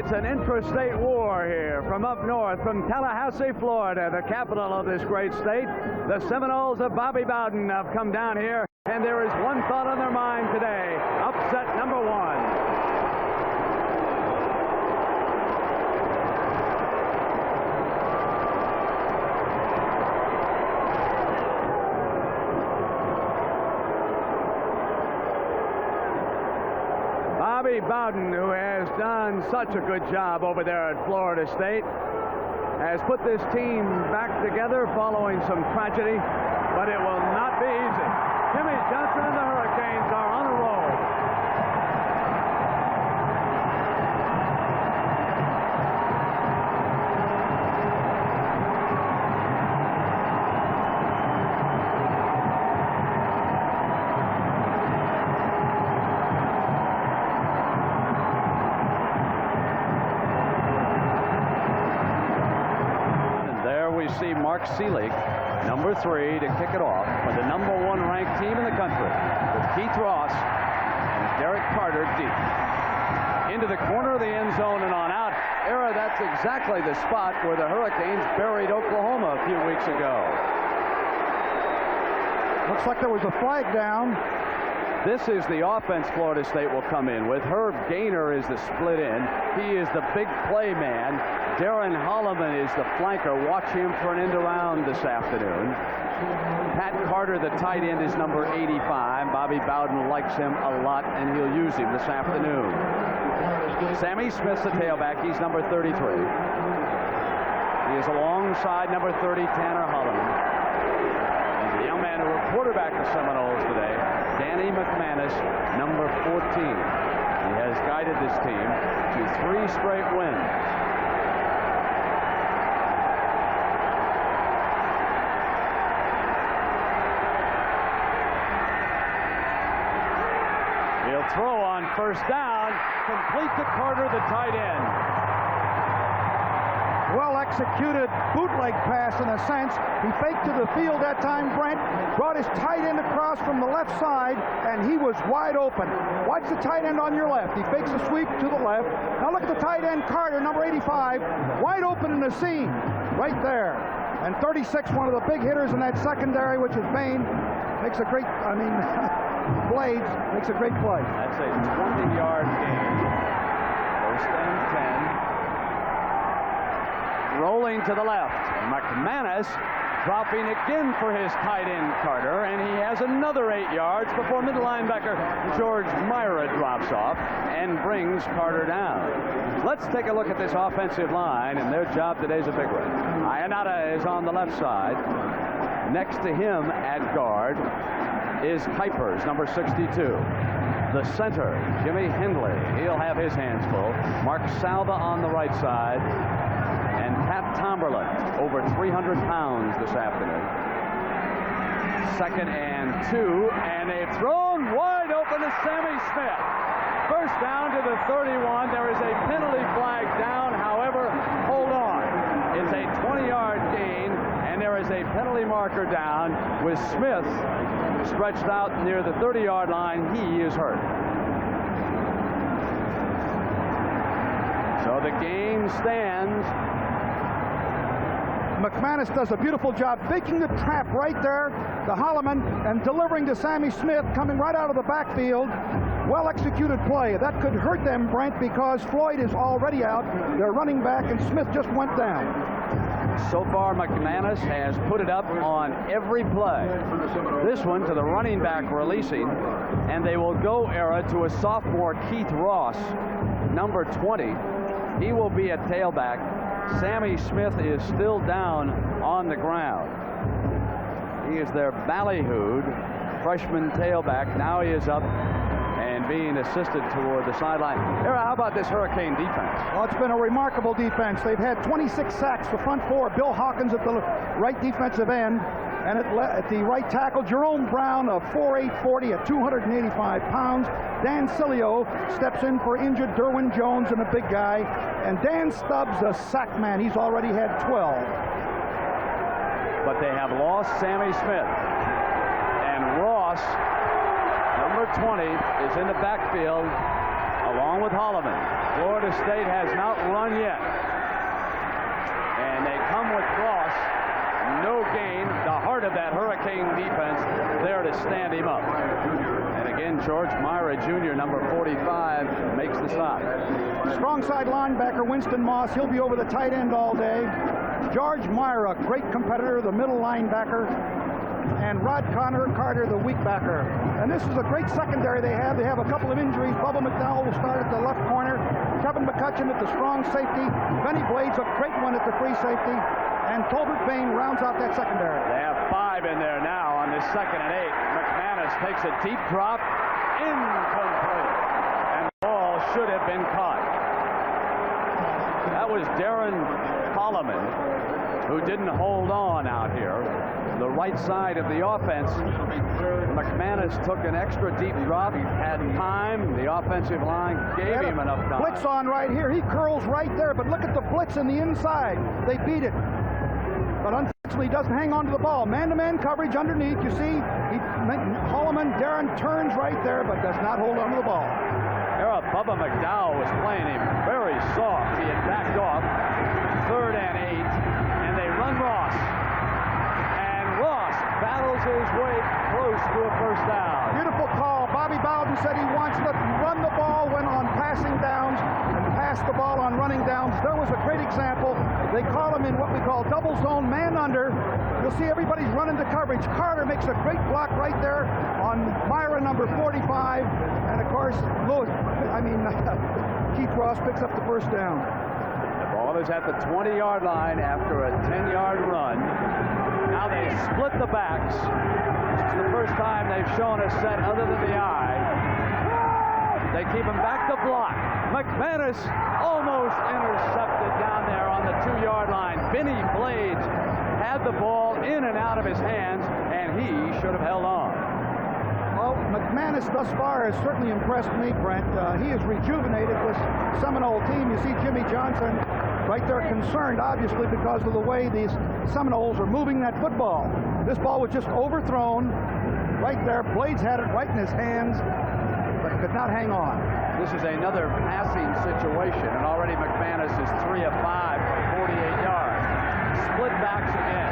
It's an intrastate war here from up north, from Tallahassee, Florida, the capital of this great state. The Seminoles of Bobby Bowden have come down here, and there is one thought on their mind today: upset number one. Bobby Bowden, who has done such a good job over there at Florida State, has put this team back together following some tragedy, but it will not be easy. Jimmy Johnson and the Hurricanes are on a roll. See Mark Seelig, number 3, to kick it off for the #1 ranked team in the country, with Keith Ross and Derek Carter deep into the corner of the end zone and on out. Era, that's exactly the spot where the Hurricanes buried Oklahoma a few weeks ago. Looks like there was a flag down. This is the offense Florida State will come in with. Herb Gaynor is the split end. He is the big play man. Darren Holloman is the flanker. Watch him for an end around this afternoon. Pat Carter, the tight end, is number 85. Bobby Bowden likes him a lot, and he'll use him this afternoon. Sammy Smith's the tailback. He's number 33. He is alongside number 30, Tanner Holloman. And the young man who will quarterback the Seminoles today, Danny McManus, number 14. He has guided this team to 3 straight wins. He'll throw on first down, complete to Carter, the tight end. Well executed bootleg pass in a sense. He faked to the field that time, Brent, brought his tight end across from the left side, and he was wide open. Watch the tight end on your left. He fakes a sweep to the left. Now look at the tight end, Carter, number 85, wide open in the seam, right there. And 36, one of the big hitters in that secondary, which is Bain, makes a great, Blades makes a great play. That's a 20-yard gain. First and 10. Rolling to the left. McManus dropping again for his tight end, Carter, and he has another 8 yards before middle linebacker George Myra drops off and brings Carter down. Let's take a look at this offensive line, and their job today is a big one. Ionata is on the left side. Next to him at guard is Kuipers, number 62. The center, Jimmy Hindley. He'll have his hands full. Mark Salva on the right side. And Pat Tomberlin, over 300 pounds this afternoon. 2nd and 2, and they've thrown wide open to Sammy Smith. First down to the 31. There is a penalty flag down. However, hold on. It's a 20-yard gain, and there is a penalty marker down with Smith stretched out near the 30-yard line. He is hurt. So the game stands. McManus does a beautiful job faking the trap right there to Holloman and delivering to Sammy Smith, coming right out of the backfield. Well executed play. That could hurt them, Brent, because Floyd is already out. They're running back, and Smith just went down. So far, McManus has put it up on every play. This one to the running back releasing, and they will go, Era, to a sophomore, Keith Ross, number 20. He will be a tailback. Sammy Smith is still down on the ground. He is their ballyhooed freshman tailback. Now he is up and being assisted toward the sideline. Era, how about this Hurricane defense? Well, it's been a remarkable defense. They've had 26 sacks. The front four, Bill Hawkins at the right defensive end, and at the right tackle, Jerome Brown, a 4'8", at 285 pounds. Dan Cilio steps in for injured Derwin Jones and a big guy. And Dan Stubbs, a sack man. He's already had 12. But they have lost Sammy Smith. And Ross, number 20, is in the backfield, along with Holloman. Florida State has not run yet. And they come with Ross. No gain. The heart of that Hurricane defense there to stand him up. And again, George Myra Jr., number 45, makes the stop. Strong side linebacker Winston Moss. He'll be over the tight end all day. George Myra, great competitor, the middle linebacker. And Rod Carter, the weak backer. And this is a great secondary they have. They have a couple of injuries. Bubba McDowell will start at the left corner. Kevin McCutcheon at the strong safety. Benny Blades, a great one at the free safety. And Tolbert Bain rounds out that secondary. They have 5 in there now on this 2nd and 8. McManus takes a deep drop. Incomplete. And the ball should have been caught. That was Darren Holloman, who didn't hold on out here. The right side of the offense. McManus took an extra deep drop, had time. The offensive line gave him enough time. Blitz on right here. He curls right there, but look at the blitz in the inside. They beat it. But unfortunately, he doesn't hang on to the ball. Man-to-man coverage underneath. You see, Holloman, Darren turns right there, but does not hold on to the ball. Bubba McDowell was playing him very soft. He had backed off. 3rd and 8, and they run Ross. Battles his way close to a first down. Beautiful call. Bobby Bowden said he wants to run the ball when on passing downs and pass the ball on running downs. There was a great example. They call him in what we call double zone man under. You'll see everybody's running to coverage. Carter makes a great block right there on Myra, number 45. And of course, Keith Ross picks up the first down. The ball is at the 20-yard line after a 10-yard run. Now they split the backs. It's the first time they've shown a set other than the eye. They keep him back to block. McManus almost intercepted down there on the 2-yard line. Vinny Blades had the ball in and out of his hands, and he should have held on. Well, McManus thus far has certainly impressed me, Brent. He has rejuvenated this Seminole team. You see Jimmy Johnson right there concerned, obviously, because of the way these Seminoles are moving that football. This ball was just overthrown right there. Blades had it right in his hands, but could not hang on. This is another passing situation, and already McManus is 3 of 5 for 48 yards. Split backs again.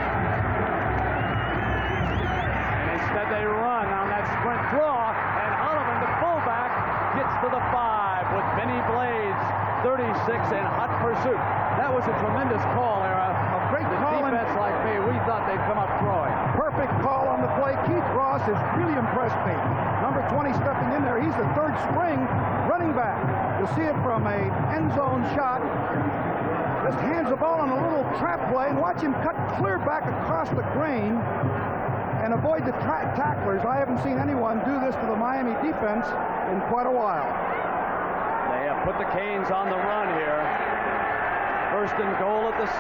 And instead they run on that sprint draw, and Holloman, the fullback, gets to the 5 with Vinny Blades, 36 in hot pursuit. That was a tremendous call, Era. A great call. Defense like me, we thought they'd come up throwing. Perfect call on the play. Keith Ross has really impressed me. Number 20 stepping in there. He's the 3rd string running back. You'll see it from a end zone shot. Just hands the ball on a little trap play and watch him cut clear back across the grain and avoid the tacklers. I haven't seen anyone do this to the Miami defense in quite a while. They have put the Canes on the run here. 1st and goal at the 6.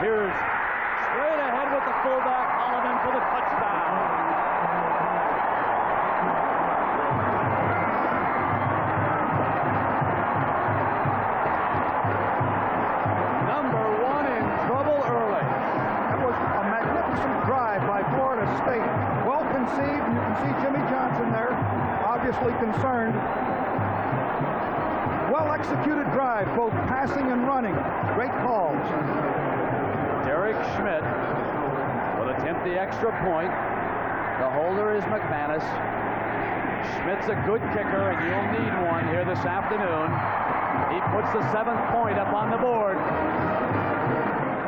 Here's straight ahead with the fullback, Holloman, for the touchdown. Number 1 in trouble early. That was a magnificent drive by Florida State. Well conceived, and you can see Jimmy Johnson there, obviously concerned. Well-executed drive, both passing and running. Great calls. Derek Schmidt will attempt the extra point. The holder is McManus. Schmidt's a good kicker, and you'll need one here this afternoon. He puts the 7th point up on the board.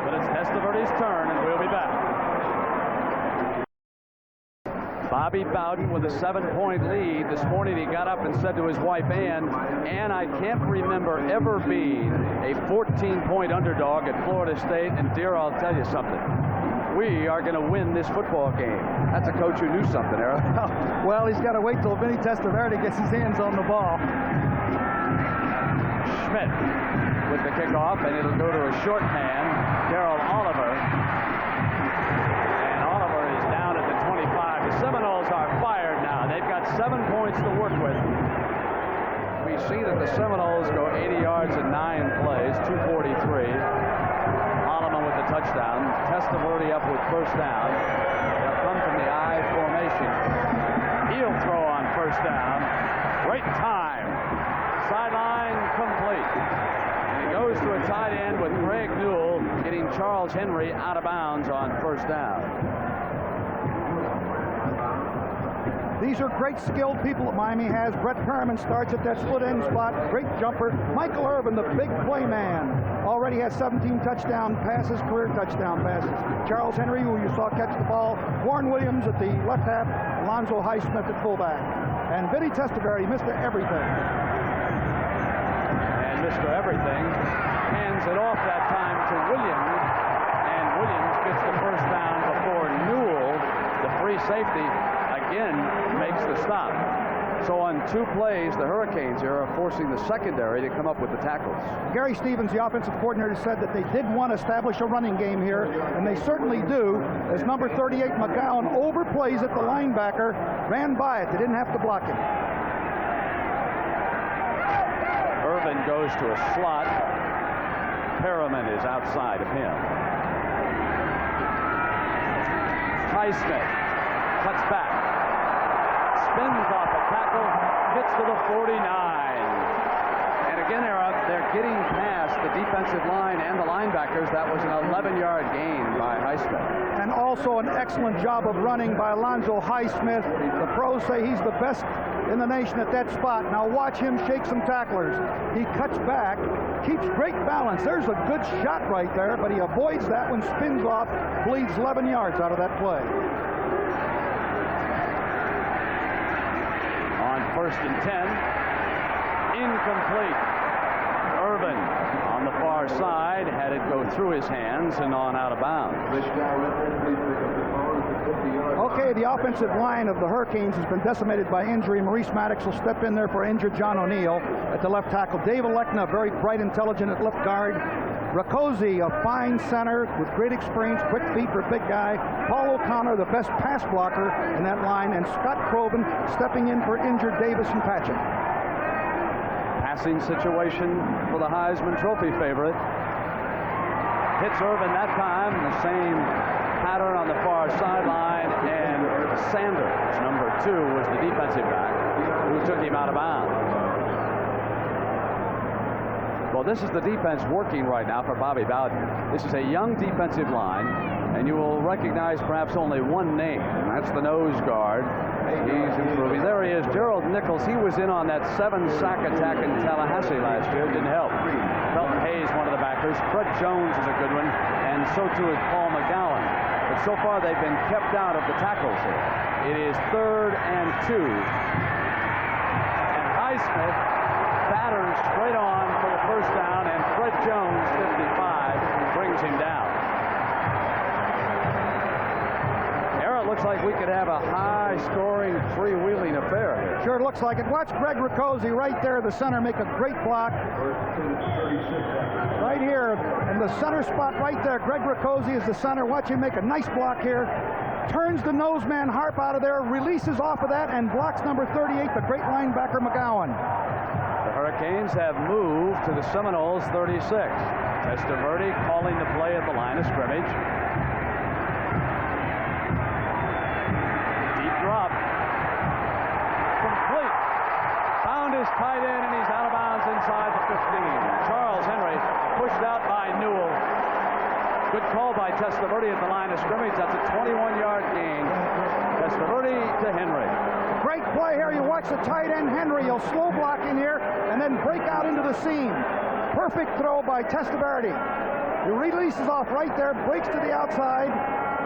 But it's Testaverde's turn, and we'll be back. Bobby Bowden with a 7-point lead. This morning he got up and said to his wife, Ann, I can't remember ever being a 14-point underdog at Florida State, and dear, I'll tell you something. We are going to win this football game. That's a coach who knew something, Era. Well, he's got to wait till Vinny Testaverde gets his hands on the ball. Schmidt with the kickoff, and it'll go to a short man, Darrell Oliver. Seminoles are fired now. They've got 7 points to work with. We see that the Seminoles go 80 yards in 9 plays, 243. Holloman with the touchdown. Testaverde up with first down. They'll come from the I formation. He'll throw on first down. Great time Sideline complete. And it goes to a tight end with Craig Newell getting Charles Henry out of bounds on first down. These are great skilled people that Miami has. Brett Perriman starts at that split end spot. Great jumper. Michael Irvin, the big play man, already has 17 touchdown passes, career touchdown passes. Charles Henry, who you saw catch the ball. Warren Williams at the left half. Alonzo Highsmith at fullback. And Vinny Testaverde, Mr. Everything. And Mr. Everything hands it off that time to Williams. And Williams gets the first down before Newell, the free safety, again makes the stop. So on 2 plays, the Hurricanes here are forcing the secondary to come up with the tackles. Gary Stevens, the offensive coordinator, said that they did want to establish a running game here, and they certainly do, as number 38 McGowan overplays at the linebacker, ran by it. They didn't have to block him. Irvin goes to a slot. Perriman is outside of him. Highsmith cuts back. Spins off a tackle, gets to the 49. And again, they're getting past the defensive line and the linebackers. That was an 11-yard gain by Highsmith. And also an excellent job of running by Alonzo Highsmith. The pros say he's the best in the nation at that spot. Now watch him shake some tacklers. He cuts back, keeps great balance. There's a good shot right there, but he avoids that one, spins off, bleeds 11 yards out of that play. First and 10, incomplete. Irvin on the far side had it go through his hands and on out of bounds. Okay, the offensive line of the Hurricanes has been decimated by injury. Maurice Maddox will step in there for injured John O'Neill at the left tackle. Dave Alekna, very bright, intelligent at left guard. Rakosi, a fine center with great experience, quick feet for a big guy. Paul O'Connor, the best pass blocker in that line, and Scott Crobin stepping in for injured Davis and Patchen. Passing situation for the Heisman Trophy favorite. Hits Irvin that time, the same pattern on the far sideline, and Sanders, number 2, was the defensive back who took him out of bounds. Well, this is the defense working right now for Bobby Bowden. This is a young defensive line, and you will recognize perhaps only one name, and that's the nose guard. He's improving. There he is, Gerald Nichols. He was in on that 7-sack attack in Tallahassee last year. Didn't help. Felton Hayes, one of the backers. Fred Jones is a good one, and so too is Paul McGowan. But so far they've been kept out of the tackles here. It is 3rd and 2. And Highsmith batters straight on for the first down, and Fred Jones, 55, brings him down. It looks like we could have a high-scoring, freewheeling affair here. Sure looks like it. Watch Greg Rakosi right there, the center, make a great block. Right here in the center spot right there, Greg Rakosi is the center. Watch him make a nice block here. Turns the nose man Harp out of there, releases off of that, and blocks number 38, the great linebacker McGowan. The Hurricanes have moved to the Seminoles 36. Testaverde calling the play at the line of scrimmage. Drop. Complete. Found his tight end, and he's out of bounds inside the 15. Charles Henry pushed out by Newell. Good call by Testaverde at the line of scrimmage. That's a 21-yard gain. Testaverde to Henry. Great play here. You watch the tight end Henry. He'll slow block in here and then break out into the seam. Perfect throw by Testaverde. He releases off right there, breaks to the outside.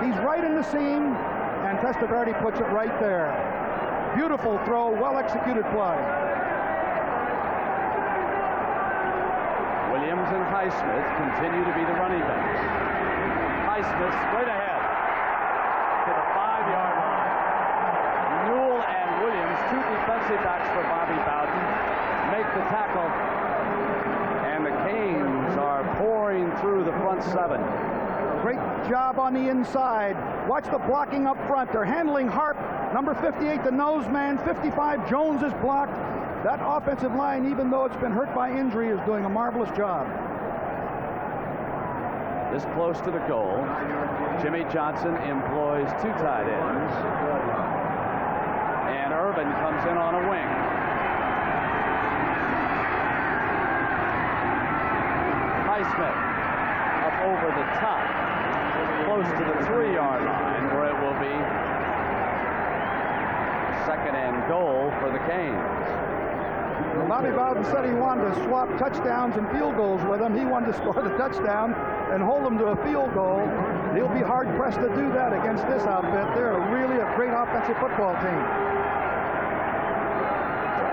He's right in the seam. And Testaverde puts it right there. Beautiful throw, well-executed play. Williams and Highsmith continue to be the running backs. Highsmith straight ahead to the 5-yard line. Newell and Williams, 2 defensive backs for Bobby Bowden, make the tackle. And the Canes are pouring through the front 7. Great job on the inside. Watch the blocking up front. They're handling Harp, number 58, the nose man. 55, Jones is blocked. That offensive line, even though it's been hurt by injury, is doing a marvelous job. This close to the goal. Jimmy Johnson employs 2 tight ends. And Irvin comes in on a wing. Smith up over the top, close to the 3-yard line, where it will be second and goal for the Canes. Well, Bobby Bowden said he wanted to swap touchdowns and field goals with him. He wanted to score the touchdown and hold them to a field goal. He'll be hard-pressed to do that against this outfit. They're really a great offensive football team.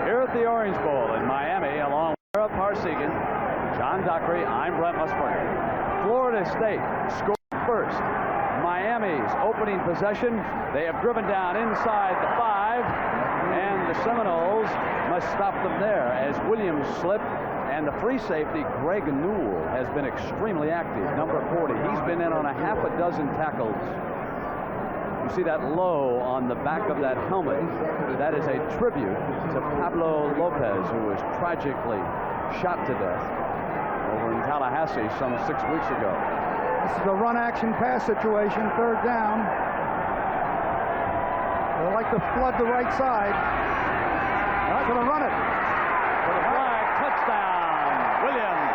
Here at the Orange Bowl in Miami, along with Sarah Parsegan, John Dockery, I'm Brent Musburger. Florida State scored first. Miami's opening possession, they have driven down inside the 5, and the Seminoles must stop them there as Williams slipped, and the free safety, Greg Newell, has been extremely active, number 40. He's been in on a half a dozen tackles. You see that low on the back of that helmet. That is a tribute to Pablo Lopez, who was tragically shot to death over in Tallahassee some 6 weeks ago. This is a run-action pass situation, 3rd down. They like to flood the right side. Not going to run it. For the flag, touchdown, Williams.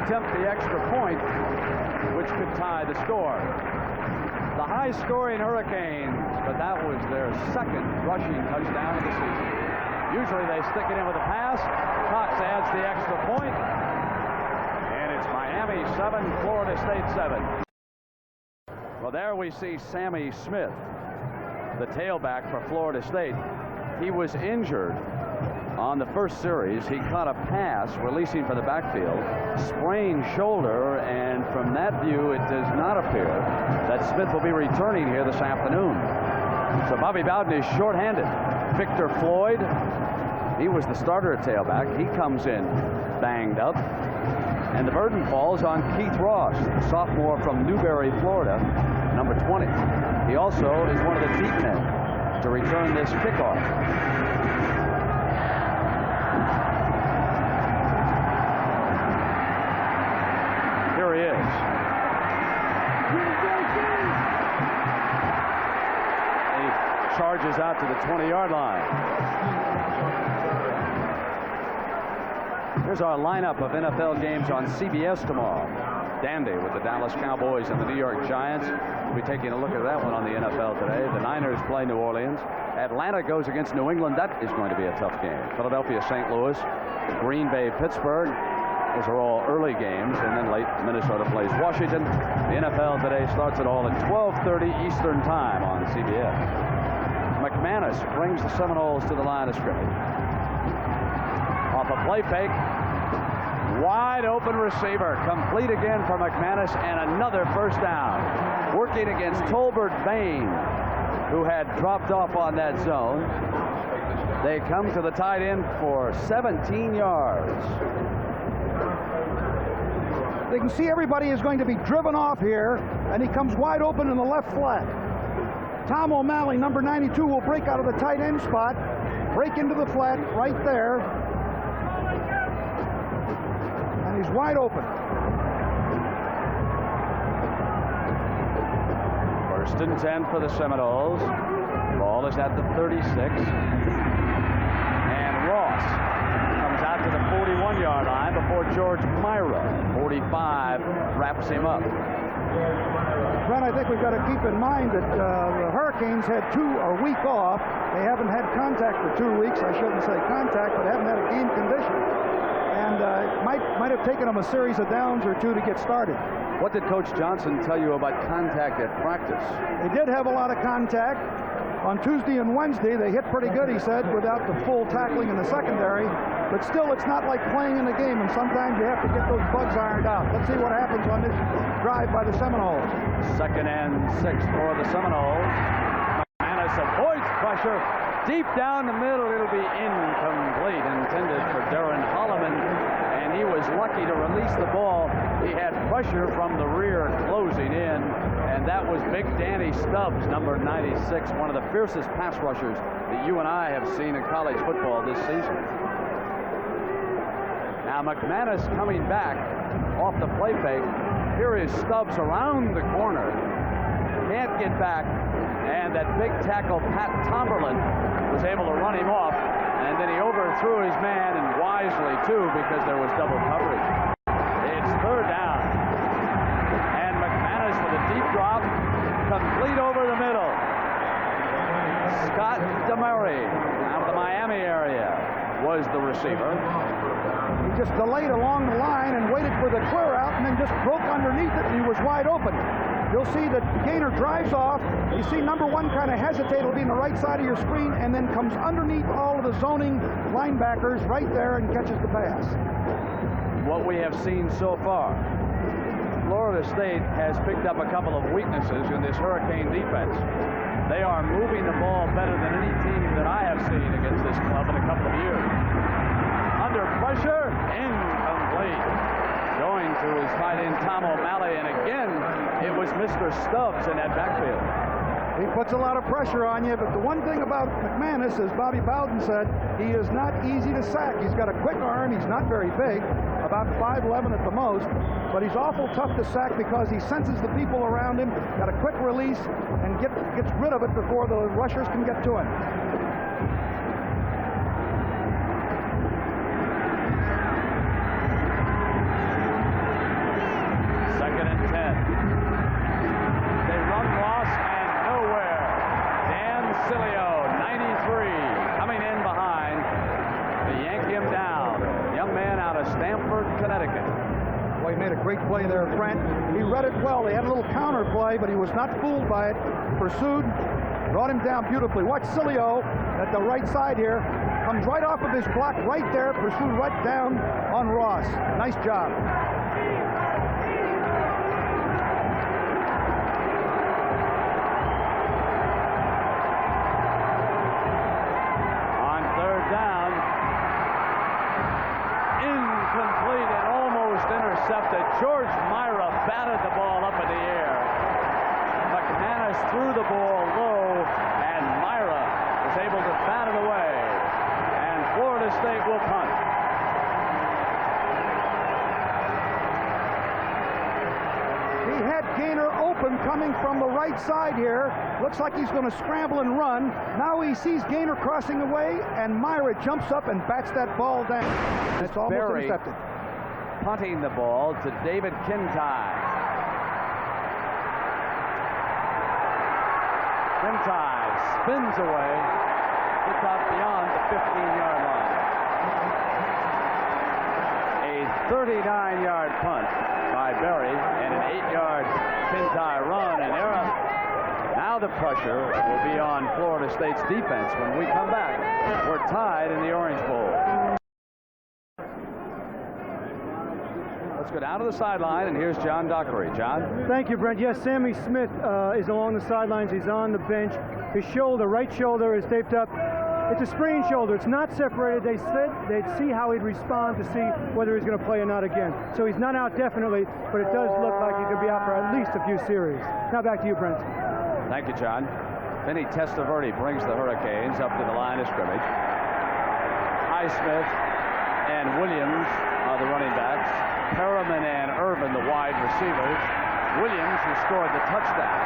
Attempt the extra point, which could tie the score. The high-scoring Hurricanes, but that was their second rushing touchdown of the season. Usually they stick it in with a pass. Cox adds the extra point, and it's Miami 7, Florida State 7. Well, there we see Sammy Smith, the tailback for Florida State. He was injured on the first series. He caught a pass releasing from the backfield, sprained shoulder, and from that view it does not appear that Smith will be returning here this afternoon. So Bobby Bowden is shorthanded. Victor Floyd, he was the starter at tailback. He comes in banged up, and the burden falls on Keith Ross, the sophomore from Newberry, Florida, number 20. He also is one of the deep men to return this kickoff. Here he is. He charges out to the 20-yard line. Here's our lineup of NFL games on CBS tomorrow. Dandy with the Dallas Cowboys and the New York Giants. We'll be taking a look at that one on the NFL today. The Niners play New Orleans. Atlanta goes against New England. That is going to be a tough game. Philadelphia, St. Louis, Green Bay, Pittsburgh. Those are all early games, and then late Minnesota plays Washington. The NFL today starts it all at 12:30 Eastern Time on CBS. McManus brings the Seminoles to the line of scrimmage. Off a play fake, wide open receiver, complete again for McManus, and another first down. Working against Tolbert Bain, who had dropped off on that zone. They come to the tight end for 17 yards. They can see everybody is going to be driven off here, and he comes wide open in the left flat. Tom O'Malley, number 92, will break out of the tight end spot, break into the flat right there, and he's wide open. First and 10 for the Seminoles. Ball is at the 36. And Ross comes out to the 41-yard line before George Myra, 45, wraps him up. Brent, I think we've got to keep in mind that the Hurricanes had a week off. They haven't had contact for 2 weeks. I shouldn't say contact, but haven't had a game condition. And it might have taken them a series of downs or two to get started. What did Coach Johnson tell you about contact at practice? They did have a lot of contact. On Tuesday and Wednesday, they hit pretty good, he said, without the full tackling in the secondary. But still, it's not like playing in the game, and sometimes you have to get those bugs ironed out. Let's see what happens on this drive by the Seminoles. Second and 6 for the Seminoles. McManus avoids pressure. Deep down the middle, it'll be incomplete, intended for Darren Holloman, and he was lucky to release the ball. He had pressure from the rear closing in And that was Big Danny Stubbs, number 96, one of the fiercest pass rushers that you and I have seen in college football this season. Now McManus coming back off the play fake. Here is Stubbs around the corner. Can't get back. And that big tackle, Pat Tomberlin, was able to run him off. And then he overthrew his man, and wisely, too, because there was double coverage. It's third down. And McManus with a deep drop, complete over the middle. Scott DeMurray, out of the Miami area, was the receiver. He just delayed along the line and waited for the clear out, and then just broke underneath it, and he was wide open. You'll see that Gaynor drives off. You see number one kind of hesitate. It'll be on the right side of your screen, and then comes underneath all of the zoning linebackers right there and catches the pass. What we have seen so far, Florida State has picked up a couple of weaknesses in this Hurricane defense. They are moving the ball better than any team that I have seen against this club in a couple of years. Under pressure, incomplete. Going to his tight end, Tom O'Malley, and again, it was Mr. Stubbs in that backfield. He puts a lot of pressure on you, but the one thing about McManus, as Bobby Bowden said, he is not easy to sack. He's got a quick arm. He's not very big, about 5'11" at the most, but he's awful tough to sack because he senses the people around him, got a quick release, and gets rid of it before the rushers can get to him. Great play there, Brent. He read it well. They had a little counter play, but he was not fooled by it. Pursued, brought him down beautifully. Watch Cilio at the right side here. Comes right off of his block right there. Pursued right down on Ross. Nice job. On third down, incomplete and almost intercepted. George Myra batted the ball up in the air. McManus threw the ball low, and Myra was able to bat it away. And Florida State will punt. He had Gaynor open coming from the right side here. Looks like he's going to scramble and run. Now he sees Gaynor crossing away, and Myra jumps up and bats that ball down. It's almost intercepted. Punting the ball to David Kintai. Kintai spins away, gets out beyond the 15-yard line. A 39-yard punt by Berry and an 8-yard Kintai run, and now the pressure will be on Florida State's defense when we come back. We're tied in the Orange Bowl. Let's go down to the sideline, and here's John Dockery. John? Thank you, Brent. Yes, Sammy Smith is along the sidelines. He's on the bench. His shoulder, right shoulder, is taped up. It's a sprained shoulder. It's not separated. They said they'd see how he'd respond to see whether he's going to play or not again. So he's not out definitely, but it does look like he could be out for at least a few series. Now back to you, Brent. Thank you, John. Vinny Testaverde brings the Hurricanes up to the line of scrimmage. Highsmith and Williams are the running backs. Perriman and Irvin, the wide receivers. Williams, who scored the touchdown,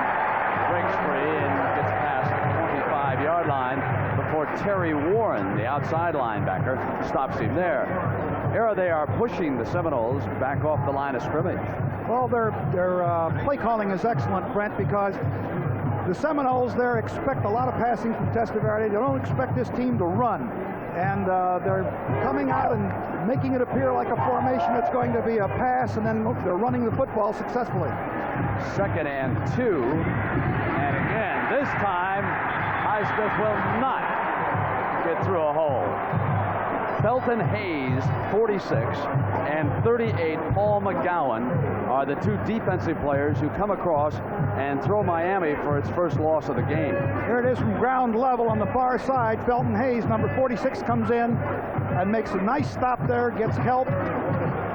breaks free and gets past the 25-yard line before Terry Warren, the outside linebacker, stops him there. Here they are pushing the Seminoles back off the line of scrimmage. Well, their play calling is excellent, Brent, because the Seminoles there expect a lot of passing from Testaverde. They don't expect this team to run. And they're coming out and making it appear like a formation that's going to be a pass, and then they're running the football successfully. 2nd and 2. And again, this time, Highsmith will not get through a hole. Felton Hayes, 46, and 38, Paul McGowan, are the two defensive players who come across and throw Miami for its first loss of the game. Here it is from ground level on the far side. Felton Hayes, number 46, comes in and makes a nice stop there, gets help,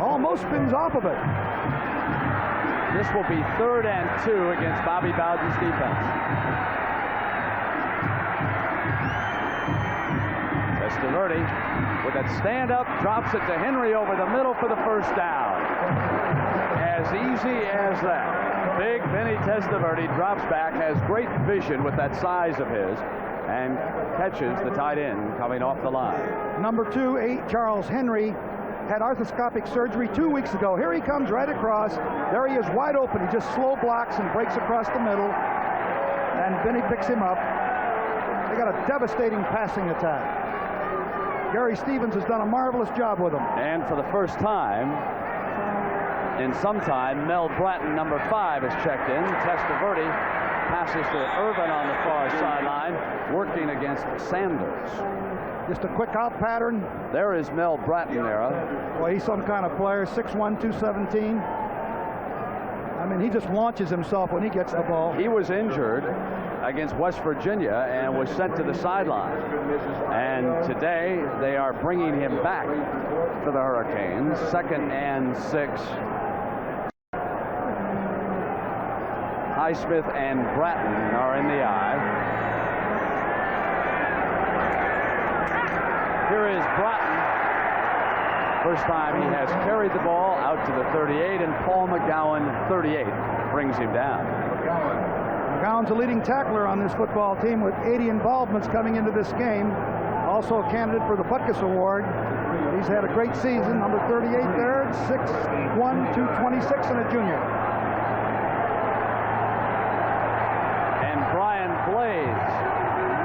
almost spins off of it. This will be 3rd and 2 against Bobby Bowden's defense. Testaverde with that stand-up, drops it to Henry over the middle for the first down. As easy as that. Big Vinny Testaverde drops back, has great vision with that size of his, and catches the tight end coming off the line. Number 2, Charles Henry, had arthroscopic surgery 2 weeks ago. Here he comes right across. There he is, wide open. He just slow blocks and breaks across the middle. And Vinny picks him up. They got a devastating passing attack. Gary Stevens has done a marvelous job with him. And for the first time in some time, Mel Bratton, number 5, is checked in. Testaverde passes to Irvin on the far sideline, working against Sanders. Just a quick out pattern. There is Mel Bratton there. Well, he's some kind of player, 6'1", 217. I mean, he just launches himself when he gets the ball. He was injured against West Virginia and was sent to the sideline. And today they are bringing him back for the Hurricanes. 2nd and 6. Highsmith and Bratton are in the eye. Here is Bratton. First time he has carried the ball out to the 38, and Paul McGowan, 38, brings him down. McGowan's a leading tackler on this football team with 80 involvements coming into this game. Also a candidate for the Butkus Award. He's had a great season. Number 38 there, 6'1", 226, and a junior. And Brian Blaze,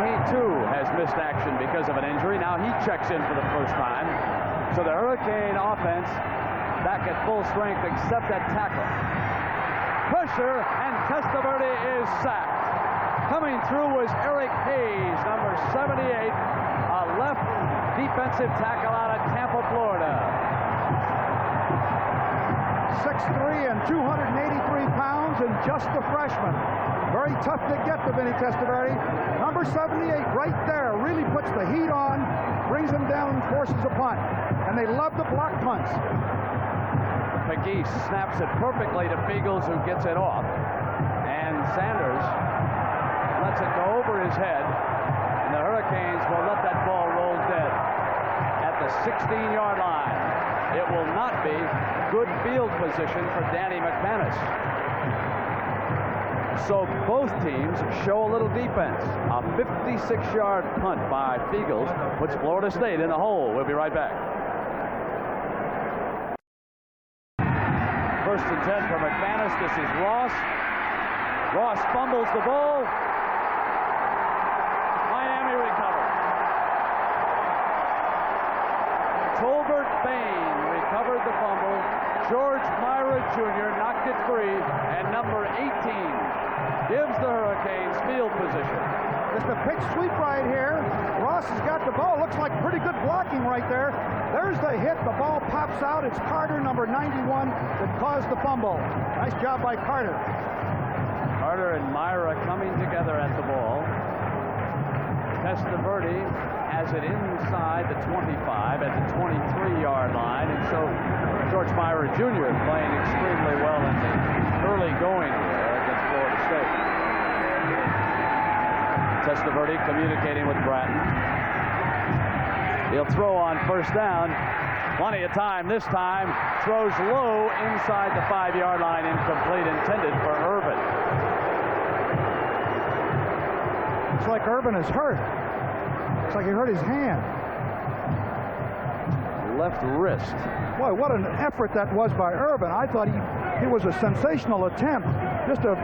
he too has missed action because of an injury. Now he checks in for the first time. So the Hurricane offense back at full strength except that tackle. Pressure, and Testaverde is sacked. Coming through was Eric Hayes, number 78, a left defensive tackle out of Tampa, Florida. 6'3" and 283 pounds, and just a freshman. Very tough to get to Vinny Testaverde. Number 78 right there really puts the heat on, brings him down and forces a punt. And they love the block punts. McGee snaps it perfectly to Beagles, who gets it off. And Sanders lets it go over his head. And the Hurricanes will let that ball roll dead at the 16-yard line. It will not be good field position for Danny McManus. So both teams show a little defense. A 56-yard punt by Beagles puts Florida State in the hole. We'll be right back. 1st and 10 for McManus. This is Ross. Ross fumbles the ball. Miami recovers. Tolbert Bain recovered the fumble. George Myra Jr. knocked it free, and number 18 gives the Hurricanes field position. Just a pitch sweep right here. Ross has got the ball. Looks like pretty good blocking right there. There's the hit. The ball pops out. It's Carter, number 91, that caused the fumble. Nice job by Carter. Carter and Myra coming together at the ball. Testaverde has it inside the 25 at the 23-yard line. And so George Myra Jr. playing extremely well in the early going here against Florida State. Testaverde communicating with Bratton. He'll throw on first down. Plenty of time this time. Throws low inside the 5-yard line, incomplete, intended for Irvin. Looks like Irvin is hurt. Looks like he hurt his hand. Left wrist. Boy, what an effort that was by Irvin. I thought it was a sensational attempt. Just a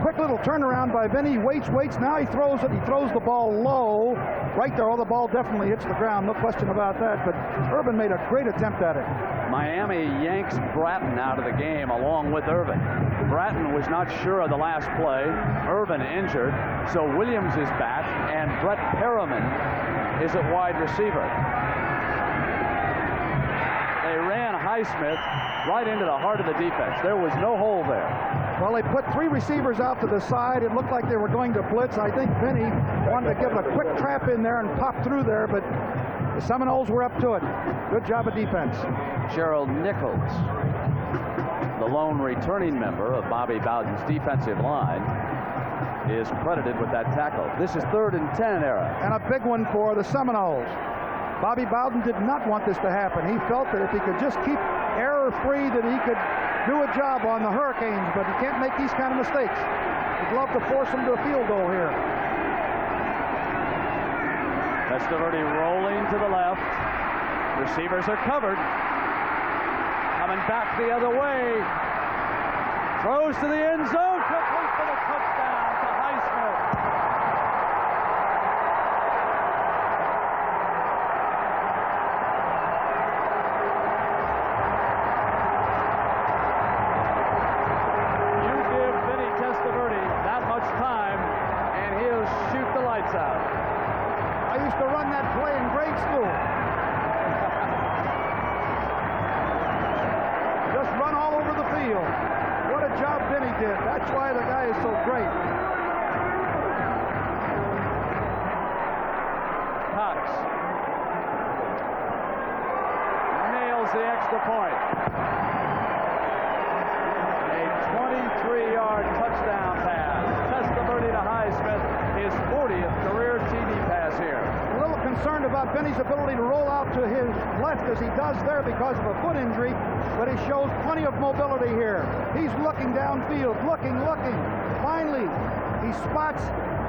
quick little turnaround by Vinny. Waits. Now he throws it. He throws the ball low. Right there. Oh, the ball definitely hits the ground. No question about that. But Irvin made a great attempt at it. Miami yanks Bratton out of the game along with Irvin. Bratton was not sure of the last play. Irvin injured. So Williams is back. And Brett Perriman is at wide receiver. They ran Highsmith right into the heart of the defense. There was no hole there. Well, they put 3 receivers out to the side. It looked like they were going to blitz. I think Vinny wanted to give a quick trap in there and pop through there, but the Seminoles were up to it. Good job of defense. Gerald Nichols the lone returning member of Bobby Bowden's defensive line, is credited with that tackle. This is 3rd and 10 era. And a big one for the Seminoles. Bobby Bowden did not want this to happen. He felt that if he could just keep error-free, that he could do a job on the Hurricanes, but he can't make these kind of mistakes. He'd love to force them to a field goal here. Testaverde rolling to the left. Receivers are covered. Coming back the other way. Throws to the end zone. Complete for the touchdown to Highsmith. You give Vinny Testaverde that much time, and he'll shoot the lights out. I used to run that play in grade school. Just run all over the field. What a job Vinny did. That's why the guy is so great. Cox nails the extra point. A 23-yard touchdown pass. Testaverde to Highsmith, his 40th career TD pass here. A little concerned about Vinny's ability to roll out to his left as he does there because of a foot injury, but he shows plenty of mobility here. He's looking downfield, looking. Finally, he spots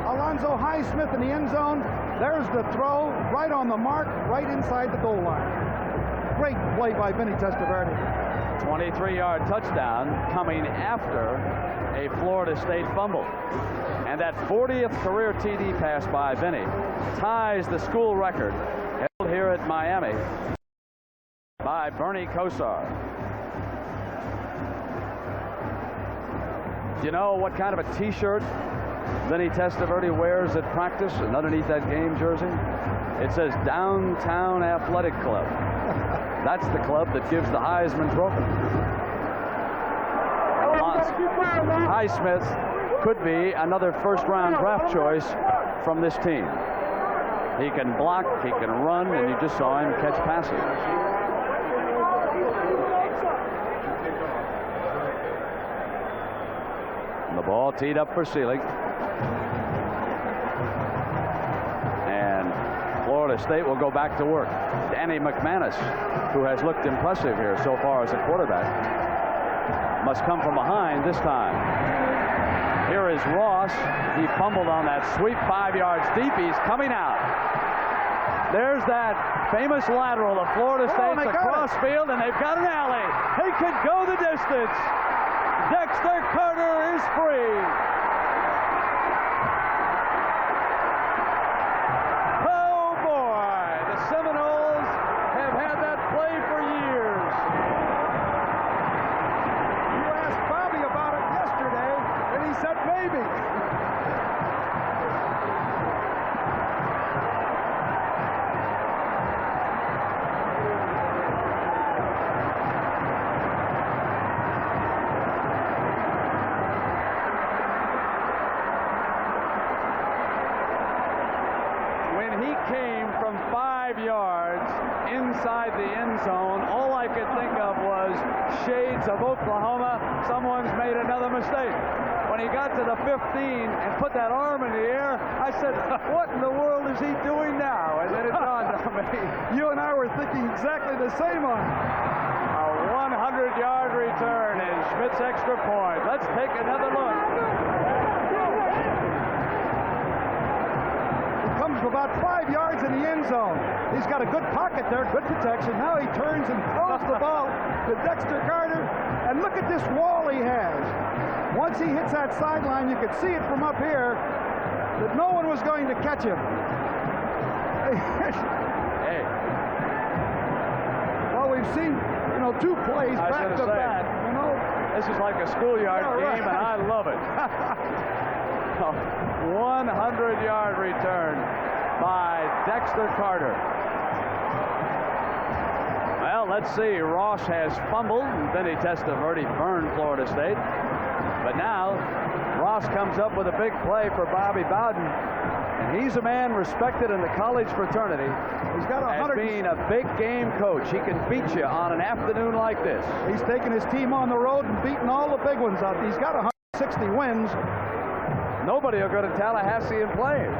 Alonzo Highsmith in the end zone. There's the throw, right on the mark, right inside the goal line. Great play by Vinny Testaverde. 23-yard touchdown coming after a Florida State fumble. And that 40th career TD pass by Vinny ties the school record held here at Miami by Bernie Kosar. Do you know what kind of a t-shirt Vinny Testaverde wears at practice and underneath that game jersey? It says Downtown Athletic Club. That's the club that gives the Heisman Trophy. Highsmith could be another first-round draft choice from this team. He can block, he can run, and you just saw him catch passes. And the ball teed up for Seelig. And Florida State will go back to work. Danny McManus, who has looked impressive here so far as a quarterback, must come from behind this time. Here is Ross. He fumbled on that sweep 5 yards deep. He's coming out. There's that famous lateral of Florida State's across field, and they've got an alley. He could go the distance. Dexter Carter is free. Oh boy, the Seminoles have had that play for years. You asked Bobby about it yesterday, and he said maybe. From 5 yards inside the end zone, all I could think of was shades of Oklahoma. Someone's made another mistake. When he got to the 15 and put that arm in the air, I said, what in the world is he doing now? And then it dawned on me. You and I were thinking exactly the same on it. A 100-yard return and Schmidt's extra point. Let's take another look. Comes about 5 yards in the end zone. He's got a good pocket there, good protection. Now he turns and throws the ball to Dexter Carter. And look at this wall he has. Once he hits that sideline, you could see it from up here that no one was going to catch him. Hey. Well, we've seen, two plays back to back. This is like a schoolyard game, and I love it. 100-yard return by Dexter Carter. Well, let's see. Ross has fumbled, and Vinny Testaverde burned Florida State. But now Ross comes up with a big play for Bobby Bowden. And he's a man respected in the college fraternity. He's got as being a big game coach. He can beat you on an afternoon like this. He's taken his team on the road and beaten all the big ones out. He's got 160 wins. Nobody will go to Tallahassee and play him.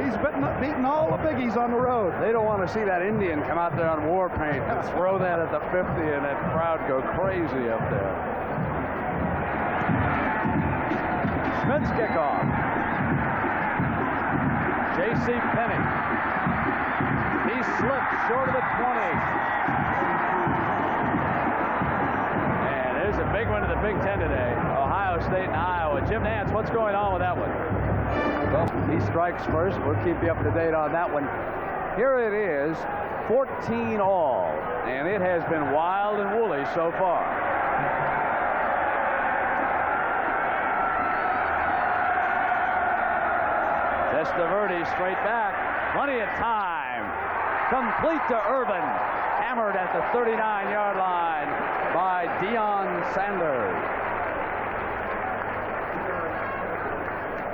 He's beaten all the biggies on the road. They don't want to see that Indian come out there on war paint and throw that at the 50 and that crowd go crazy up there. Smith's kickoff. J.C. Penney. He slipped short of the 20. And there's a big one to the Big Ten today. Ohio State and Iowa. Jim Nance, what's going on with that one? Well, he strikes first. We'll keep you up to date on that one. Here it is, 14 all, and it has been wild and woolly so far. Testaverde straight back, plenty of time. Complete to Irvin, hammered at the 39-yard line by Deion Sanders.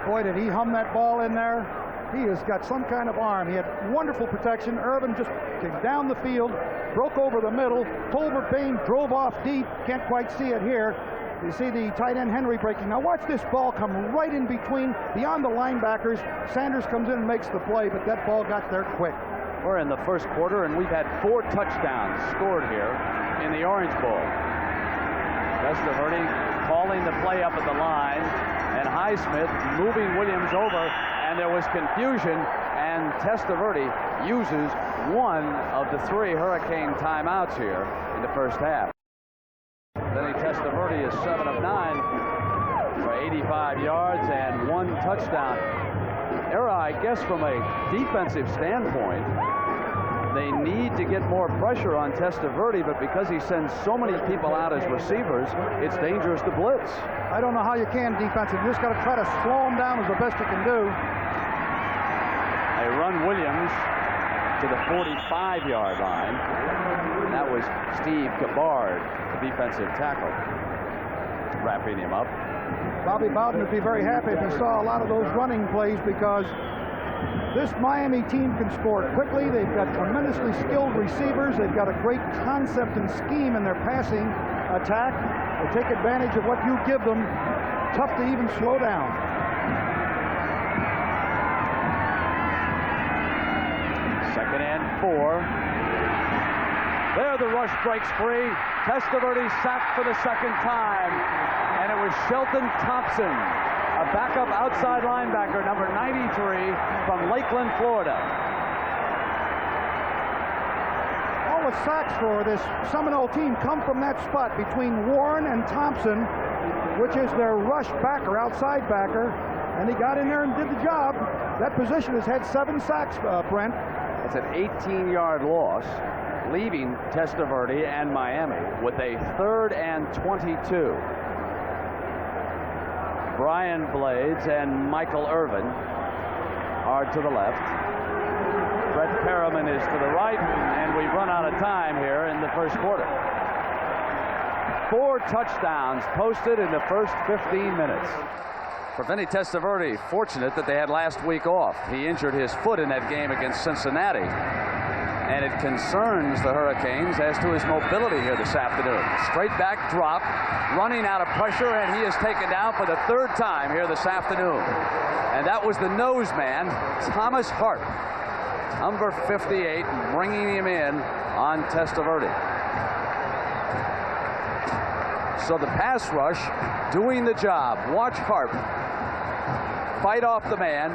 Boy, did he hum that ball in there. He has got some kind of arm. He had wonderful protection. Irvin just came down the field, broke over the middle. Tolbert Payne drove off deep. Can't quite see it here. You see the tight end Henry breaking. Now watch this ball come right in between, beyond the linebackers. Sanders comes in and makes the play, but that ball got there quick. We're in the first quarter, and we've had 4 touchdowns scored here in the Orange Bowl. Testaverde calling the play up at the line, and Highsmith moving Williams over, and there was confusion, and Testaverde uses one of the 3 Hurricane timeouts here in the first half. Vinny Testaverde is 7 of 9 for 85 yards and 1 touchdown. Era, I guess from a defensive standpoint, they need to get more pressure on Testaverde, but because he sends so many people out as receivers, it's dangerous to blitz. I don't know how you can defensively. You just got to try to slow him down as the best you can do. They run Williams to the 45-yard line. And that was Steve Gabbard, the defensive tackle, wrapping him up. Bobby Bowden would be very happy if he saw a lot of those running plays, because this Miami team can score quickly. They've got tremendously skilled receivers. They've got a great concept and scheme in their passing attack. They take advantage of what you give them. Tough to even slow down. Second and 4. There the rush breaks free. Testaverde sacked for the second time. And it was Shelton Thompson, a backup outside linebacker, number 93, from Lakeland, Florida. All the sacks for this Seminole team come from that spot between Warren and Thompson, which is their rush backer, outside backer. And he got in there and did the job. That position has had 7 sacks, Brent. It's an 18-yard loss, leaving Testaverde and Miami with a 3rd and 22. Brian Blades and Michael Irvin are to the left. Brett Perriman is to the right, and we've run out of time here in the first quarter. 4 touchdowns posted in the first 15 minutes. For Vinny Testaverde, fortunate that they had last week off. He injured his foot in that game against Cincinnati, and it concerns the Hurricanes as to his mobility here this afternoon. Straight back drop, running out of pressure, and he is taken down for the 3rd time here this afternoon. And that was the nose man, Thomas Hart, number 58, bringing him in on Testaverde. So the pass rush doing the job. Watch Hart fight off the man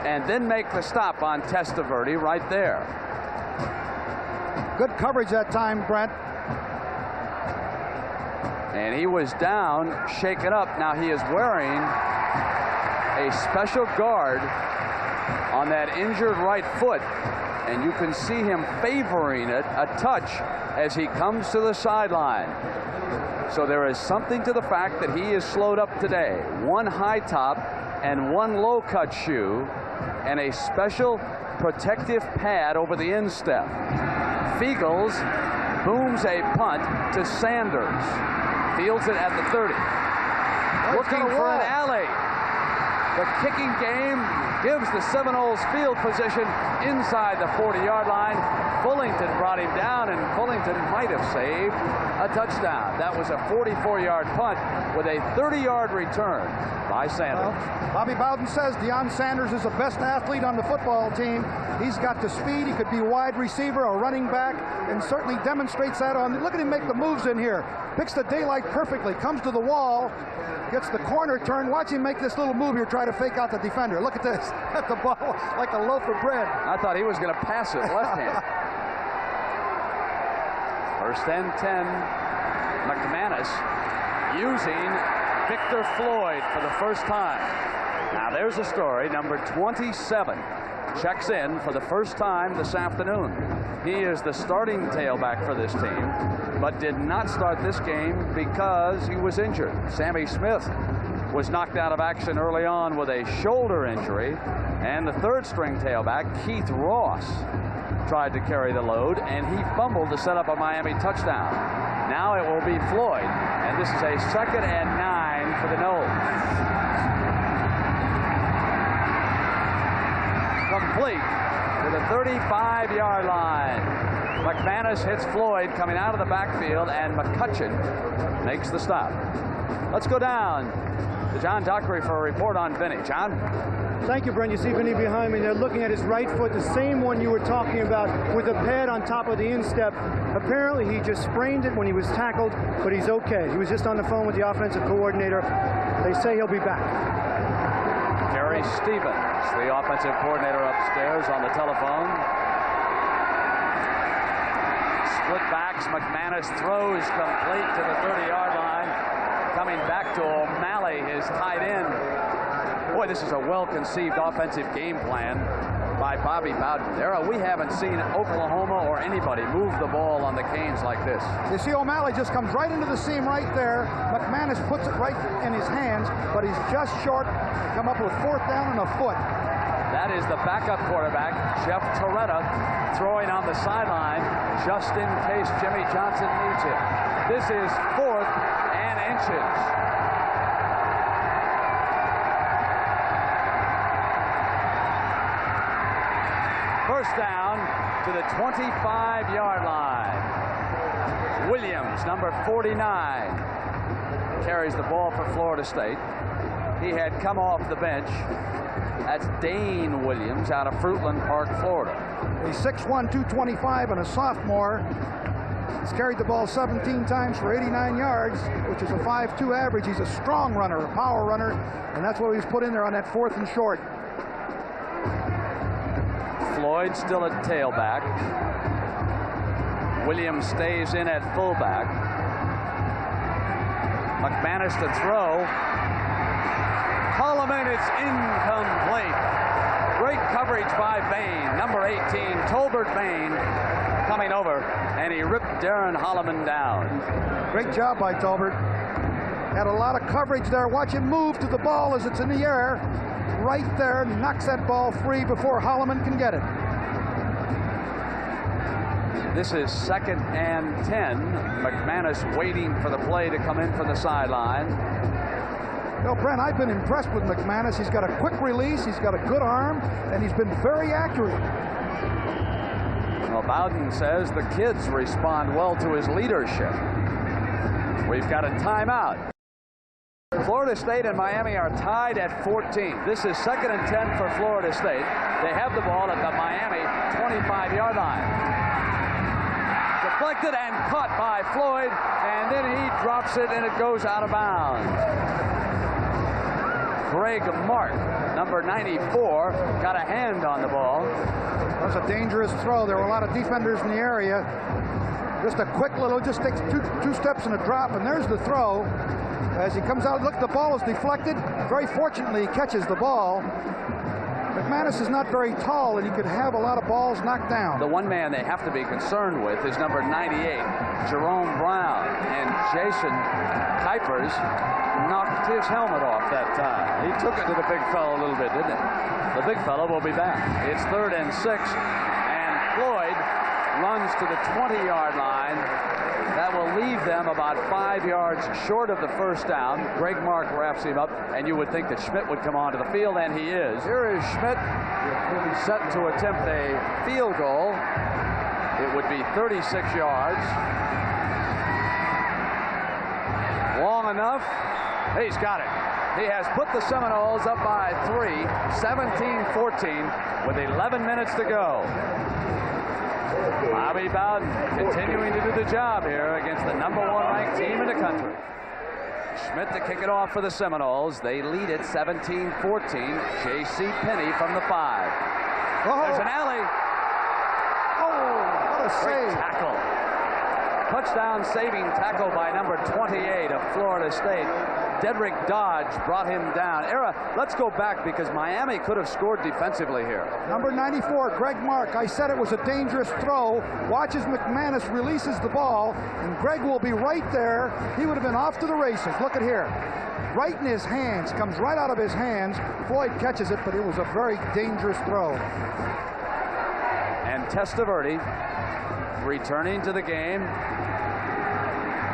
and then make the stop on Testaverde right there. Good coverage that time, Brent. And he was down, shaken up. Now he is wearing a special guard on that injured right foot, and you can see him favoring it a touch as he comes to the sideline. So there is something to the fact that he is slowed up today. 1 high top and 1 low cut shoe and a special protective pad over the instep. Fiegels booms a punt to Sanders. Fields it at the 30. looking for an alley. The kicking game gives the Seminoles field position inside the 40-yard line. Fullington brought him down, and Fullington might have saved a touchdown. That was a 44-yard punt with a 30-yard return by Sanders. Well, Bobby Bowden says Deion Sanders is the best athlete on the football team. He's got the speed. He could be a wide receiver, a running back, and certainly demonstrates that on. Look at him make the moves in here. Picks the daylight perfectly. Comes to the wall. Gets the corner turn. Watch him make this little move here, try to fake out the defender. Look at this. At the ball like a loaf of bread. I thought he was going to pass it left hand. First and 10. McManus using Victor Floyd for the first time. Now there's a story. Number 27 checks in for the first time this afternoon. He is the starting tailback for this team, but did not start this game because he was injured. Sammy Smith was knocked out of action early on with a shoulder injury, and the third string tailback, Keith Ross, tried to carry the load, and he fumbled to set up a Miami touchdown. Now it will be Floyd, and this is a 2nd and 9 for the Noles. Complete to the 35-yard line. McManus hits Floyd coming out of the backfield, and McCutcheon makes the stop. Let's go down to John Dockery for a report on Vinny. John? Thank you, Brent. You see Vinny behind me. They're looking at his right foot, the same one you were talking about, with the pad on top of the instep. Apparently, he just sprained it when he was tackled, but he's okay. He was just on the phone with the offensive coordinator. They say he'll be back. Gary Stevens, the offensive coordinator, upstairs on the telephone. Split backs. McManus throws complete to the 30-yard line. Coming back to O'Malley, his tight end. Boy, this is a well-conceived offensive game plan by Bobby Bowden. We haven't seen Oklahoma or anybody move the ball on the Canes like this. You see O'Malley just comes right into the seam right there. McManus puts it right in his hands, but he's just short. Come up with 4th down and a foot. That is the backup quarterback, Jeff Toretta, throwing on the sideline just in case Jimmy Johnson needs it. This is 4th and inches. First down to the 25-yard line. Williams, number 49, carries the ball for Florida State. He had come off the bench. That's Dane Williams out of Fruitland Park, Florida. He's 6'1", 225, and a sophomore. He's carried the ball 17 times for 89 yards, which is a 5'2" average. He's a strong runner, a power runner, and that's what he's put in there on that 4th and short. Floyd still at tailback. Williams stays in at fullback. McManus to throw. Holloman, it's incomplete. Great coverage by Bain, number 18, Tolbert Bain, coming over, and he ripped Darren Holloman down. Great job by Tolbert. Had a lot of coverage there. Watch him move to the ball as it's in the air. Right there, knocks that ball free before Holloman can get it. This is 2nd and 10. McManus waiting for the play to come in from the sideline. Well, Brent, I've been impressed with McManus. He's got a quick release, he's got a good arm, and he's been very accurate. Well, Bowden says the kids respond well to his leadership. We've got a timeout. Florida State and Miami are tied at 14. This is 2nd and 10 for Florida State. They have the ball at the Miami 25-yard line. Deflected and caught by Floyd, and then he drops it and it goes out of bounds. Greg Mark, number 94, got a hand on the ball. That was a dangerous throw. There were a lot of defenders in the area. Just a quick little, just takes two steps and a drop, and there's the throw. As he comes out, look, the ball is deflected. Very fortunately, he catches the ball. McManus is not very tall, and he could have a lot of balls knocked down. The one man they have to be concerned with is number 98, Jerome Brown. And Jason Kuipers knocked his helmet off that time. He took it to the big fellow a little bit, didn't he? The big fellow will be back. It's 3rd and 6, and Floyd runs to the 20-yard line. That will leave them about 5 yards short of the first down. Greg Mark wraps him up, and you would think that Schmidt would come onto the field, and he is. Here is Schmidt, set to attempt a field goal. It would be 36 yards. Long enough. He's got it. He has put the Seminoles up by 3, 17-14, with 11 minutes to go. Bobby Bowden continuing to do the job here against the #1 ranked team in the country. Schmidt to kick it off for the Seminoles. They lead it 17-14. J.C. Penney from the 5. There's an alley. Oh, what a save. Tackle. Touchdown saving tackle by number 28 of Florida State. Dedrick Dodge brought him down. Let's go back because Miami could have scored defensively here. Number 94, Greg Mark. I said it was a dangerous throw. Watch as McManus releases the ball, and Greg will be right there. He would have been off to the races. Look at here. Right in his hands. Comes right out of his hands. Floyd catches it, but it was a very dangerous throw. And Testaverde returning to the game.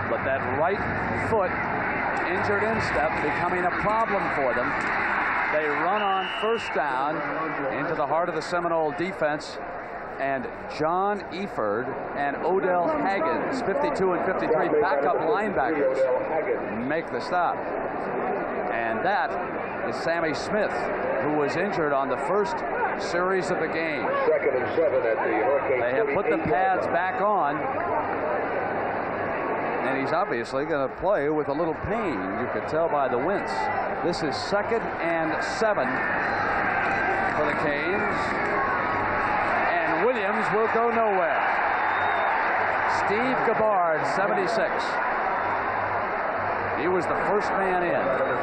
But that right foot injured instep becoming a problem for them. They run on first down into the heart of the Seminole defense, and John Eford and Odell Haggins, 52 and 53 backup linebackers, make the stop. And that is Sammy Smith, who was injured on the first series of the game. 2nd and 7 at the Hurricane. They have put the pads back on, and he's obviously going to play with a little pain. You could tell by the wince. This is 2nd and 7 for the Canes, and Williams will go nowhere. Steve Gabbard, 76. He was the first man in.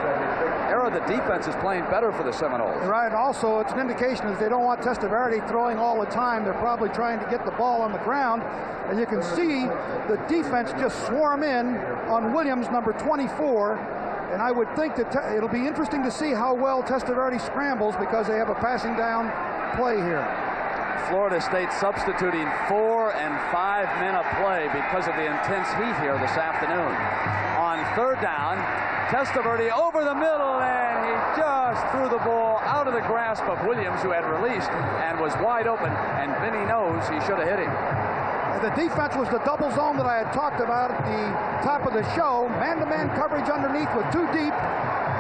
The defense is playing better for the Seminoles. Right. Also, it's an indication that they don't want Testaverde throwing all the time. They're probably trying to get the ball on the ground. And you can see the defense just swarm in on Williams, number 24. And I would think that it'll be interesting to see how well Testaverde scrambles because they have a passing down play here. Florida State substituting 4 and 5 men a play because of the intense heat here this afternoon. On third down, Testaverde over the middle, and he just threw the ball out of the grasp of Williams, who had released and was wide open, and Vinny knows he should have hit him. The defense was the double zone that I had talked about at the top of the show. Man-to-man coverage underneath with 2 deep,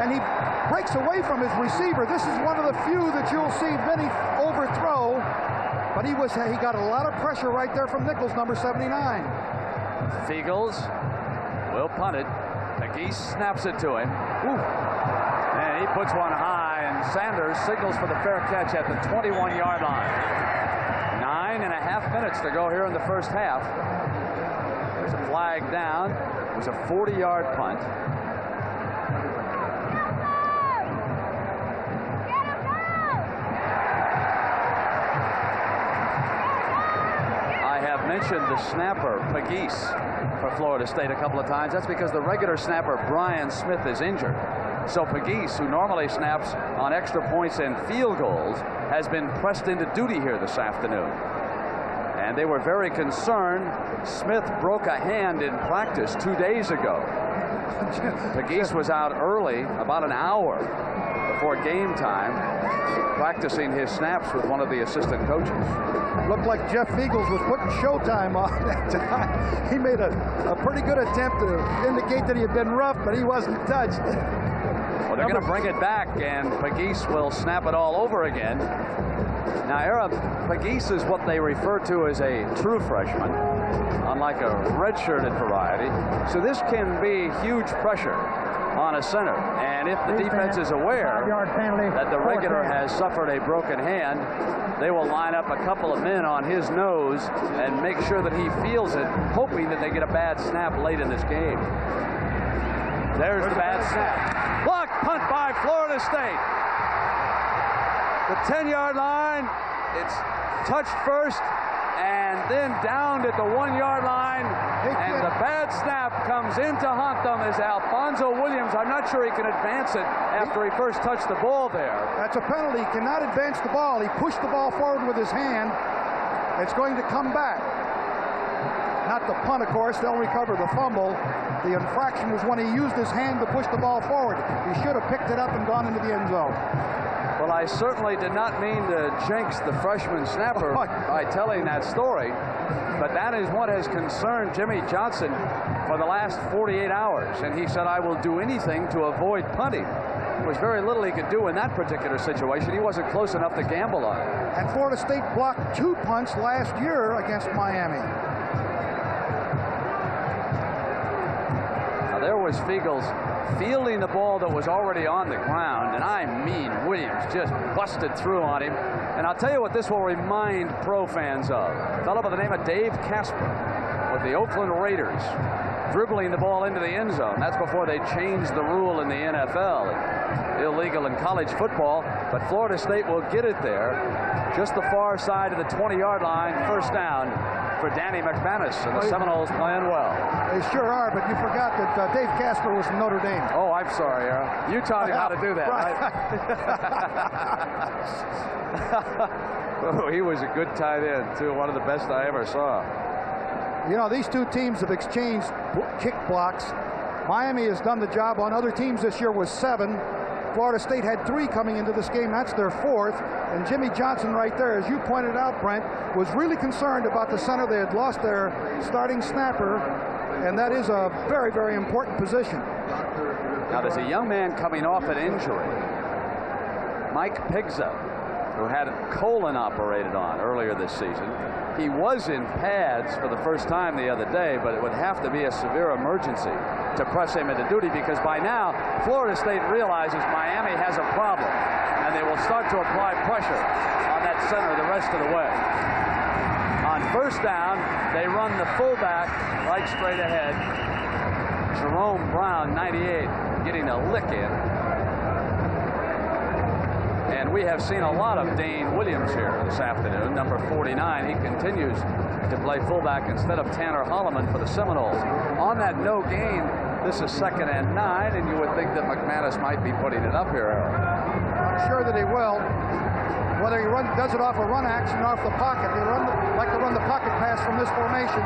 and he breaks away from his receiver. This is one of the few that you'll see Vinny overthrow, but he got a lot of pressure right there from Nichols, number 79. Fiegels will punt it. McGee snaps it to him. Ooh. And he puts one high, and Sanders signals for the fair catch at the 21-yard line. 9.5 minutes to go here in the first half. There's a flag down. It was a 40-yard punt. I have mentioned the snapper, Pegues, for Florida State a couple of times. That's because the regular snapper, Brian Smith, is injured. So Pegues, who normally snaps on extra points and field goals, has been pressed into duty here this afternoon. And they were very concerned. Smith broke a hand in practice 2 days ago. Pegues was out early, about an hour before game time, practicing his snaps with one of the assistant coaches. Looked like Jeff Fiegels was putting Showtime on that time. He made a pretty good attempt to indicate that he had been rough, but he wasn't touched. Well, they're going to bring it back, and Pegues will snap it all over again. Now, Pegues is what they refer to as a true freshman, unlike a redshirted variety. So this can be huge pressure on a center. And if the defense is aware that the regular has suffered a broken hand, they will line up a couple of men on his nose and make sure that he feels it, hoping that they get a bad snap late in this game. There's the bad snap. Blocked punt by Florida State. The 10-yard line, it's touched first and then downed at the 1-yard line, and the bad snap comes in to haunt them as Alfonso Williams, I'm not sure he can advance it after he first touched the ball there. That's a penalty. He cannot advance the ball. He pushed the ball forward with his hand. It's going to come back. not the punt, of course. They'll recover the fumble. The infraction was when he used his hand to push the ball forward. He should have picked it up and gone into the end zone. Well, I certainly did not mean to jinx the freshman snapper by telling that story, but that is what has concerned Jimmy Johnson for the last 48 hours. And he said, I will do anything to avoid punting. There was very little he could do in that particular situation. He wasn't close enough to gamble on it. And Florida State blocked 2 punts last year against Miami. Now, there was Fiegels fielding the ball that was already on the ground, and I mean Williams just busted through on him. And I'll tell you what this will remind pro fans of. A fellow by the name of Dave Casper with the Oakland Raiders dribbling the ball into the end zone. That's before they changed the rule in the NFL. Illegal in college football, but Florida State will get it there. Just the far side of the 20-yard line, first down for Danny McManus, and the Seminoles playing well. They sure are, but you forgot that Dave Casper was from Notre Dame. Oh, I'm sorry, Errol. You taught him how to do that, right? Oh, he was a good tight end, too. One of the best I ever saw. You know, these two teams have exchanged kick blocks. Miami has done the job on other teams this year with 7. Florida State had 3 coming into this game. That's their 4th. And Jimmy Johnson right there, as you pointed out, Brent, was really concerned about the center. They had lost their starting snapper, and that is a very, very important position. Now, there's a young man coming off an injury, Mike Pigza, who had colon operated on earlier this season. He was in pads for the first time the other day, but it would have to be a severe emergency to press him into duty, because by now Florida State realizes Miami has a problem, and they will start to apply pressure on that center the rest of the way. On first down, they run the fullback right straight ahead. Jerome Brown, 98, getting a lick in. And we have seen a lot of Dane Williams here this afternoon, number 49. He continues to play fullback instead of Tanner Holloman for the Seminoles. On that no gain, this is 2nd and 9, and you would think that McManus might be putting it up here, Errol. I'm sure that he will. Whether he does it off a run action or off the pocket, they like to run the pocket pass from this formation.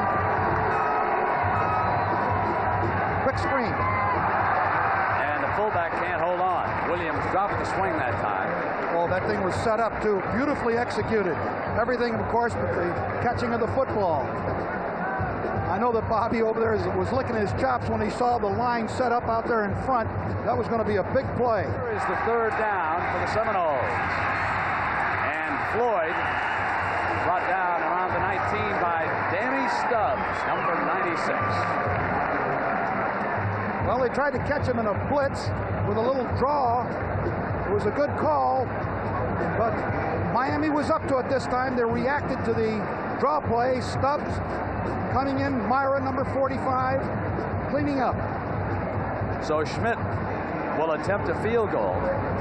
Quick screen. And the fullback can't hold on. Williams dropped the swing that time. Well, that thing was set up too, beautifully executed. Everything, of course, but the catching of the football. I know that Bobby over there was licking his chops when he saw the line set up out there in front. That was going to be a big play. Here is the 3rd down for the Seminoles. And Floyd brought down around the 19 by Danny Stubbs, number 96. Well, they tried to catch him in a blitz with a little draw. It was a good call, but Miami was up to it this time. They reacted to the draw play. Stubbs coming in, Myra, number 45, cleaning up. So Schmidt will attempt a field goal.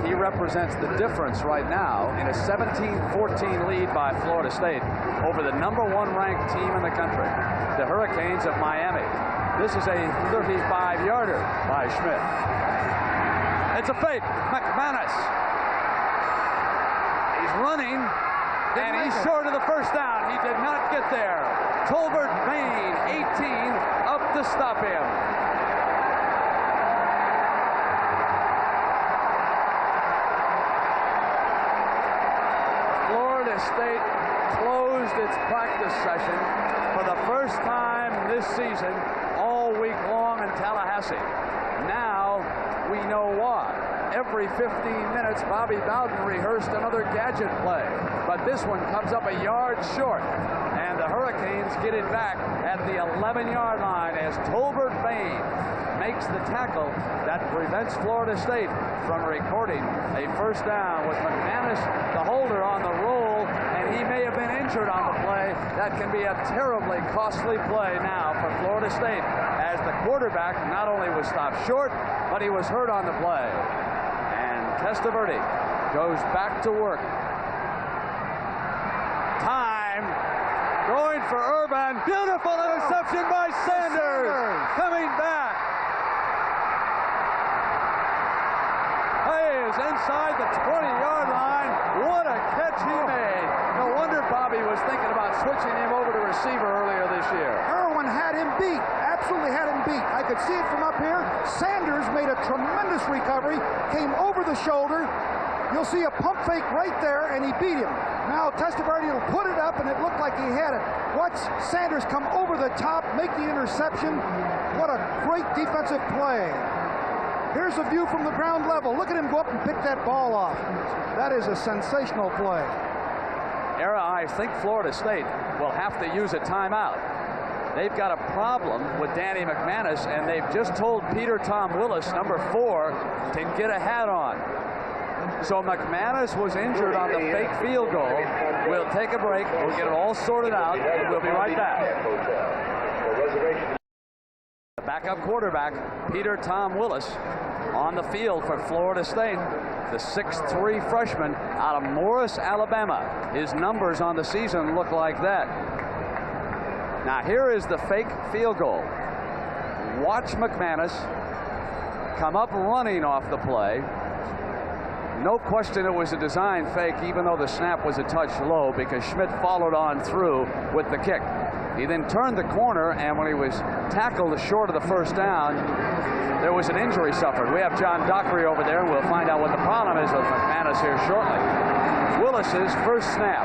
He represents the difference right now in a 17-14 lead by Florida State over the number 1 ranked team in the country, the Hurricanes of Miami. This is a 35-yarder by Schmidt. It's a fake. McManus. He's running, and he's short of the first down. He did not get there. Tolbert Bain, 18, up to stop him. Florida State closed its practice session for the first time this season all week long in Tallahassee. Now we know why. Every 15 minutes, Bobby Bowden rehearsed another gadget play, but this one comes up a yard short, and the Hurricanes get it back at the 11-yard line as Tolbert Bain makes the tackle that prevents Florida State from recording a first down with McManus, the holder, on the roll, and he may have been injured on the play. That can be a terribly costly play now for Florida State, as the quarterback not only was stopped short, but he was hurt on the play. Testaverde goes back to work. Time. Going for Irvin. Beautiful interception by Sanders. Coming back. Hey, is inside the 20-yard line. What a catch he made. No wonder Bobby was thinking about switching him over to receiver earlier this year. Irwin had him beat. Absolutely had him beat. I could see it from up here. Sanders made a tremendous recovery, came over the shoulder. You'll see a pump fake right there, and he beat him. Now Testaverde will put it up, and it looked like he had it. Watch Sanders come over the top, make the interception. What a great defensive play. Here's a view from the ground level. Look at him go up and pick that ball off. That is a sensational play. Era, I think Florida State will have to use a timeout. They've got a problem with Danny McManus, and they've just told Peter Tom Willis, number 4, to get a hat on. So McManus was injured on the fake field goal. We'll take a break. We'll get it all sorted out. We'll be right back. The backup quarterback, Peter Tom Willis, on the field for Florida State. The 6'3" freshman out of Morris, Alabama. His numbers on the season look like that. Now here is the fake field goal. Watch McManus come up running off the play. No question it was a design fake, even though the snap was a touch low, because Schmidt followed on through with the kick. He then turned the corner, and when he was tackled short of the first down, there was an injury suffered. We have John Dockery over there, and we'll find out what the problem is with McManus here shortly. Willis's first snap.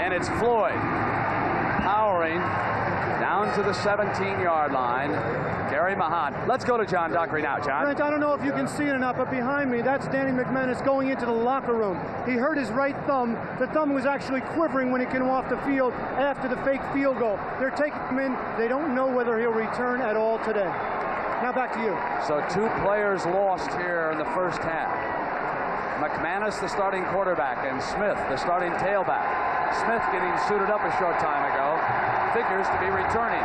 And it's Floyd powering down to the 17-yard line. Gary Mahan. Let's go to John Dockery now, John. Brent, I don't know if you can see it or not, but behind me, that's Danny McManus going into the locker room. He hurt his right thumb. The thumb was actually quivering when he came off the field after the fake field goal. They're taking him in. They don't know whether he'll return at all today. Now back to you. So 2 players lost here in the first half. McManus, the starting quarterback, and Smith, the starting tailback. Smith getting suited up a short time ago. Figures to be returning.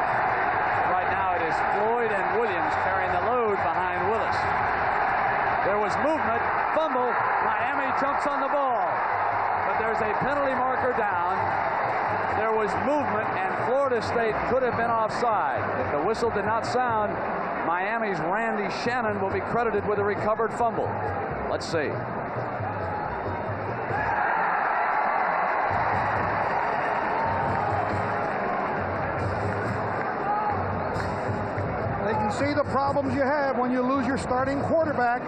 Right now it is Floyd and Williams carrying the load behind Willis. There was movement, fumble, Miami jumps on the ball. But there's a penalty marker down. There was movement, and Florida State could have been offside. If the whistle did not sound, Miami's Randy Shannon will be credited with a recovered fumble. Let's see. See the problems you have when you lose your starting quarterback.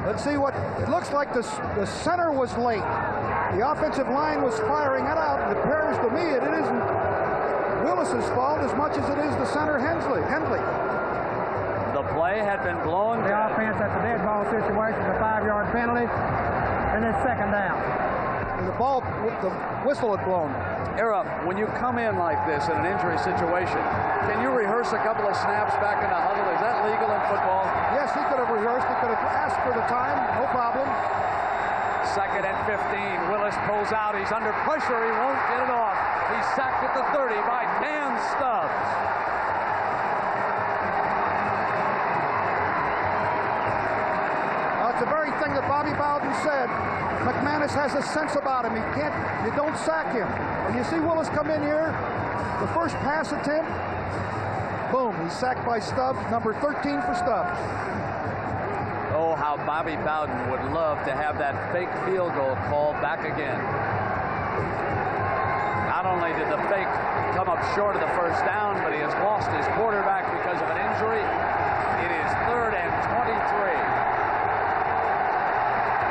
Let's see what it looks like. The center was late. The offensive line was firing it out. It appears to me it isn't Willis's fault as much as it is the center Hensley. The play had been blown. The offense at the dead ball situation is a 5-yard penalty, and it's second down. And the whistle had blown. Era, when you come in like this in an injury situation, can you rehearse a couple of snaps back in the huddle? Is that legal in football? Yes, he could have rehearsed. He could have asked for the time. No problem. 2nd and 15. Willis pulls out. He's under pressure. He won't get it off. He's sacked at the 30 by Dan Stubbs. It's the very thing that Bobby Bowden said. McManus has a sense about him. You don't sack him. When you see Willis come in here, the first pass attempt, boom, he's sacked by Stubbs, number 13 for Stubbs. Oh, how Bobby Bowden would love to have that fake field goal called back again. Not only did the fake come up short of the first down, but he has lost his quarterback because of an injury. It is 3rd and 23.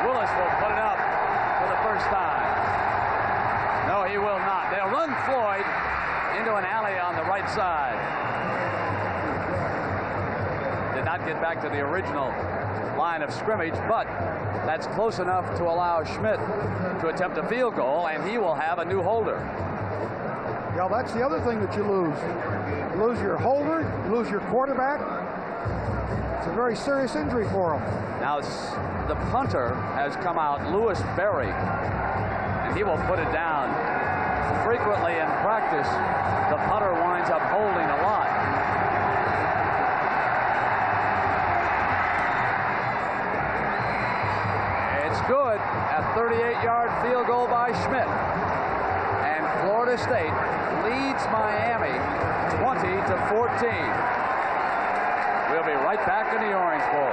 Willis will put it up for the first time. No, he will not. They'll run Floyd into an alley on the right side. Did not get back to the original line of scrimmage, but that's close enough to allow Schmidt to attempt a field goal, and he will have a new holder. Yeah, that's the other thing that you lose. You lose your holder, you lose your quarterback. It's a very serious injury for him. Now the punter has come out, Lewis Berry, and he will put it down. Frequently in practice, the punter winds up holding a lot. It's good. A 38-yard field goal by Schmidt. And Florida State leads Miami 20-14. We'll be right back in the Orange Bowl.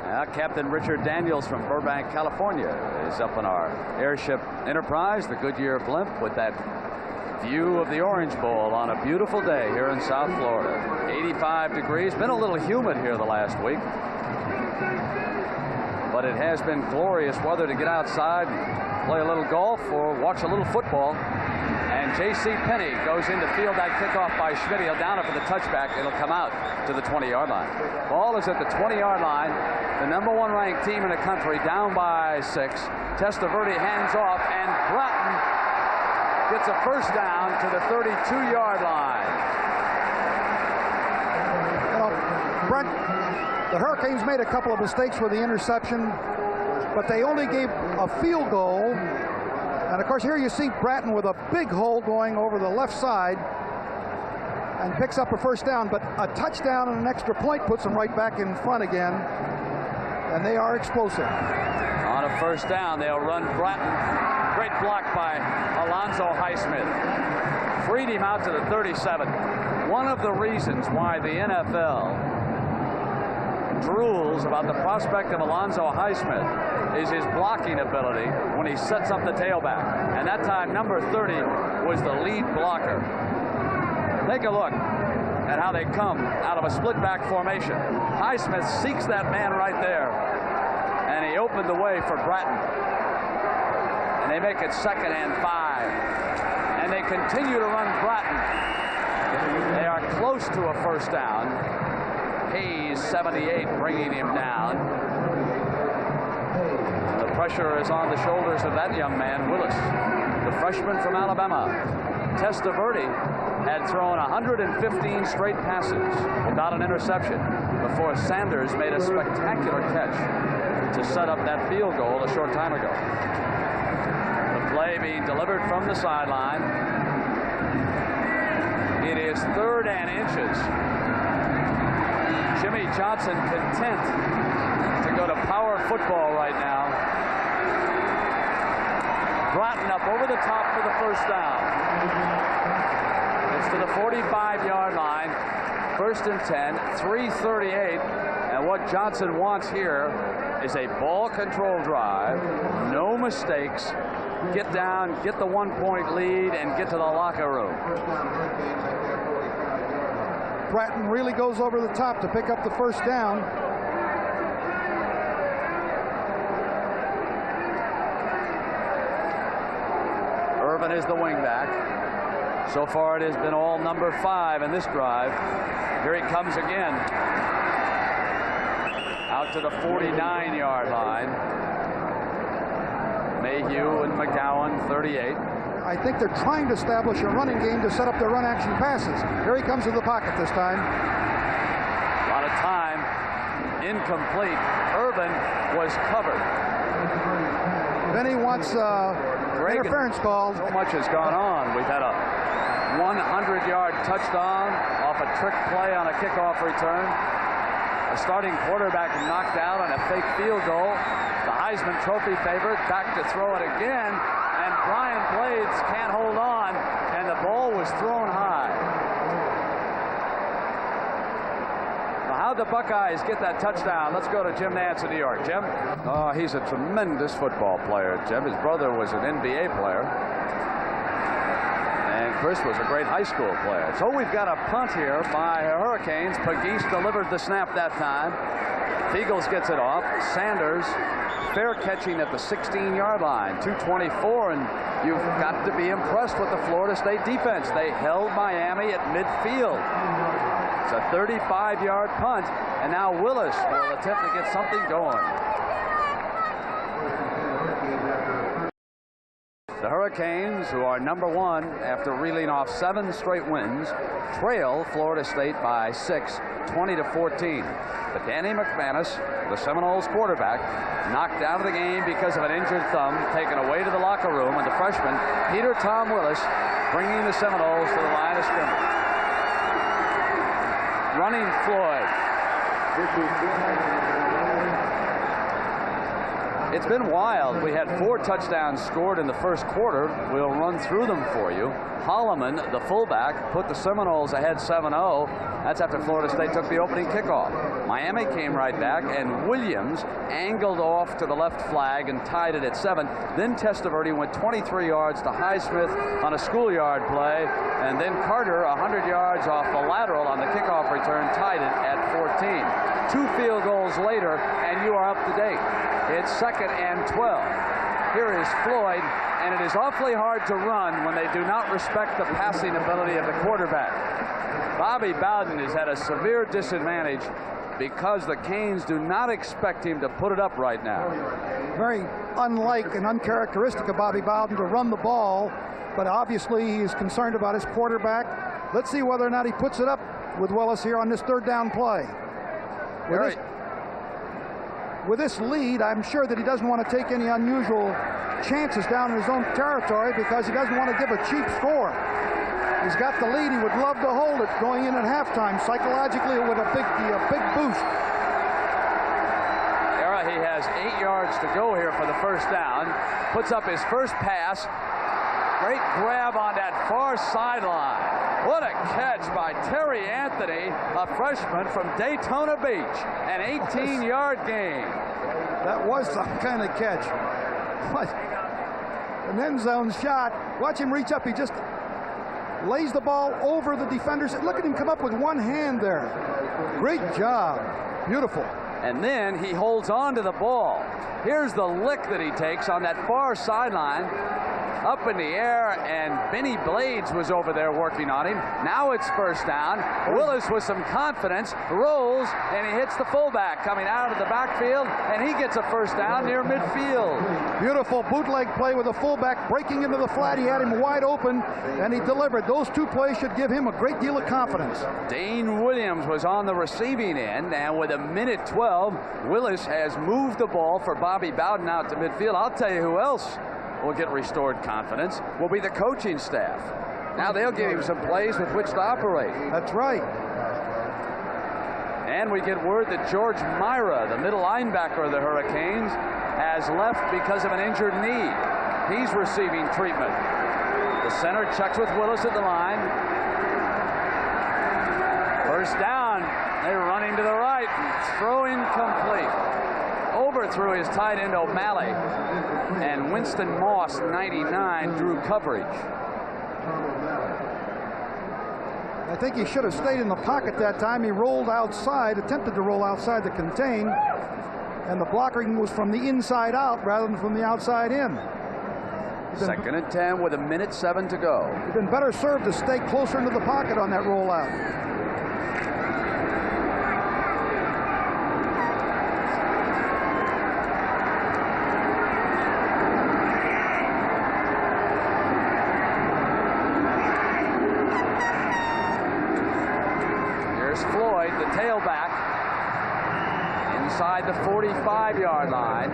Now, Captain Richard Daniels from Burbank, California, is up in our airship Enterprise, the Goodyear blimp, with that view of the Orange Bowl on a beautiful day here in South Florida. 85 degrees. Been a little humid here the last week, but it has been glorious weather to get outside and play a little golf or watch a little football. And J.C. Penney goes in to field that kickoff by Schmidt. He'll down it for the touchback. It'll come out to the 20-yard line. Ball is at the 20-yard line. The #1 ranked team in the country down by 6. Testaverde hands off, and Bratton gets a first down to the 32-yard line. Brent, the Hurricanes made a couple of mistakes with the interception, but they only gave a field goal. And of course, here you see Bratton with a big hole going over the left side and picks up a first down, but a touchdown and an extra point puts them right back in front again, and they are explosive. On a first down, they'll run Bratton. Great block by Alonzo Highsmith. Freed him out to the 37. One of the reasons why the NFL drools about the prospect of Alonzo Highsmith is his blocking ability when he sets up the tailback. And that time, number 30 was the lead blocker. Take a look at how they come out of a split back formation. Highsmith seeks that man right there, and he opened the way for Bratton. And they make it 2nd and 5. And they continue to run Bratton. They are close to a first down. Hayes, 78, bringing him down. The pressure is on the shoulders of that young man, Willis, the freshman from Alabama. Testaverde had thrown 115 straight passes without an interception before Sanders made a spectacular catch to set up that field goal a short time ago. The play being delivered from the sideline. It is 3rd and inches. Jimmy Johnson content to go to power football right now. Bratton up over the top for the first down. It's to the 45-yard line. 1st and 10, 3:38. And what Johnson wants here is a ball control drive, no mistakes, get down, get the 1-point lead, and get to the locker room. Bratton really goes over the top to pick up the first down. Irvin is the wingback. So far it has been all number 5 in this drive. Here he comes again. Out to the 49-yard line. Mayhew and McGowan, 38. I think they're trying to establish a running game to set up their run action passes. Here he comes to the pocket this time. A lot of time. Incomplete. Irvin was covered. Vinny wants interference called. So much has gone on. We've had a 100-yard touchdown off a trick play on a kickoff return. A starting quarterback knocked out on a fake field goal. The Heisman Trophy favorite back to throw it again. And Brian Blades can't hold on, and the ball was thrown high. Well, how'd the Buckeyes get that touchdown? Let's go to Jim Nantz in New York. Jim? Oh, he's a tremendous football player, Jim. His brother was an NBA player. And Chris was a great high school player. So we've got a punt here by Hurricanes. Pegues delivered the snap that time. Fiegels gets it off. Sanders fair catching at the 16-yard line. 2:24, and you've got to be impressed with the Florida State defense. They held Miami at midfield. It's a 35-yard punt, and now Willis will attempt to get something going. The Hurricanes, who are number 1 after reeling off 7 straight wins, trail Florida State by 6, 20-14. But Danny McManus, the Seminoles quarterback, knocked out of the game because of an injured thumb, taken away to the locker room, and the freshman, Peter Tom Willis, bringing the Seminoles to the line of scrimmage. Running Floyd. It's been wild. We had 4 touchdowns scored in the first quarter. We'll run through them for you. Holloman, the fullback, put the Seminoles ahead 7-0. That's after Florida State took the opening kickoff. Miami came right back, and Williams angled off to the left flag and tied it at 7. Then Testaverde went 23 yards to Highsmith on a schoolyard play, and then Carter 100 yards off the lateral on the kickoff return tied it at 14. 2 field goals later, and you are up to date. It's 2nd and 12. Here is Floyd, and it is awfully hard to run when they do not respect the passing ability of the quarterback. Bobby Bowden has had a severe disadvantage because the Canes do not expect him to put it up right now. Very unlike and uncharacteristic of Bobby Bowden to run the ball, but obviously he's concerned about his quarterback. Let's see whether or not he puts it up with Willis here on this 3rd down play. With this lead, I'm sure that he doesn't want to take any unusual chances down in his own territory because he doesn't want to give a cheap score. He's got the lead. He would love to hold it going in at halftime. Psychologically, it would be a big boost. He has 8 yards to go here for the 1st down. Puts up his first pass. Great grab on that far sideline. What a catch by Terry Anthony, a freshman from Daytona Beach. An 18-yard gain. That was some kind of catch. An end zone shot. Watch him reach up. He just lays the ball over the defenders. Look at him come up with one hand there. Great job. Beautiful. And then he holds on to the ball. Here's the lick that he takes on that far sideline. Up in the air, and Benny Blades was over there working on him. Now it's 1st down. Willis with some confidence rolls, and he hits the fullback coming out of the backfield, and he gets a 1st down near midfield. Beautiful bootleg play with the fullback breaking into the flat. He had him wide open, and he delivered. Those 2 plays should give him a great deal of confidence. Dane Williams was on the receiving end, and with 1:12, Willis has moved the ball for Bobby Bowden out to midfield. I'll tell you who else will get restored confidence will be the coaching staff. Now they'll give him some plays with which to operate. That's right. And we get word that George Myra, the middle linebacker of the Hurricanes, has left because of an injured knee. He's receiving treatment. The center checks with Willis at the line. 1st down. They're running to the right. Throwing complete. Overthrew his tight end O'Malley, and Winston Moss, 99, drew coverage. I think he should have stayed in the pocket that time. He rolled outside, attempted to roll outside to contain, and the blocking was from the inside out rather than from the outside in. 2nd and 10 with 1:07 to go. He'd been better served to stay closer into the pocket on that rollout. Floyd, the tailback, inside the 45-yard line.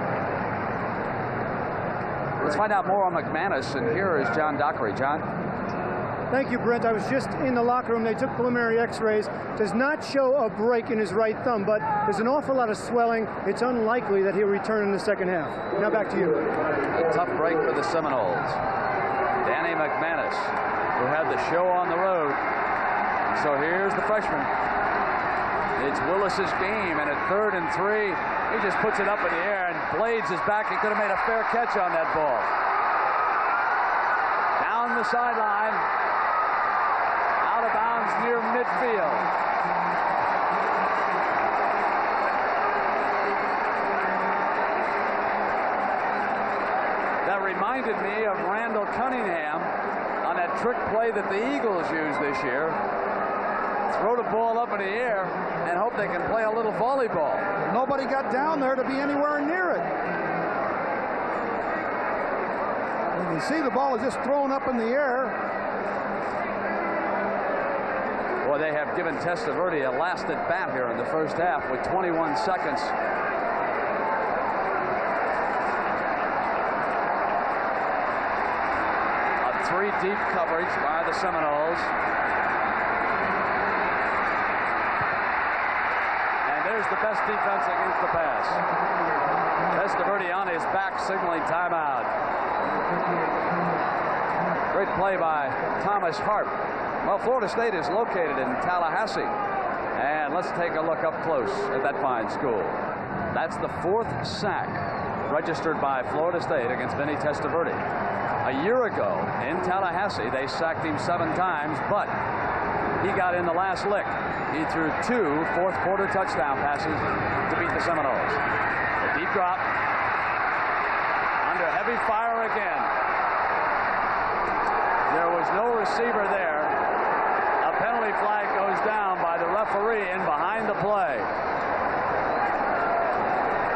Let's find out more on McManus, and here is John Dockery. John? Thank you, Brent. I was just in the locker room. They took preliminary x-rays. Does not show a break in his right thumb, but there's an awful lot of swelling. It's unlikely that he'll return in the 2nd half. Now back to you. A tough break for the Seminoles. Danny McManus, who had the show on the road. So here's the freshman. It's Willis's game, and at 3rd and 3, he just puts it up in the air, and Blades is back. He could have made a fair catch on that ball. Down the sideline, out of bounds near midfield. That reminded me of Randall Cunningham on that trick play that the Eagles used this year. Throw the ball up in the air and hope they can play a little volleyball. Nobody got down there to be anywhere near it. You can see the ball is just thrown up in the air. Boy, they have given Testaverde a last at bat here in the 1st half with 21 seconds. A 3-deep coverage by the Seminoles. Here's the best defense against the pass. Testaverde on his back, signaling timeout. Great play by Thomas Harp. Well, Florida State is located in Tallahassee. And let's take a look up close at that fine school. That's the 4th sack registered by Florida State against Vinny Testaverde. A year ago in Tallahassee, they sacked him 7 times, but he got in the last lick. He threw 2 fourth-quarter touchdown passes to beat the Seminoles. A deep drop. Under heavy fire again. There was no receiver there. A penalty flag goes down by the referee in behind the play.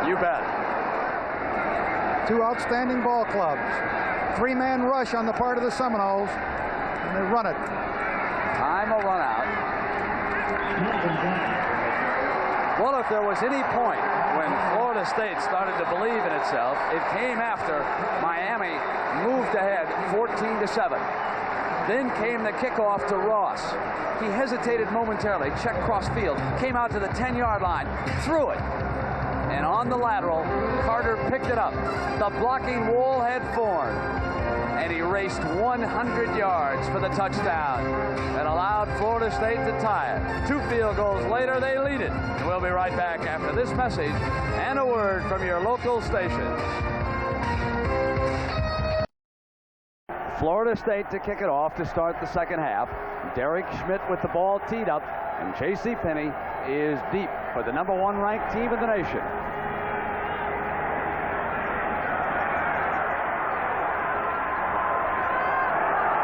You bet. 2 outstanding ball clubs. 3-man rush on the part of the Seminoles, and they run it. Time will run out. Well, if there was any point when Florida State started to believe in itself, it came after Miami moved ahead 14-7. Then came the kickoff to Ross. He hesitated momentarily, checked cross field, came out to the 10-yard line, threw it. And on the lateral, Carter picked it up. The blocking wall had formed. And he raced 100 yards for the touchdown and allowed Florida State to tie it. 2 field goals later, they lead it. And we'll be right back after this message and a word from your local stations. Florida State to kick it off to start the second half. Derek Schmidt with the ball teed up, and J.C. Penney is deep for the #1 ranked team in the nation.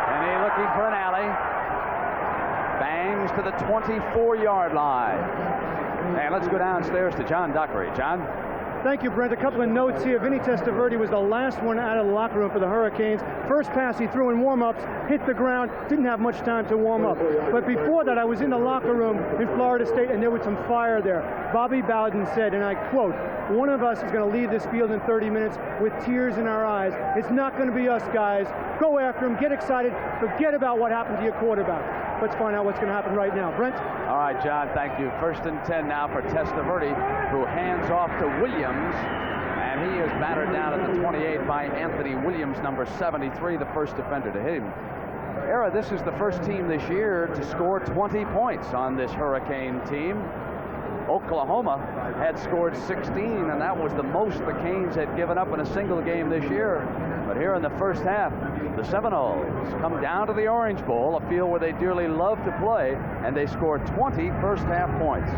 Penney looking for an alley. Bangs to the 24-yard line. And let's go downstairs to John Dockery. John? Thank you, Brent. A couple of notes here. Vinny Testaverde was the last one out of the locker room for the Hurricanes. First pass he threw in warm-ups, hit the ground, didn't have much time to warm up. But before that, I was in the locker room in Florida State, and there was some fire there. Bobby Bowden said, and I quote, "One of us is going to leave this field in 30 minutes with tears in our eyes. It's not going to be us, guys. Go after him, get excited, forget about what happened to your quarterback." Let's find out what's going to happen right now. Brent? All right, John, thank you. 1st and 10 now for Testaverde, who hands off to Williams, and he is battered down at the 28 by Anthony Williams, number 73, the first defender to hit him. Era, this is the first team this year to score 20 points on this Hurricane team. Oklahoma had scored 16, and that was the most the Canes had given up in a single game this year. But here in the first half, the Seminoles come down to the Orange Bowl, a field where they dearly love to play, and they score 20 first-half points.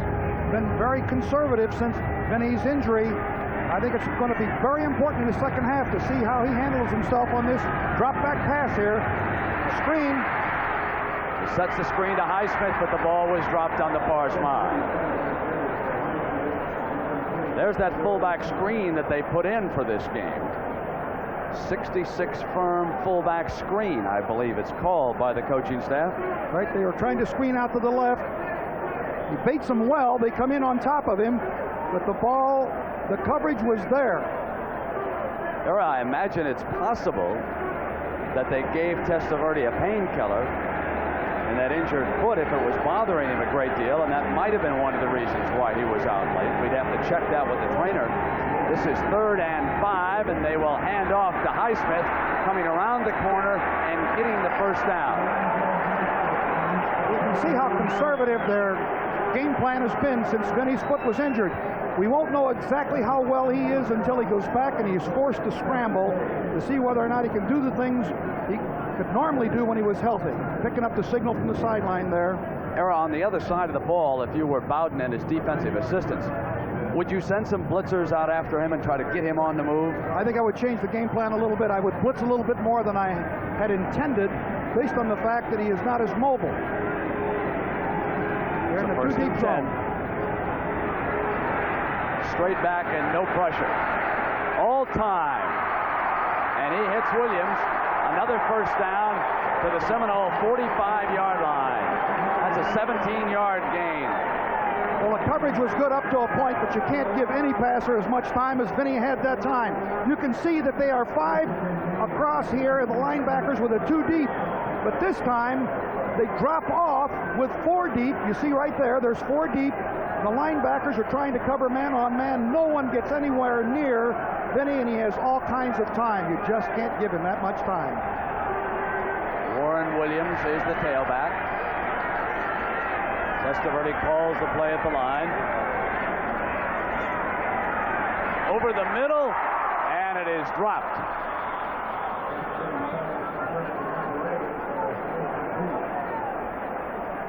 Been very conservative since Vinny's injury. I think it's going to be very important in the second half to see how he handles himself on this drop-back pass here. Screen. He sets the screen to Highsmith, but the ball was dropped on the far side. There's that fullback screen that they put in for this game. 66 firm fullback screen, I believe it's called by the coaching staff. Right, they were trying to screen out to the left. He baits them well. They come in on top of him, but the ball, the coverage was there. I imagine it's possible that they gave Testaverde a painkiller in that injured foot if it was bothering him a great deal, and that might have been one of the reasons why he was out late. We'd have to check that with the trainer. This is 3rd and 5, and they will hand off to Highsmith, coming around the corner and getting the first down. You can see how conservative their game plan has been since Vinny's foot was injured. We won't know exactly how well he is until he goes back and he's forced to scramble to see whether or not he can do the things he could normally do when he was healthy. Picking up the signal from the sideline there. Era, on the other side of the ball, if you were Bowden and his defensive assistants, would you send some blitzers out after him and try to get him on the move? I think I would change the game plan a little bit. I would blitz a little bit more than I had intended based on the fact that he is not as mobile. They're in the 2 deep zone. Straight back and no pressure. All time. And he hits Williams. Another first down to the Seminole 45-yard line. That's a 17-yard gain. Well, the coverage was good up to a point, but you can't give any passer as much time as Vinny had that time. You can see that they are 5 across here, and the linebackers with a 2 deep. But this time, They drop off with 4 deep. You see right there, there's 4 deep. The linebackers are trying to cover man on man. No one gets anywhere near Vinny, and he has all kinds of time. You just can't give him that much time. Warren Williams is the tailback. Testaverde calls the play at the line. Over the middle, and it is dropped.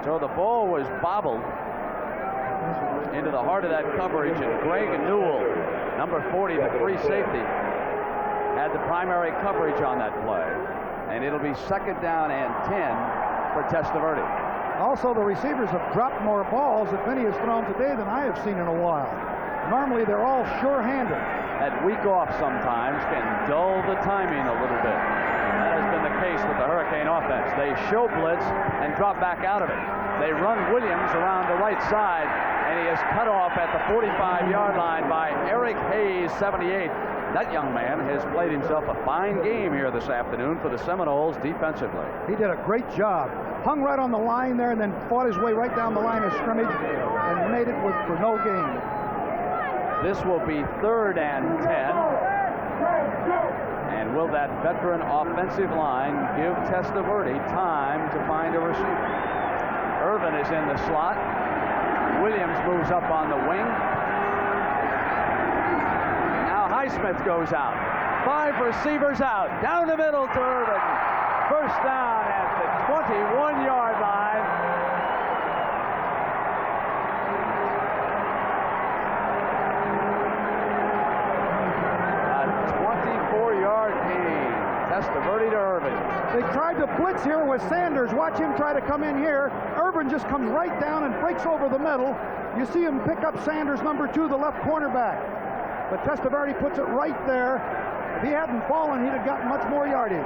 So the ball was bobbled into the heart of that coverage, and Greg Newell, number 40, the free safety, had the primary coverage on that play. And it'll be 2nd down and 10 for Testaverde. Also, the receivers have dropped more balls that Vinny has thrown today than I have seen in a while. Normally, they're all sure-handed. That week off sometimes can dull the timing a little bit. That has been the case with the Hurricane offense. They show blitz and drop back out of it. They run Williams around the right side, and he is cut off at the 45-yard line by Eric Hayes, 78. That young man has played himself a fine game here this afternoon for the Seminoles defensively. He did a great job. Hung right on the line there and then fought his way right down the line of scrimmage and made it for no gain. This will be 3rd and 10. And will that veteran offensive line give Testaverde time to find a receiver? Irvin is in the slot. Williams moves up on the wing. Highsmith goes out. 5 receivers out. Down the middle to Irvin. 1st down at the 21-yard line. A 24-yard gain. Testaverde to Irvin. They tried to blitz here with Sanders. Watch him try to come in here. Irvin just comes right down and breaks over the middle. You see him pick up Sanders, number 2, the left cornerback. But Testaverde puts it right there. If he hadn't fallen, he'd have gotten much more yardage.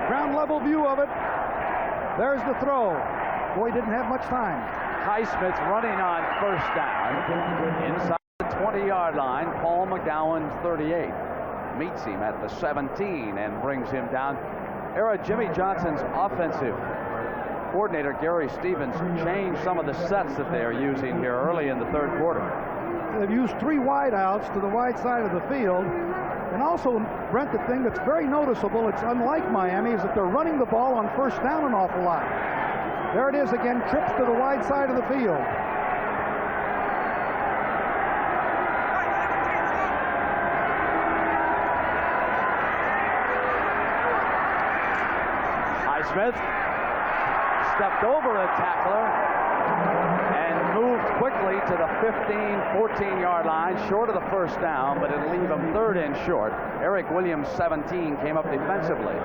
Ground level view of it. There's the throw. Boy, didn't have much time. Highsmith's running on 1st down. Inside the 20-yard line, Paul McGowan's 38. Meets him at the 17 and brings him down. Jimmy Johnson's offensive coordinator, Gary Stevens, changed some of the sets that they are using here early in the 3rd quarter. They've used 3 wideouts to the wide side of the field. And also, Brent, the thing that's very noticeable, it's unlike Miami, is that they're running the ball on 1st down an awful lot. There it is again, trips to the wide side of the field. Highsmith stepped over a tackler and moved quickly to the 14-yard line, short of the 1st down, but it'll leave him 3rd and short. Eric Williams, 17, came up defensively.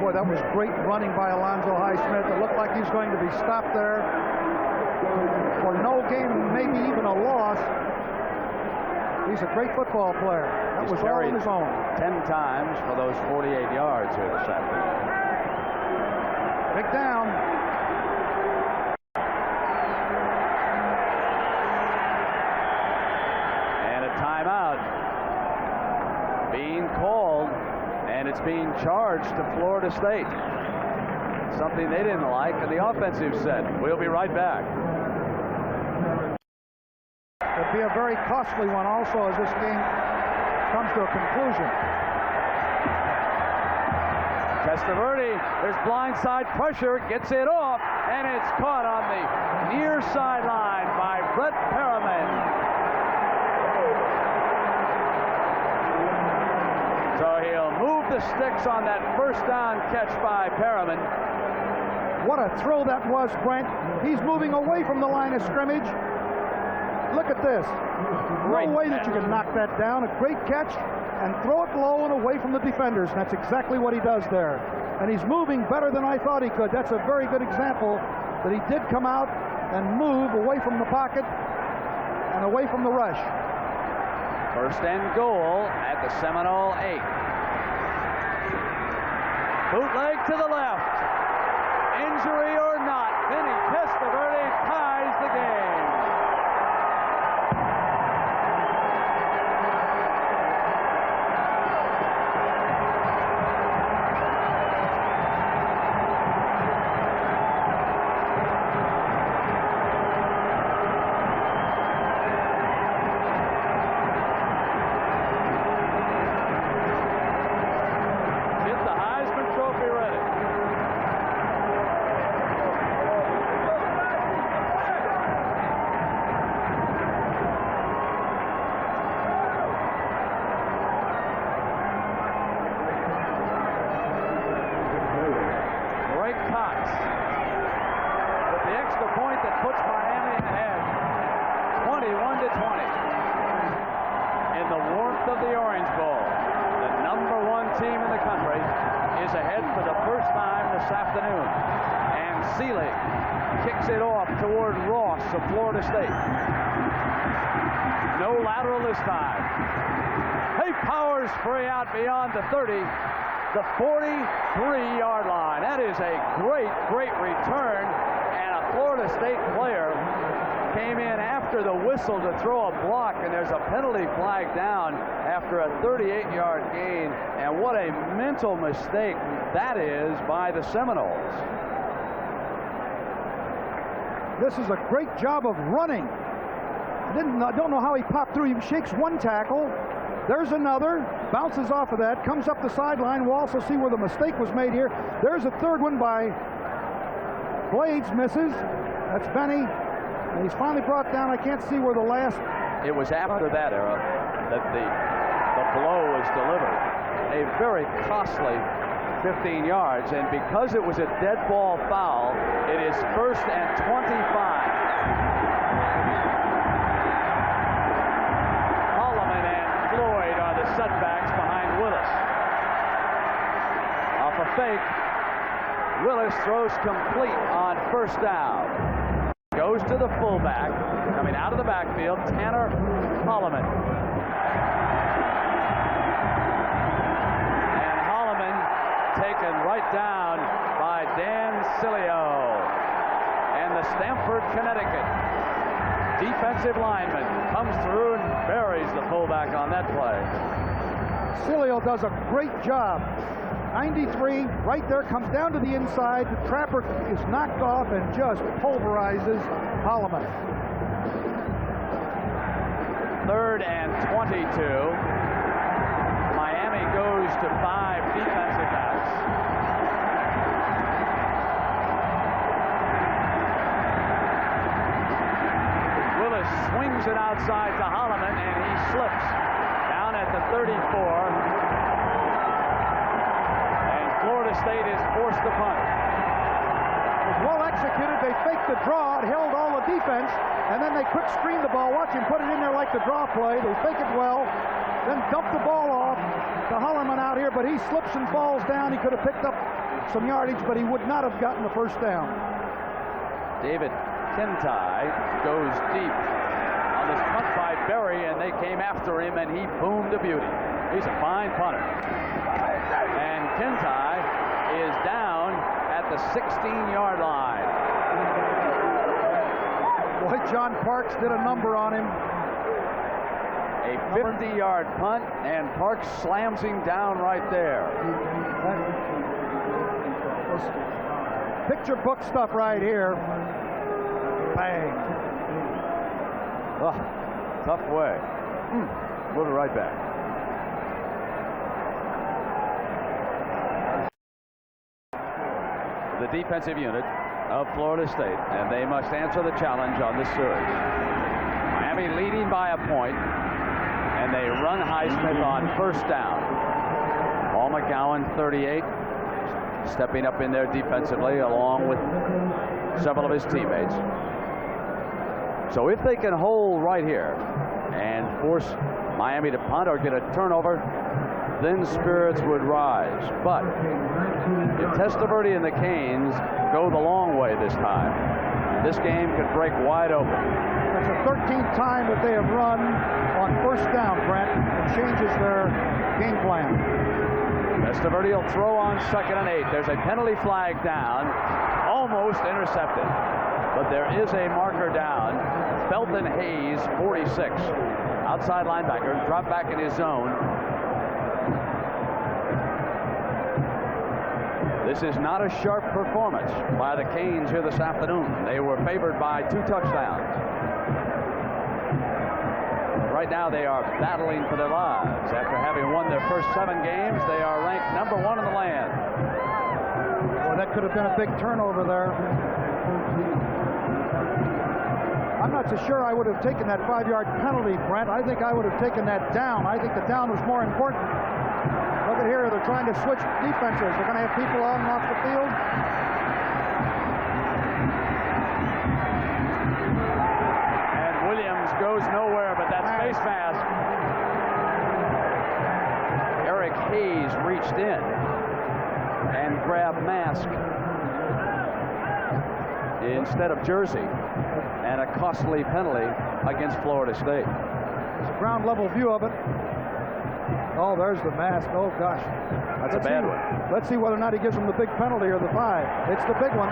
Boy, that was great running by Alonzo Highsmith. It looked like he's going to be stopped there for no gain, maybe even a loss. He's a great football player. That was all on his own. 10 times for those 48 yards here this afternoon. Big down. And a timeout being called, and it's being charged to Florida State. Something they didn't like, and the offensive said, "We'll be right back." It'll be a very costly one also as this game comes to a conclusion. Testaverde, there's blindside pressure, gets it off, and it's caught on the near sideline by Brett Perriman. So he'll move the sticks on that 1st down catch by Perriman. What a throw that was, Brent. He's moving away from the line of scrimmage. Look at this. No way that you can knock that down. A great catch, and throw it low and away from the defenders. And that's exactly what he does there. And he's moving better than I thought he could. That's a very good example that he did come out and move away from the pocket and away from the rush. 1st and goal at the Seminole 8. Bootleg to the left. Injury or not, Vinny Testaverde ties the game. extra point that puts Miami ahead, 21-20. In the warmth of the Orange Bowl, the #1 team in the country is ahead for the first time this afternoon. And Seeley kicks it off toward Ross of Florida State. No lateral this time. He powers free out beyond the 30, the 43-yard line. That is a great, great return. And a Florida State player came in after the whistle to throw a block, and there's a penalty flag down after a 38-yard gain. And what a mental mistake that is by the Seminoles. This is a great job of running. I don't know how he popped through. He shakes one tackle. There's another. Bounces off of that. Comes up the sideline. We'll also see where the mistake was made here. There's a third one by Blades. Misses. That's Vinny. And he's finally brought down. I can't see where the last... It was after that era that the blow was delivered. A very costly 15 yards. And because it was a dead ball foul, it is 1st and 25. Setbacks behind Willis. Off a fake, Willis throws complete on 1st down. Goes to the fullback, coming out of the backfield, Tanner Holloman. And Holloman taken right down by Dan Cilio. And the Stamford, Connecticut defensive lineman comes through and buries the fullback on that play. Cilio does a great job. 93, right there, comes down to the inside. The trapper is knocked off and just pulverizes Holloman. 3rd and 22. Miami goes to 5 defensive backs. Willis swings it outside to Holloman, and he slips down at the 34. And Florida State is forced to punt. It was well executed. They faked the draw. It held all the defense, and then they quick screen the ball. Watch him put it in there like the draw play. They fake it well, then dump the ball off to Holloman out here, but he slips and falls down. He could have picked up some yardage, but he would not have gotten the 1st down. David Kintai goes deep on this punt by Berry, and they came after him, and he boomed a beauty. He's a fine punter. And Kintai is down at the 16-yard line. Boy, John Parks did a number on him. A 50-yard punt, and Parks slams him down right there. Picture book stuff right here. Bang. Oh, tough way. We'll be right back. The defensive unit of Florida State, and they must answer the challenge on this series. Miami leading by a point, and they run Highsmith on 1st down. Paul McGowan, 38, stepping up in there defensively along with several of his teammates. So if they can hold right here and force Miami to punt or get a turnover, then spirits would rise. But if Testaverde and the Canes go the long way this time, this game could break wide open. That's the 13th time that they have run on 1st down, Brent. It changes their game plan. Testaverde will throw on 2nd and 8. There's a penalty flag down, almost intercepted. But there is a marker down. Felton Hayes, 46. Outside linebacker, dropped back in his zone. This is not a sharp performance by the Canes here this afternoon. They were favored by 2 touchdowns. Right now they are battling for their lives. After having won their first 7 games, they are ranked #1 in the land. Well, that could have been a big turnover there. I'm not so sure I would have taken that 5-yard penalty, Brent. I think I would have taken that down. I think the down was more important. Look at here, they're trying to switch defenses. They're going to have people on and off the field. autograph mask instead of jersey, and a costly penalty against Florida State. It's a ground level view of it. Oh, there's the mask. Oh, gosh. That's a bad one. Let's see whether or not he gives him the big penalty or the 5. It's the big one.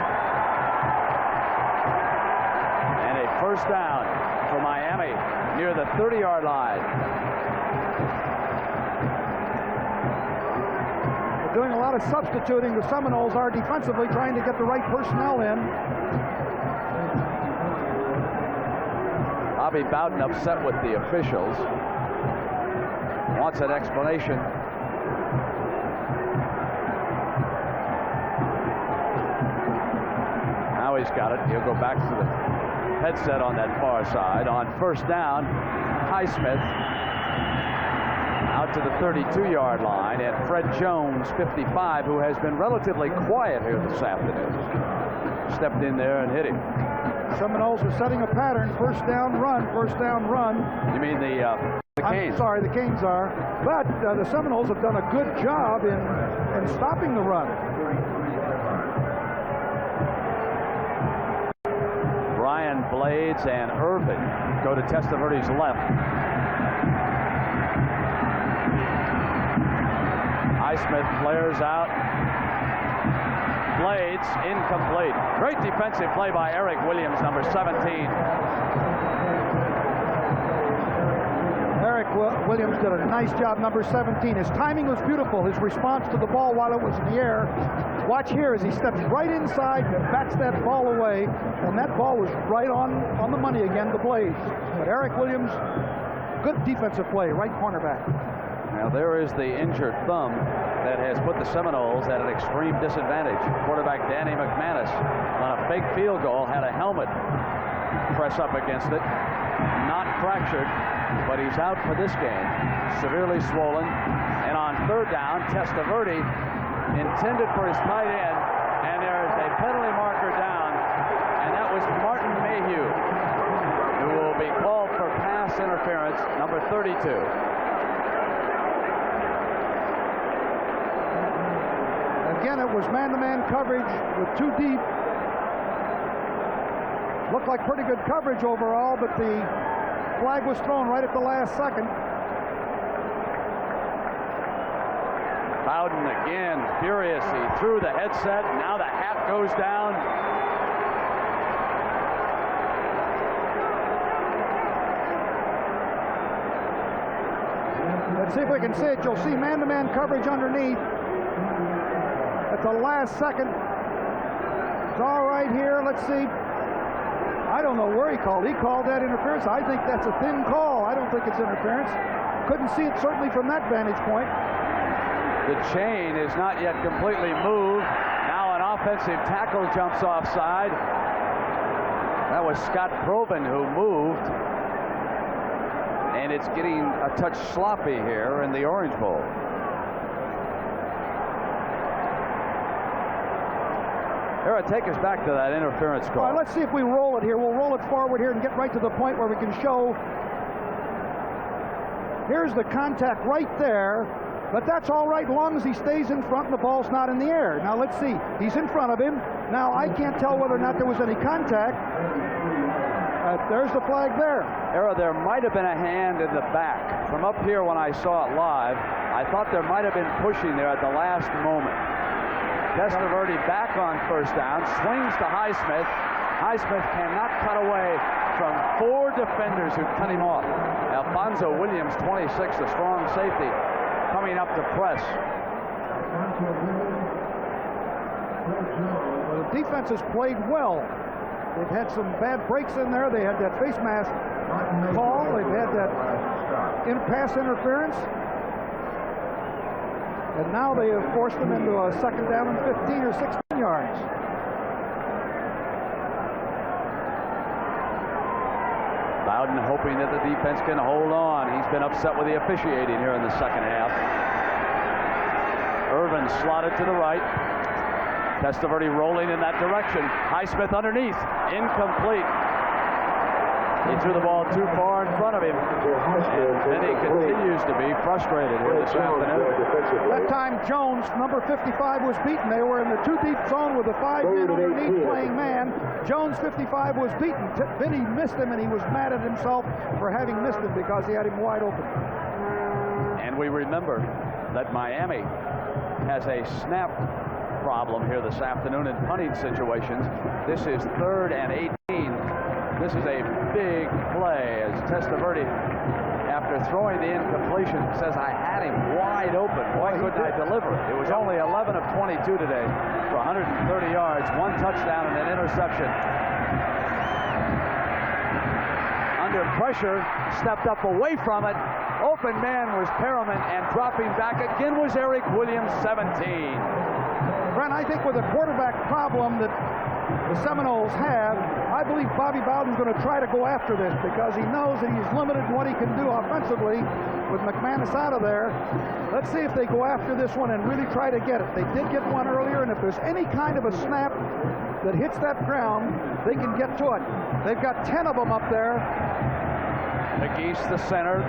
And a first down for Miami near the 30-yard line. They're doing a lot of substituting. The Seminoles are defensively trying to get the right personnel in. Bobby Bowden upset with the officials. Wants an explanation. Now he's got it. He'll go back to the headset on that far side. On first down, Highsmith out to the 32-yard line, and Fred Jones, 55, who has been relatively quiet here this afternoon, stepped in there and hit him. Seminoles are setting a pattern. First down, run. First down, run. You mean the Canes? I'm sorry, the Canes are. But the Seminoles have done a good job in stopping the run. Brian Blades and Irvin go to Testaverde's left. Highsmith flares out. Blades incomplete. Great defensive play by Eric Williams, number 17. Eric Williams did a nice job, number 17. His timing was beautiful. His response to the ball while it was in the air. Watch here as he steps right inside and bats that ball away. And that ball was right on the money again, the Blades. But Eric Williams, good defensive play, right cornerback. Now there is the injured thumb that has put the Seminoles at an extreme disadvantage. Quarterback Danny McManus on a fake field goal had a helmet press up against it. Not fractured, but he's out for this game. Severely swollen. And on third down, Testaverde intended for his tight end, and there is a penalty marker down, and that was Martin Mayhew, who will be called for pass interference, number 32. Again, it was man-to-man coverage with 2 deep. Looked like pretty good coverage overall, but the flag was thrown right at the last second. Bowden again, furious. He threw the headset. Now the hat goes down. Let's see if we can see it. You'll see man-to-man coverage underneath. At the last second. It's all right here. Let's see. I don't know where he called. He called that interference. I think that's a thin call. I don't think it's interference. Couldn't see it certainly from that vantage point. The chain is not yet completely moved. Now an offensive tackle jumps offside. That was Scott Probin who moved. And it's getting a touch sloppy here in the Orange Bowl. Era, take us back to that interference call. All right, let's see if we roll it here. We'll roll it forward here and get right to the point where we can show. Here's the contact right there, but that's all right as long as he stays in front and the ball's not in the air. Now let's see. He's in front of him. Now I can't tell whether or not there was any contact. There's the flag there. Era, there might have been a hand in the back. From up here when I saw it live, I thought there might have been pushing there at the last moment. Testaverde back on first down, swings to Highsmith. Highsmith cannot cut away from 4 defenders who cut him off. Alfonso Williams, 26, the strong safety, coming up to press. The defense has played well. They've had some bad breaks in there. They had that face mask call. They've had that pass interference. And now they have forced them into a second down and 15 or 16 yards. Bowden hoping that the defense can hold on. He's been upset with the officiating here in the second half. Irvin slotted to the right. Testaverde rolling in that direction. Highsmith underneath. Incomplete. He threw the ball too far in front of him. And Vinny continues to be frustrated here this afternoon. That time Jones, number 55, was beaten. They were in the 2-deep zone with the 5 men underneath playing man. Jones, 55, was beaten. Vinny missed him, and he was mad at himself for having missed him because he had him wide open. And we remember that Miami has a snap problem here this afternoon in punting situations. This is 3rd and 18. This is a big play as Testaverde, after throwing the incompletion, says, I had him wide open. Why couldn't I deliver it? It was only 11 of 22 today for 130 yards, 1 touchdown and an interception. Under pressure, stepped up away from it. Open man was Perriman, and dropping back again was Eric Williams, 17. Brent, I think with the quarterback problem that the Seminoles have, I believe Bobby Bowden's going to try to go after this because he knows that he's limited in what he can do offensively with McManus out of there. Let's see if they go after this one and really try to get it. They did get one earlier, and if there's any kind of a snap that hits that ground, they can get to it. They've got 10 of them up there. McGee's the center.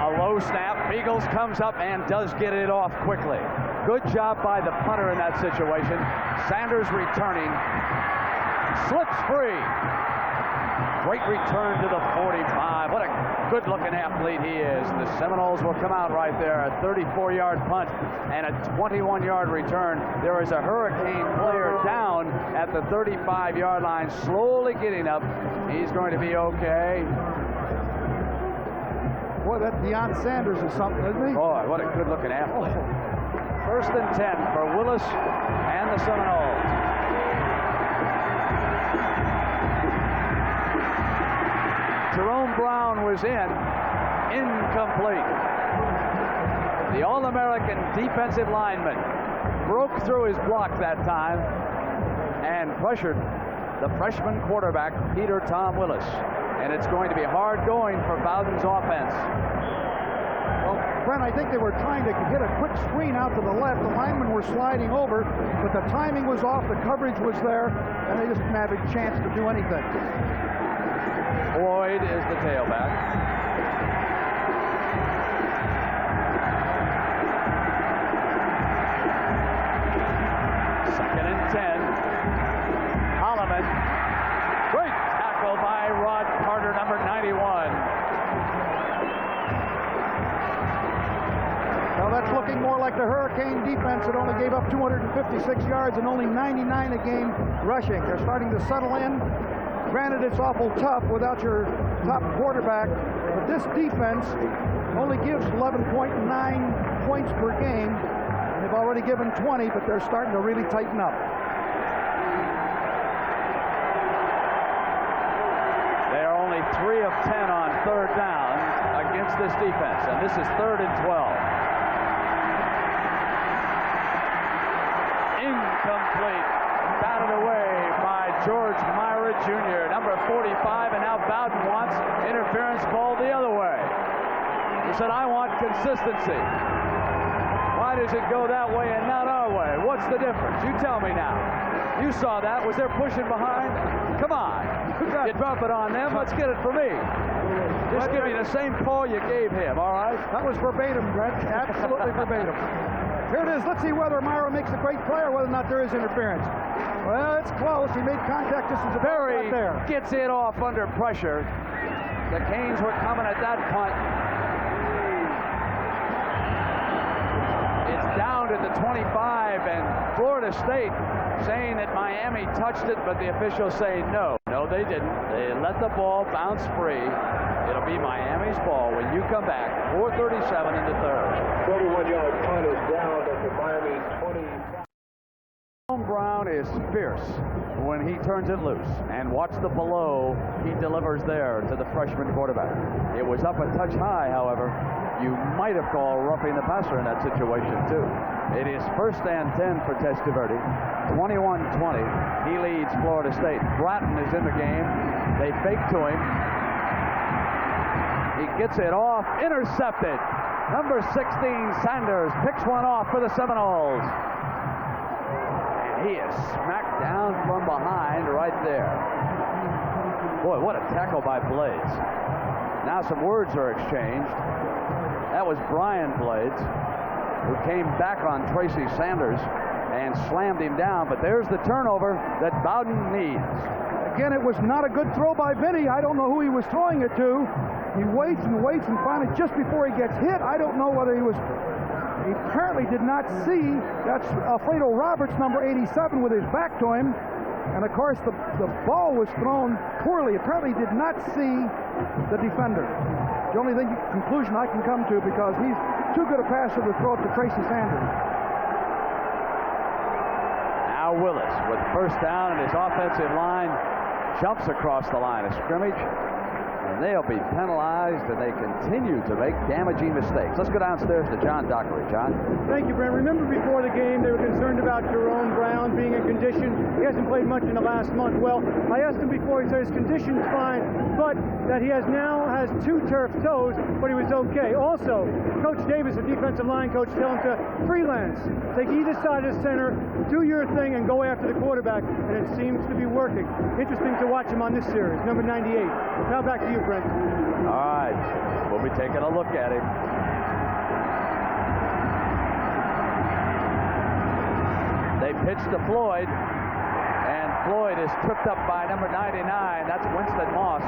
A low snap. Beagles comes up and does get it off quickly. Good job by the punter in that situation. Sanders returning. Slips free. Great return to the 45. What a good-looking athlete he is. And the Seminoles will come out right there. A 34-yard punt and a 21-yard return. There is a Hurricane player down at the 35-yard line, slowly getting up. He's going to be okay. Boy, that Deion Sanders is something, isn't he? Boy, what a good-looking athlete. 1st and 10 for Willis and the Seminoles. Jerome Brown was incomplete. The All-American defensive lineman broke through his block that time and pressured the freshman quarterback, Peter Tom Willis. And it's going to be hard going for Bowden's offense. Well, Brent, I think they were trying to hit a quick screen out to the left. The linemen were sliding over, but the timing was off, the coverage was there, and they just didn't have a chance to do anything. Boyd is the tailback. Second and 10. Holloman. Great tackle by Rod Carter, number 91. Now that's looking more like the Hurricane defense that only gave up 256 yards and only 99 a game rushing. They're starting to settle in. Granted, it's awful tough without your top quarterback, but this defense only gives 11.9 points per game. They've already given 20, but they're starting to really tighten up. They are only 3 of 10 on 3rd down against this defense, and this is 3rd and 12. Incomplete. Batted away by George Myra Jr., number 45, and now Bowden wants interference called the other way. He said, I want consistency. Why does it go that way and not our way? What's the difference? You tell me now. You saw that. Was there pushing behind? Come on. You drop it on them. Let's get it for me. Just give me the same call you gave him, all right? That was verbatim, Brett. Absolutely verbatim. Here it is. Let's see whether Myra makes a great play or whether or not there is interference. Well, it's close. He made contact distance Berry there. Gets it off under pressure. The Canes were coming at that punt. It's down to the 25, and Florida State saying that Miami touched it, but the officials say no. No, they didn't. They let the ball bounce free. It'll be Miami's ball when you come back. 4:37 in the 3rd. 31-yard punt is down at the Miami 20. Brown is fierce when he turns it loose, and watch the below he delivers there to the freshman quarterback. It was up a touch high, however. You might have called roughing the passer in that situation too. It is 1st and 10 for Testaverde. 21-20. He leads Florida State. Bratton is in the game. They fake to him. He gets it off. Intercepted. Number 16, Sanders, picks one off for the Seminoles. And he is smacked down from behind right there. Boy, what a tackle by Blades. Now some words are exchanged. That was Brian Blades, who came back on Tracy Sanders and slammed him down. But there's the turnover that Bowden needs. Again, it was not a good throw by Vinny. I don't know who he was throwing it to. He waits and waits, and finally, just before he gets hit, I don't know whether he apparently did not see. That's Alfredo Roberts, number 87, with his back to him. And of course, the ball was thrown poorly. Apparently did not see the defender. The only conclusion I can come to, because he's too good a passer to throw it to Tracy Sanders. Now Willis with first down, and his offensive line jumps across the line of scrimmage. And they'll be penalized, and they continue to make damaging mistakes. Let's go downstairs to John Dockery. John? Thank you, Brent. Remember before the game they were concerned about Jerome Brown being in condition. He hasn't played much in the last month. Well, I asked him before. He said his condition's fine, but that he now has 2 turf toes, but he was okay. Also, Coach Davis, the defensive line coach, tell him to freelance. Take either side of the center, do your thing, and go after the quarterback, and it seems to be working. Interesting to watch him on this series, number 98. Now back to you, Brent. All right, we'll be taking a look at him. They pitch to Floyd, and Floyd is tripped up by number 99. That's Winston Moss.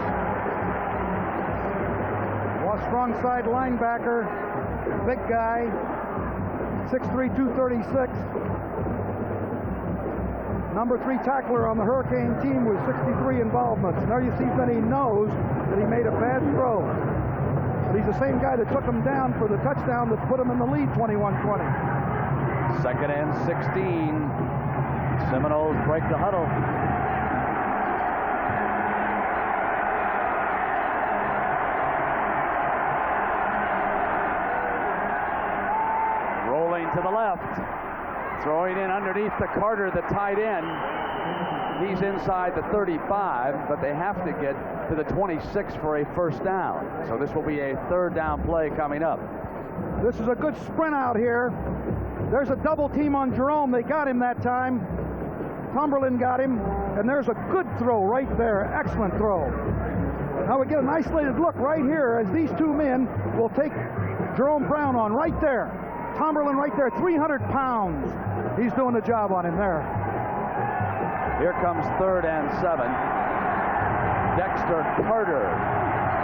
Moss, strong side linebacker, big guy, 6'3", 236. Number 3 tackler on the Hurricane team with 63 involvements. And there you see Vinny knows that he made a bad throw. But he's the same guy that took him down for the touchdown that put him in the lead 21-20. 2nd and 16. Seminoles break the huddle. Rolling to the left. Throwing in underneath to Carter, the tight end. He's inside the 35, but they have to get to the 26 for a first down. So this will be a 3rd down play coming up. This is a good sprint out here. There's a double team on Jerome. They got him that time. Cumberland got him, and there's a good throw right there. Excellent throw. Now we get an isolated look right here as these 2 men will take Jerome Brown on right there. Tomberlin right there, 300 pounds. He's doing the job on him there. Here comes 3rd and 7. Dexter Carter,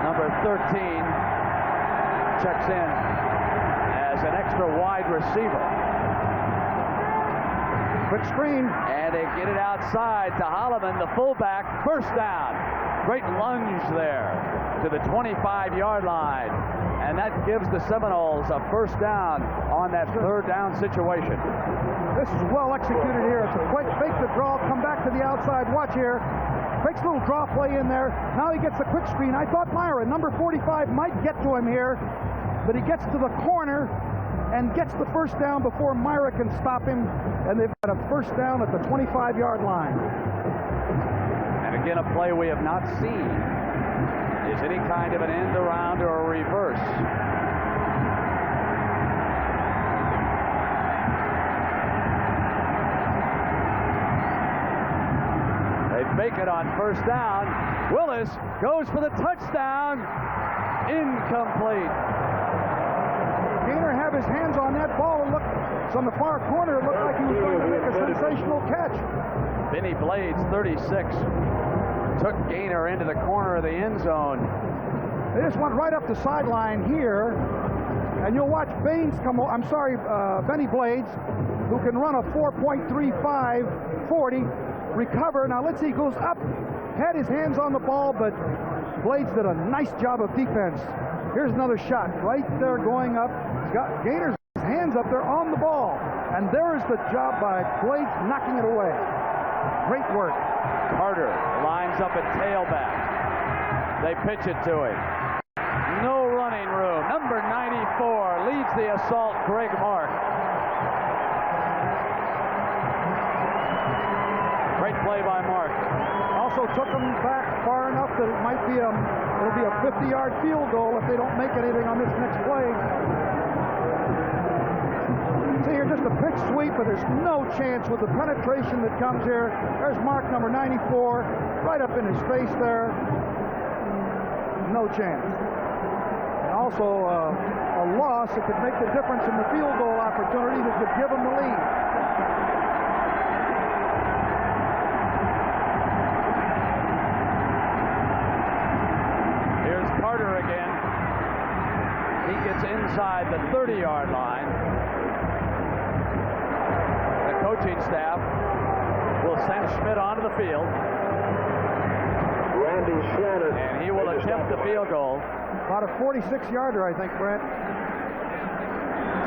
number 13, checks in as an extra wide receiver. Quick screen. And they get it outside to Holloman, the fullback. First down. Great lunge there to the 25-yard line. And that gives the Seminoles a first down on that 3rd down situation. This is well executed here. It's a quick fake the draw, come back to the outside. Watch here. Fakes a little draw play in there. Now he gets a quick screen. I thought Myra, number 45, might get to him here, but he gets to the corner and gets the first down before Myra can stop him, and they've got a first down at the 25-yard line. And again, a play we have not seen is any kind of an end around or a reverse. They fake it on first down. Willis goes for the touchdown. Incomplete. Gainer have his hands on that ball, and look, it's on the far corner. It looked like he was going to make a sensational catch. Vinny Blades, 36, took Gainer into the corner of the end zone. They just went right up the sideline here, and you'll watch Baines Vinny Blades, who can run a 4.35 40, recover. Now let's see, he goes up, had his hands on the ball, but Blades did a nice job of defense. Here's another shot right there going up. Got Gainer's hands up there on the ball, and there's the job by Blades knocking it away. Great work. Carter lines up at tailback. They pitch it to him. No running room. Number 94 leads the assault, Greg Mark. Great play by Mark. Also took them back far enough that it might be it'll be a 50-yard field goal if they don't make anything on this next play. See here, just a pitch sweep, but there's no chance with the penetration that comes here. There's mark number 94, right up in his face there. No chance. And also a loss that could make the difference in the field goal opportunity that could give him the lead. Here's Carter again. He gets inside the 30-yard line. The coaching staff will send Schmidt onto the field. And he will attempt the field goal. About a 46-yarder, I think, Brent.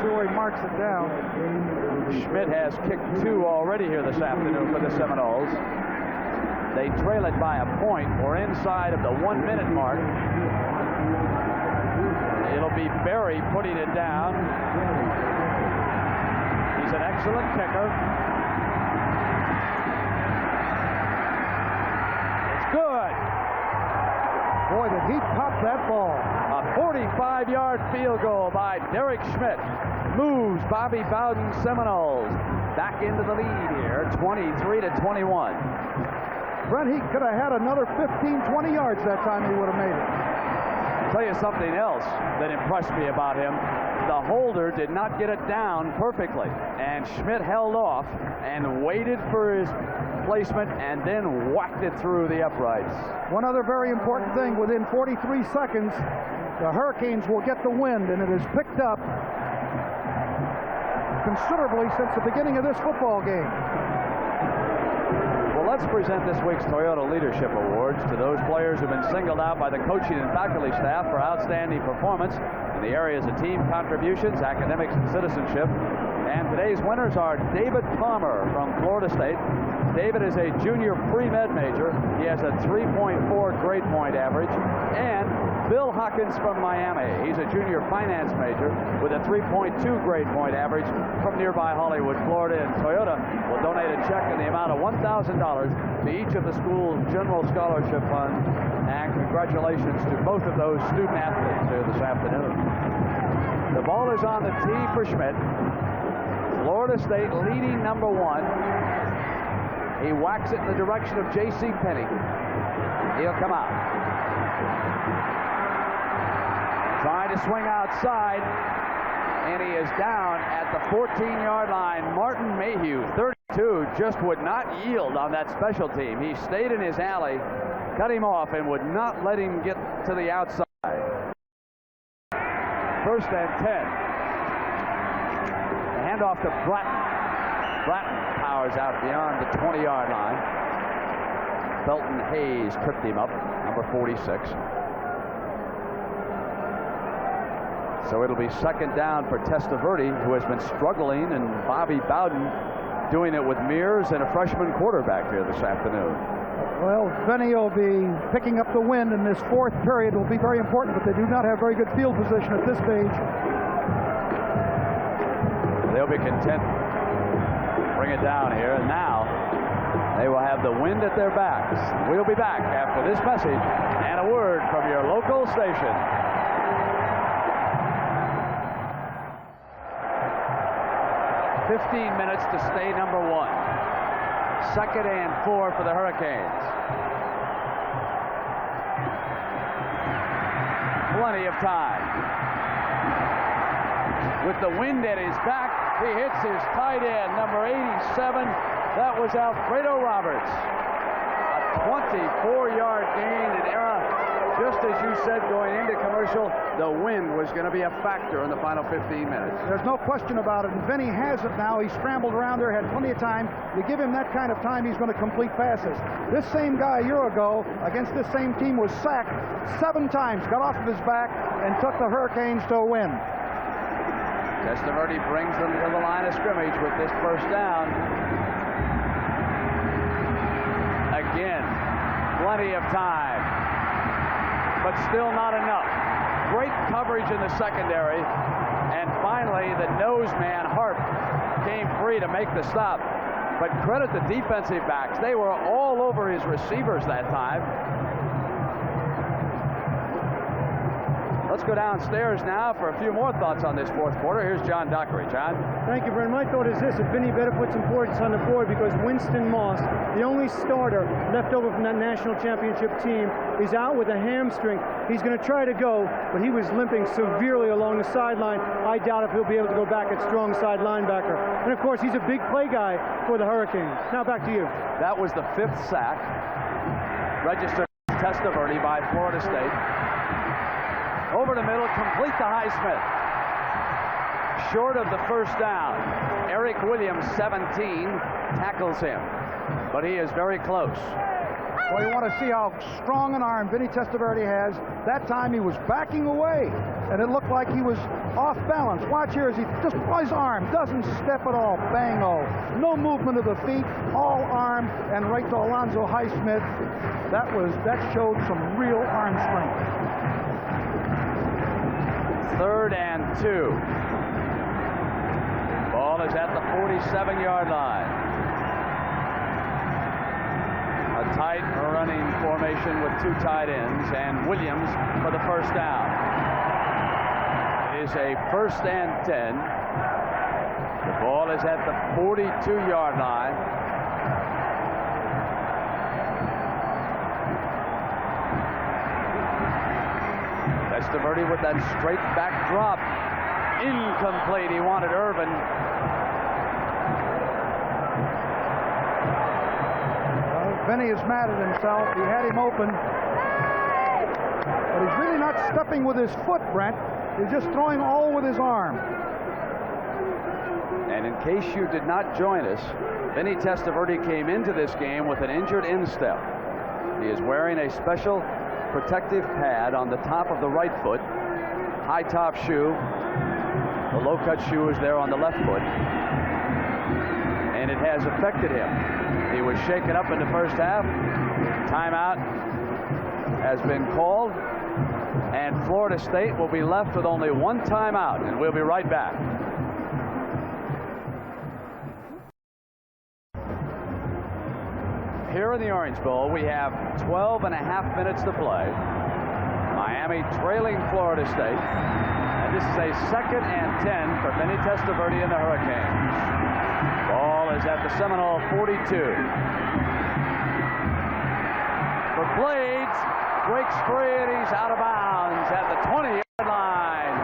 See where he marks it down. Schmidt has kicked 2 already here this afternoon for the Seminoles. They trail it by a point. We're inside of the 1-minute mark. It'll be Berry putting it down. He's an excellent kicker. It's good. Boy, did he pop that ball. A 45-yard field goal by Derek Schmidt moves Bobby Bowden's Seminoles back into the lead here, 23-21. Brent, he could have had another 15, 20 yards that time. He would have made it. I'll tell you something else that impressed me about him. The holder did not get it down perfectly, and Schmidt held off and waited for his placement and then whacked it through the uprights. One other very important thing, within 43 seconds, the Hurricanes will get the wind, and it has picked up considerably since the beginning of this football game. Well, let's present this week's Toyota Leadership Awards to those players who've been singled out by the coaching and faculty staff for outstanding performance in the areas of team contributions, academics, and citizenship. And today's winners are David Palmer from Florida State. David is a junior pre-med major. He has a 3.4 grade point average. And Bill Hawkins from Miami. He's a junior finance major with a 3.2 grade point average from nearby Hollywood, Florida. And Toyota will donate a check in the amount of $1,000 to each of the school's general scholarship funds. And congratulations to both of those student athletes here this afternoon. The ball is on the tee for Schmidt. Florida State leading number 1. He whacks it in the direction of J.C. Penney. He'll come out. Trying to swing outside, and he is down at the 14-yard line. Martin Mayhew, 32, just would not yield on that special team. He stayed in his alley, cut him off, and would not let him get to the outside. 1st and 10. The handoff to Bratton. Bratton powers out beyond the 20-yard line. Felton Hayes tripped him up, number 46. So it'll be 2nd down for Testaverde, who has been struggling, and Bobby Bowden doing it with Mears and a freshman quarterback here this afternoon. Well, Vinny will be picking up the wind in this 4th period. It will be very important, but they do not have very good field position at this stage. They'll be content to bring it down here, and now they will have the wind at their backs. We'll be back after this message and a word from your local station. 15 minutes to stay number 1. 2nd and 4 for the Hurricanes. Plenty of time. With the wind at his back, he hits his tight end, number 87. That was Alfredo Roberts. A 24-yard gain in error. Just as you said going into commercial, the wind was going to be a factor in the final 15 minutes. There's no question about it, and Vinny has it now. He scrambled around there, had plenty of time. You give him that kind of time, he's going to complete passes. This same guy a year ago against this same team was sacked 7 times, got off of his back, and took the Hurricanes to a win. Testaverde brings them to the line of scrimmage with this 1st down. Again, plenty of time, but still not enough. Great coverage in the secondary, and finally the nose man, Harp, came free to make the stop. But credit the defensive backs. They were all over his receivers that time. Let's go downstairs now for a few more thoughts on this fourth quarter. Here's John Dockery. John? Thank you, Brent. My thought is this: if Vinny better put some points on the board, because Winston Moss, the only starter left over from that national championship team, is out with a hamstring. He's going to try to go, but he was limping severely along the sideline. I doubt if he'll be able to go back at strong side linebacker. And of course, he's a big play guy for the Hurricanes. Now back to you. That was the 5th sack registered Testaverde by Florida State. Over the middle, complete to Highsmith. Short of the first down. Eric Williams, 17, tackles him, but he is very close. Well, you want to see how strong an arm Vinny Testaverde has. That time he was backing away, and it looked like he was off balance. Watch here as he just, his arm doesn't step at all. Bang-o. No movement of the feet, all arm, and right to Alonzo Highsmith. That showed some real arm strength. 3rd and 2. Ball is at the 47-yard line. A tight running formation with 2 tight ends, and Williams for the first down. It is a 1st and 10. The ball is at the 42-yard line. Testaverde with that straight back drop. Incomplete. He wanted Irvin. Vinny is mad at himself. He had him open. But he's really not stepping with his foot, Brent. He's just throwing all with his arm. And in case you did not join us, Vinny Testaverde came into this game with an injured instep. He is wearing a special protective pad on the top of the right foot, high top shoe. The low cut shoe is there on the left foot, and it has affected him. He was shaken up in the first half. Timeout has been called, and Florida State will be left with only 1 timeout, and we'll be right back. Here in the Orange Bowl, we have 12.5 minutes to play. Miami trailing Florida State. And this is a 2nd and 10 for Vinny Testaverde and the Hurricanes. Ball is at the Seminole 42. For Blades, breaks free and he's out of bounds at the 20-yard line.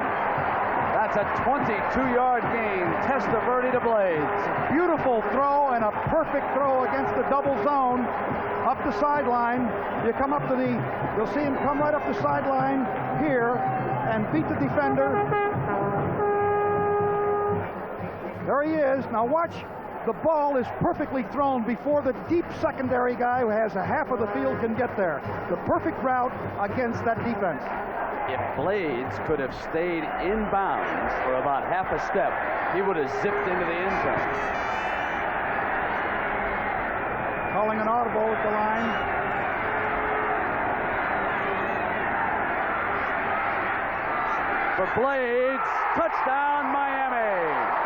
That's a 22-yard gain. Testaverde to Blades. Beautiful throw and a perfect throw against the double zone up the sideline. You come up to you'll see him come right up the sideline here and beat the defender. There he is. Now watch, the ball is perfectly thrown before the deep secondary guy who has a half of the field can get there. The perfect route against that defense. If Blades could have stayed in bounds for about half a step, he would have zipped into the end zone. Calling an audible at the line. For Blades, touchdown Miami.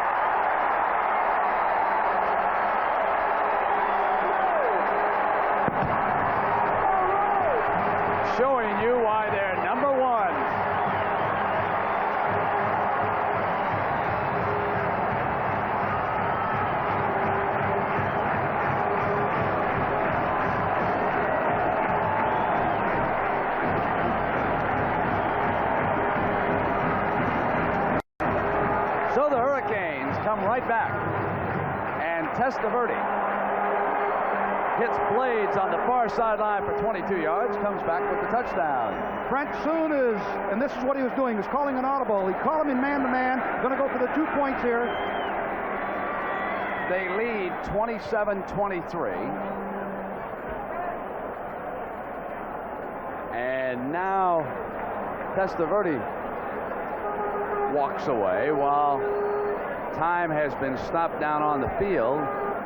Showing you why they're number 1. So the Hurricanes come right back, and Testaverde hits Blades on the far sideline for 22 yards, comes back with the touchdown. Brent soon is, and this is what he was doing, was calling an audible. He called him in man-to-man, going to go for the 2 points here. They lead 27-23. And now Testaverde walks away while time has been stopped down on the field,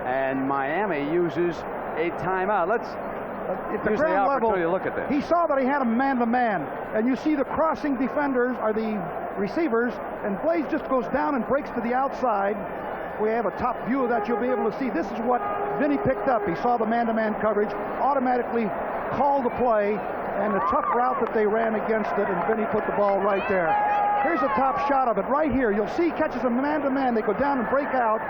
and Miami uses a timeout. Let's At the use the ground opportunity level, to look at this. he saw that he had a man-to-man, and you see the crossing defenders are the receivers, and Blades just goes down and breaks to the outside. We have a top view of that. You'll be able to see. This is what Vinny picked up. He saw the man-to-man coverage, automatically called the play, and the tough route that they ran against it, and Vinny put the ball right there. Here's a top shot of it right here. You'll see he catches a man-to-man. They go down and break out,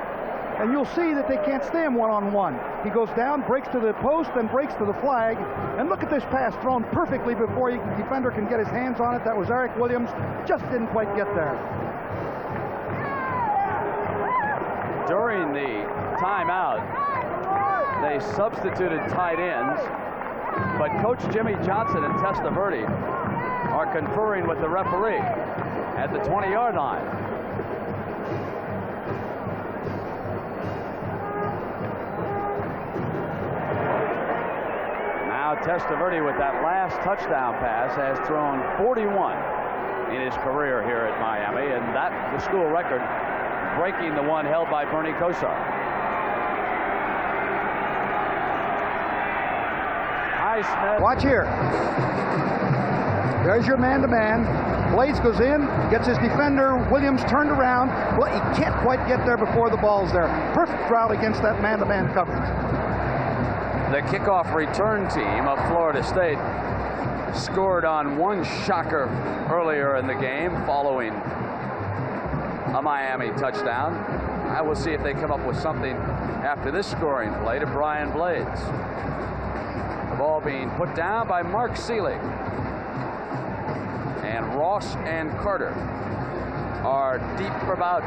and you'll see that they can't stay him one-on-one. He goes down, breaks to the post, then breaks to the flag. And look at this pass thrown perfectly before the defender can get his hands on it. That was Eric Williams. Just didn't quite get there. During the timeout, they substituted tight ends, but Coach Jimmy Johnson and Testaverde are conferring with the referee at the 20-yard line. Now Testaverde, with that last touchdown pass, has thrown 41 in his career here at Miami, and that's the school record, breaking the one held by Bernie Kosar. Highsmith. Watch here. There's your man-to-man. Blades goes in, gets his defender, Williams, turned around. Well, he can't quite get there before the ball's there. Perfect route against that man-to-man coverage. The kickoff return team of Florida State scored on one shocker earlier in the game following a Miami touchdown. I will see if they come up with something after this scoring play to Brian Blades. The ball being put down by Mark Seelig. And Ross and Carter are deep for about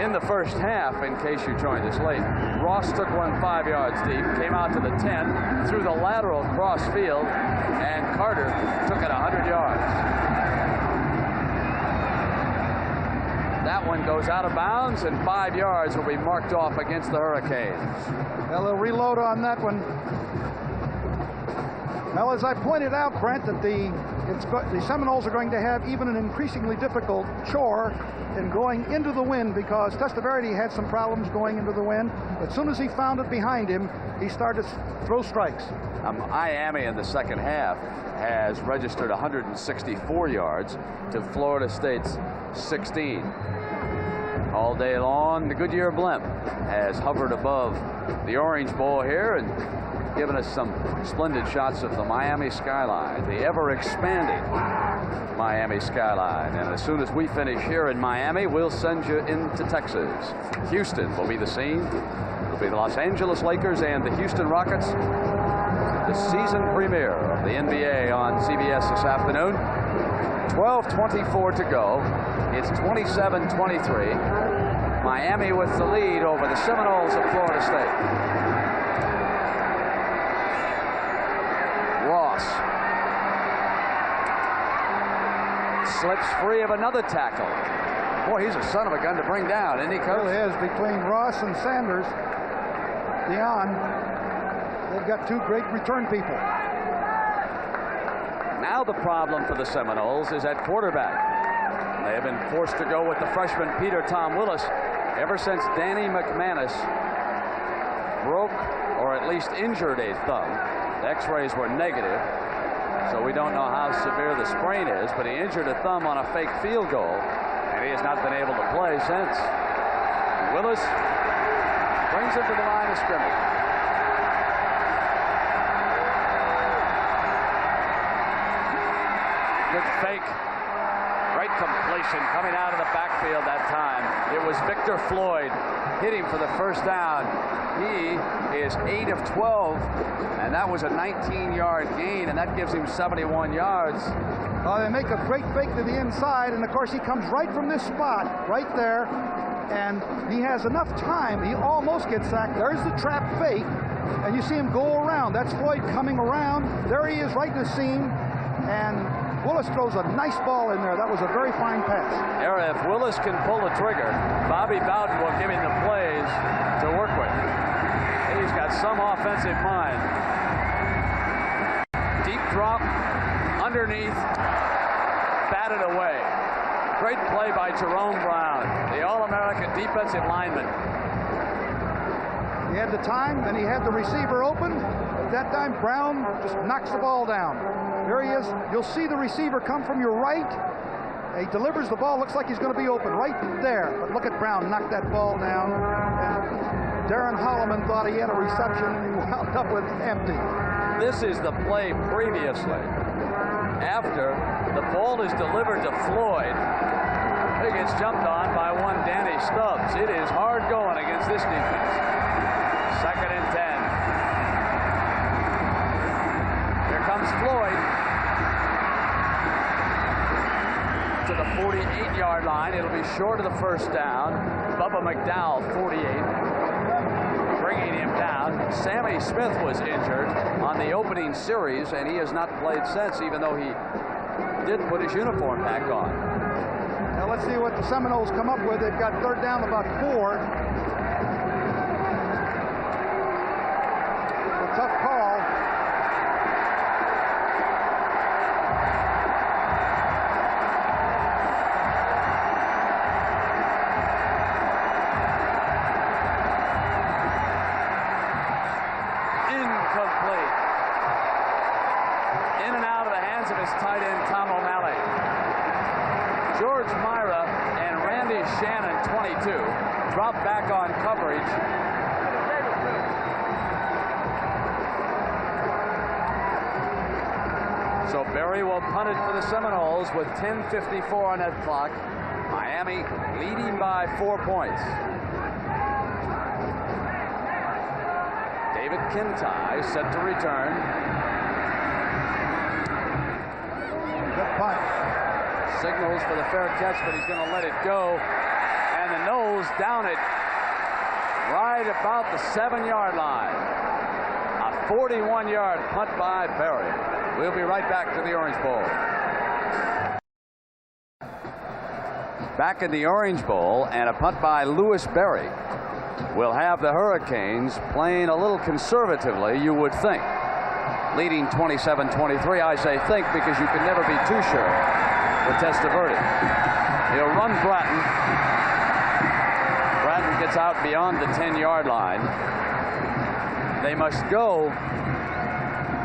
in the first half, in case you joined us late. Ross took one 5 yards deep, came out to the 10, threw the lateral cross field, and Carter took it 100 yards. That one goes out of bounds, and 5 yards will be marked off against the Hurricanes. Well, they'll reload on that one. Well, as I pointed out, Brent, that the Seminoles are going to have even an increasingly difficult chore in going into the wind, because Testaverde had some problems going into the wind. As soon as he found it behind him, he started to throw strikes. Miami in the second half has registered 164 yards to Florida State's 16. All day long, the Goodyear blimp has hovered above the Orange Bowl here and given us some splendid shots of the Miami skyline, the ever-expanding Miami skyline. And as soon as we finish here in Miami, we'll send you into Texas. Houston will be the scene. It'll be the Los Angeles Lakers and the Houston Rockets. The season premiere of the NBA on CBS this afternoon. 12:24 to go. It's 27-23. Miami with the lead over the Seminoles of Florida State. Ross slips free of another tackle. Boy, he's a son of a gun to bring down, isn't he, Coach? It is. Between Ross and Sanders, Dion, they've got two great return people. Now the problem for the Seminoles is at quarterback. They have been forced to go with the freshman Peter Tom Willis ever since Danny McManus broke or at least injured a thumb. The x-rays were negative, so we don't know how severe the sprain is, but he injured a thumb on a fake field goal, and he has not been able to play since. Willis brings him to the line of scrimmage. Good fake. Great completion coming out of the backfield that time. It was Victor Floyd hit him for the first down. He is 8 of 12, and that was a 19-yard gain, and that gives him 71 yards. They make a great fake to the inside, and of course he comes right from this spot, right there, and he has enough time. He almost gets sacked. There's the trap fake, and you see him go around. That's Floyd coming around. There he is right in the seam, and Willis throws a nice ball in there. That was a very fine pass. If Willis can pull the trigger, Bobby Bowden will give him the plays to work with. He's got some offensive mind. Deep drop, underneath, batted away. Great play by Jerome Brown, the All-American defensive lineman. He had the time, and he had the receiver open. At that time, Brown just knocks the ball down. There he is. You'll see the receiver come from your right. He delivers the ball. Looks like he's going to be open right there. But look at Brown knock that ball down. And Darren Holloman thought he had a reception, and he wound up with empty. This is the play previously. After the ball is delivered to Floyd, he gets jumped on by one Danny Stubbs. It is hard going against this defense. 2nd and 10. Here comes Floyd to the 48-yard line. It'll be short of the first down. Bubba McDowell, 48, bringing him down. Sammy Smith was injured on the opening series, and he has not played since, even though he did put his uniform back on. Now let's see what the Seminoles come up with. They've got 3rd down about 4. A tough call. Incomplete. In and out of the hands of his tight end, Tom O'Malley. George Myra and Randy Shannon, 22, drop back on coverage. So Berry will punt it for the Seminoles with 10:54 on that clock. Miami leading by 4 points. David Kintai set to return. Good punt. Signals for the fair catch, but he's going to let it go. And the Noles down it right about the 7-yard line. A 41-yard punt by Berry. We'll be right back to the Orange Bowl. Back in the Orange Bowl, and a punt by Lewis Berry will have the Hurricanes playing a little conservatively, you would think. Leading 27-23. I say think because you can never be too sure with Testaverde. He'll run Bratton. Bratton gets out beyond the 10-yard line. They must go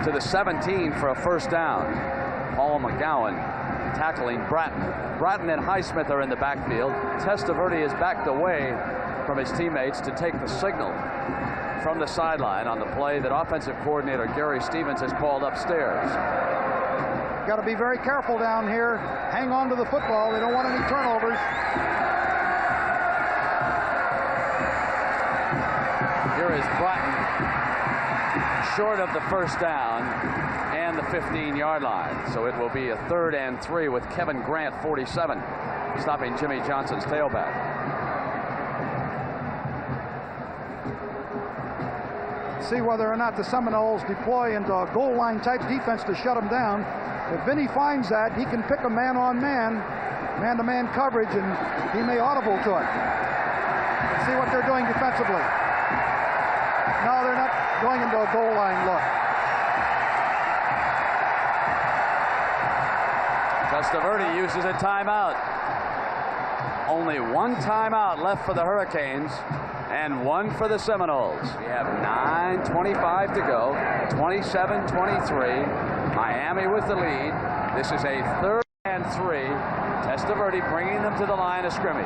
to the 17 for a first down. Paul McGowan tackling Bratton. Bratton and Highsmith are in the backfield. Testaverde is backed away from his teammates to take the signal from the sideline on the play that offensive coordinator Gary Stevens has called upstairs. Got to be very careful down here. Hang on to the football. They don't want any turnovers. Here is Bratton, short of the first down and the 15-yard line. So it will be a 3rd and 3 with Kevin Grant, 47, stopping Jimmy Johnson's tailback. See whether or not the Seminoles deploy into a goal line type defense to shut them down. If Vinny finds that, he can pick a man-on-man, man-to-man coverage, and he may audible to it. Let's see what they're doing defensively. No, they're not going into a goal line look. Testaverde uses a timeout. Only one timeout left for the Hurricanes and one for the Seminoles. We have 9:25 to go, 27-23. Miami with the lead. This is a 3rd and 3. Testaverde bringing them to the line of scrimmage.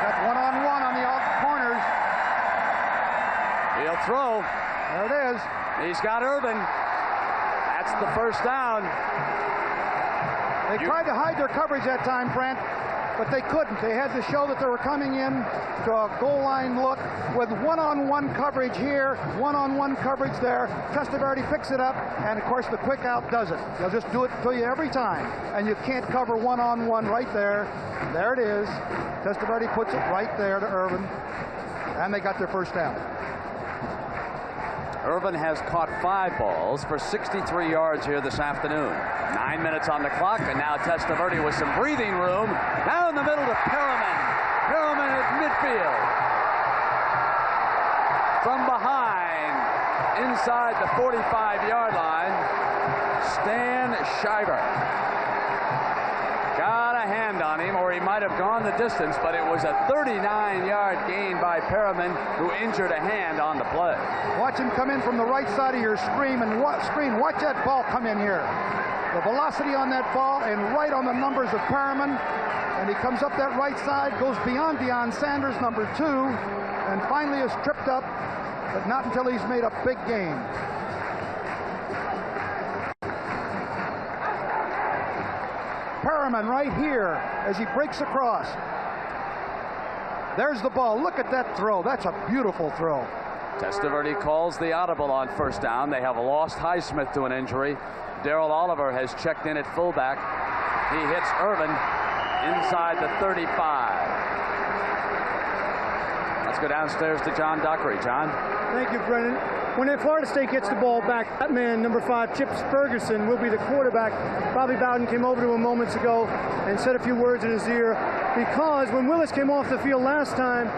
Got one-on-one on the corners. He'll throw. There it is. He's got Irvin. That's the first down. They tried to hide their coverage that time, Brent, but they couldn't. They had to show that they were coming in to a goal line look with one-on-one coverage here, one-on-one coverage there. Testaverde picks it up, and of course the quick out does it. They'll just do it to you every time, and you can't cover one-on-one right there. There it is. Testaverde puts it right there to Irvin, and they got their first down. Irvin has caught 5 balls for 63 yards here this afternoon. 9 minutes on the clock, and now Testaverde with some breathing room. Down the middle to Perriman. Perriman at midfield. From behind, inside the 45-yard line, Stan Shiver. Got a hand on him, or he might have gone the distance, but it was a 39-yard gain by Perriman, who injured a hand on the play. Watch him come in from the right side of your screen, and watch that ball come in here. The velocity on that ball and right on the numbers of Perriman. And he comes up that right side, goes beyond Deion Sanders, number 2, and finally is tripped up, but not until he's made a big gain. Perriman right here as he breaks across. There's the ball. Look at that throw. That's a beautiful throw. Testaverde calls the audible on first down. They have lost Highsmith to an injury. Darrell Oliver has checked in at fullback. He hits Irvin inside the 35. Let's go downstairs to John Dockery. John? Thank you, Brennan. When Florida State gets the ball back, that man, number 5, Chips Ferguson, will be the quarterback. Bobby Bowden came over to him moments ago and said a few words in his ear, because when Willis came off the field last time,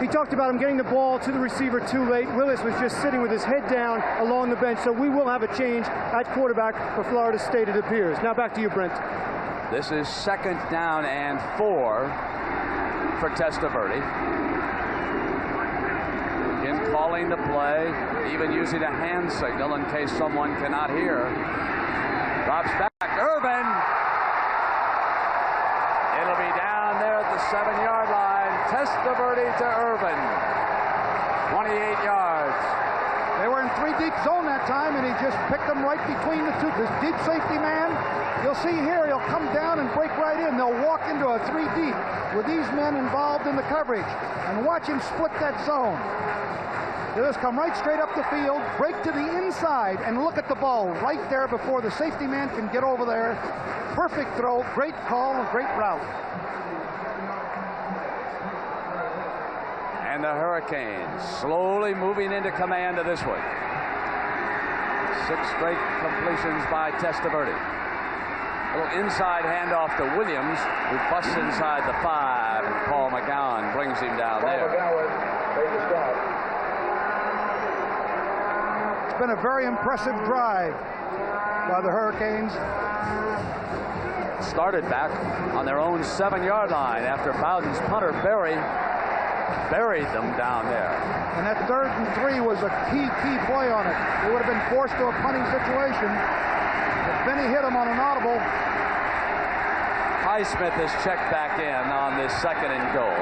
he talked about him getting the ball to the receiver too late. Willis was just sitting with his head down along the bench, so we will have a change at quarterback for Florida State, it appears. Now back to you, Brent. This is 2nd down and 4 for Testaverde. Again, calling the play, even using a hand signal in case someone cannot hear. Drops back, Irvin. It'll be down there at the 7-yard line. Testaverde to Irvin. 28 yards. They were in 3 deep zone that time, and he just picked them right between the two. This deep safety man, you'll see here, he'll come down and break right in. They'll walk into a 3 deep with these men involved in the coverage. And watch him split that zone. They'll just come right straight up the field, break to the inside, and look at the ball right there before the safety man can get over there. Perfect throw, great call, and great route. And the Hurricanes slowly moving into command of this one. 6 straight completions by Testaverde. A little inside handoff to Williams, who busts inside the 5, and Paul McGowan brings him down there. It's been a very impressive drive by the Hurricanes. Started back on their own 7-yard line after Bowden's punter buried them down there. And that 3rd and 3 was a key play on it. They would have been forced to a punting situation. But Vinny hit him on an audible. Highsmith is checked back in on this 2nd and goal.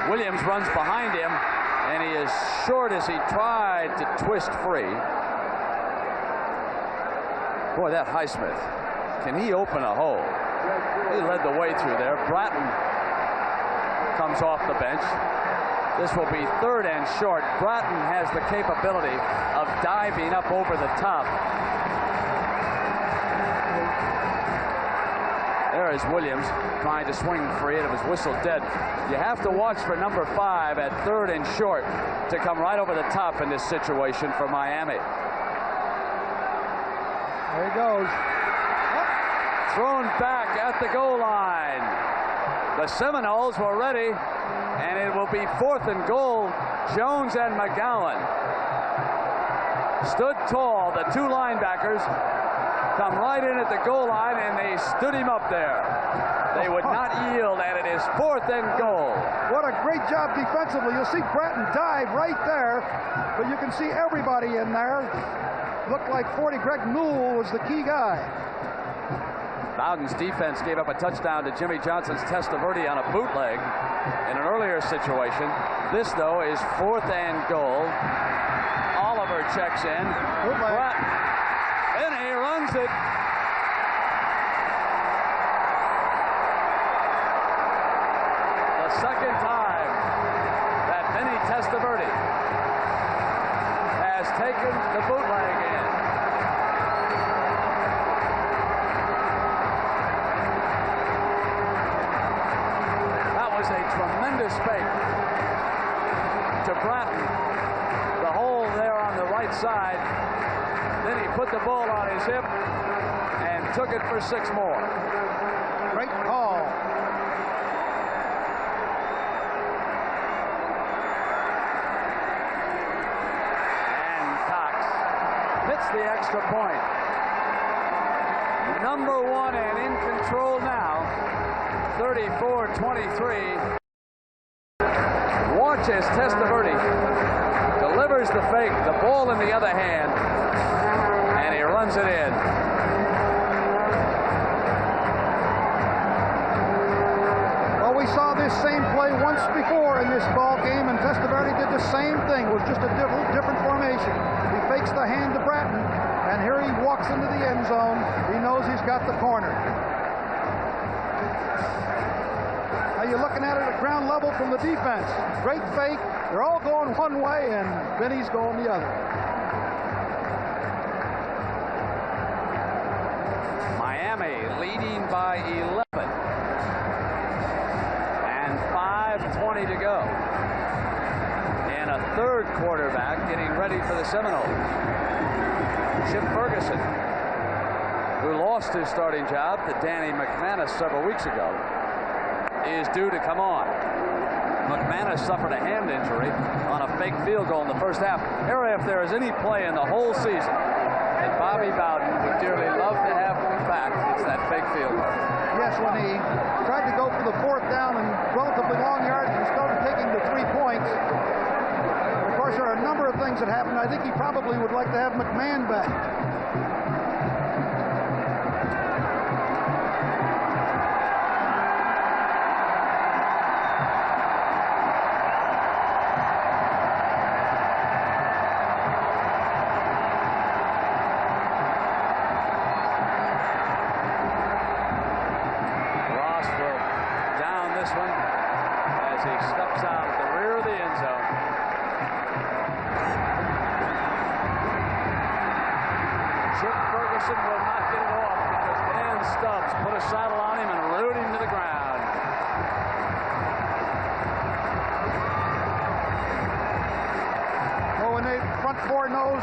Williams runs behind him, and he is short as he tried to twist free. Boy, that Highsmith, can he open a hole? He led the way through there. Bratton comes off the bench. This will be 3rd and short. Bratton has the capability of diving up over the top. There is Williams trying to swing free, and it was whistled dead. You have to watch for number 5 at 3rd and short to come right over the top in this situation for Miami. There he goes. Thrown back at the goal line. The Seminoles were ready, and it will be 4th and goal. Jones and McGowan stood tall. The 2 linebackers come right in at the goal line, and they stood him up there. They would not yield, and it is 4th and goal. What a great job defensively. You'll see Bratton dive right there, but you can see everybody in there. Looked like 40. Greg Newell was the key guy. Bowden's defense gave up a touchdown to Jimmy Johnson's Testaverde on a bootleg in an earlier situation. This, though, is 4th and goal. Oliver checks in. Bratton. And he runs it. The 2nd time that Vinny Testaverde has taken the bootleg in. A tremendous fake to Bratton. The hole there on the right side. Then he put the ball on his hip and took it for 6 more. Great call. And Cox hits the extra point. Number 1 and in control now. 34-23. Watch as Testaverde delivers the fake, the ball in the other hand, and he runs it in. Well, we saw this same play once before in this ball game, and Testaverde did the same thing. It was just a different formation. He fakes the hand to Bratton, and here he walks into the end zone. He knows he's got the corner. Now you're looking at it at ground level from the defense. Great fake. They're all going one way, and Vinny's going the other. Miami leading by 11. And 5:20 to go. And a third quarterback getting ready for the Seminoles. Chip Ferguson, who lost his starting job to Danny McManus several weeks ago, is due to come on. McManus suffered a hand injury on a fake field goal in the first half. Harry, if there is any play in the whole season that Bobby Bowden would dearly love to have back, it's that fake field goal. Yes, when he tried to go for the fourth down and relatively long yards and started taking the 3 points. Of course, there are a number of things that happened. I think he probably would like to have McMahon back.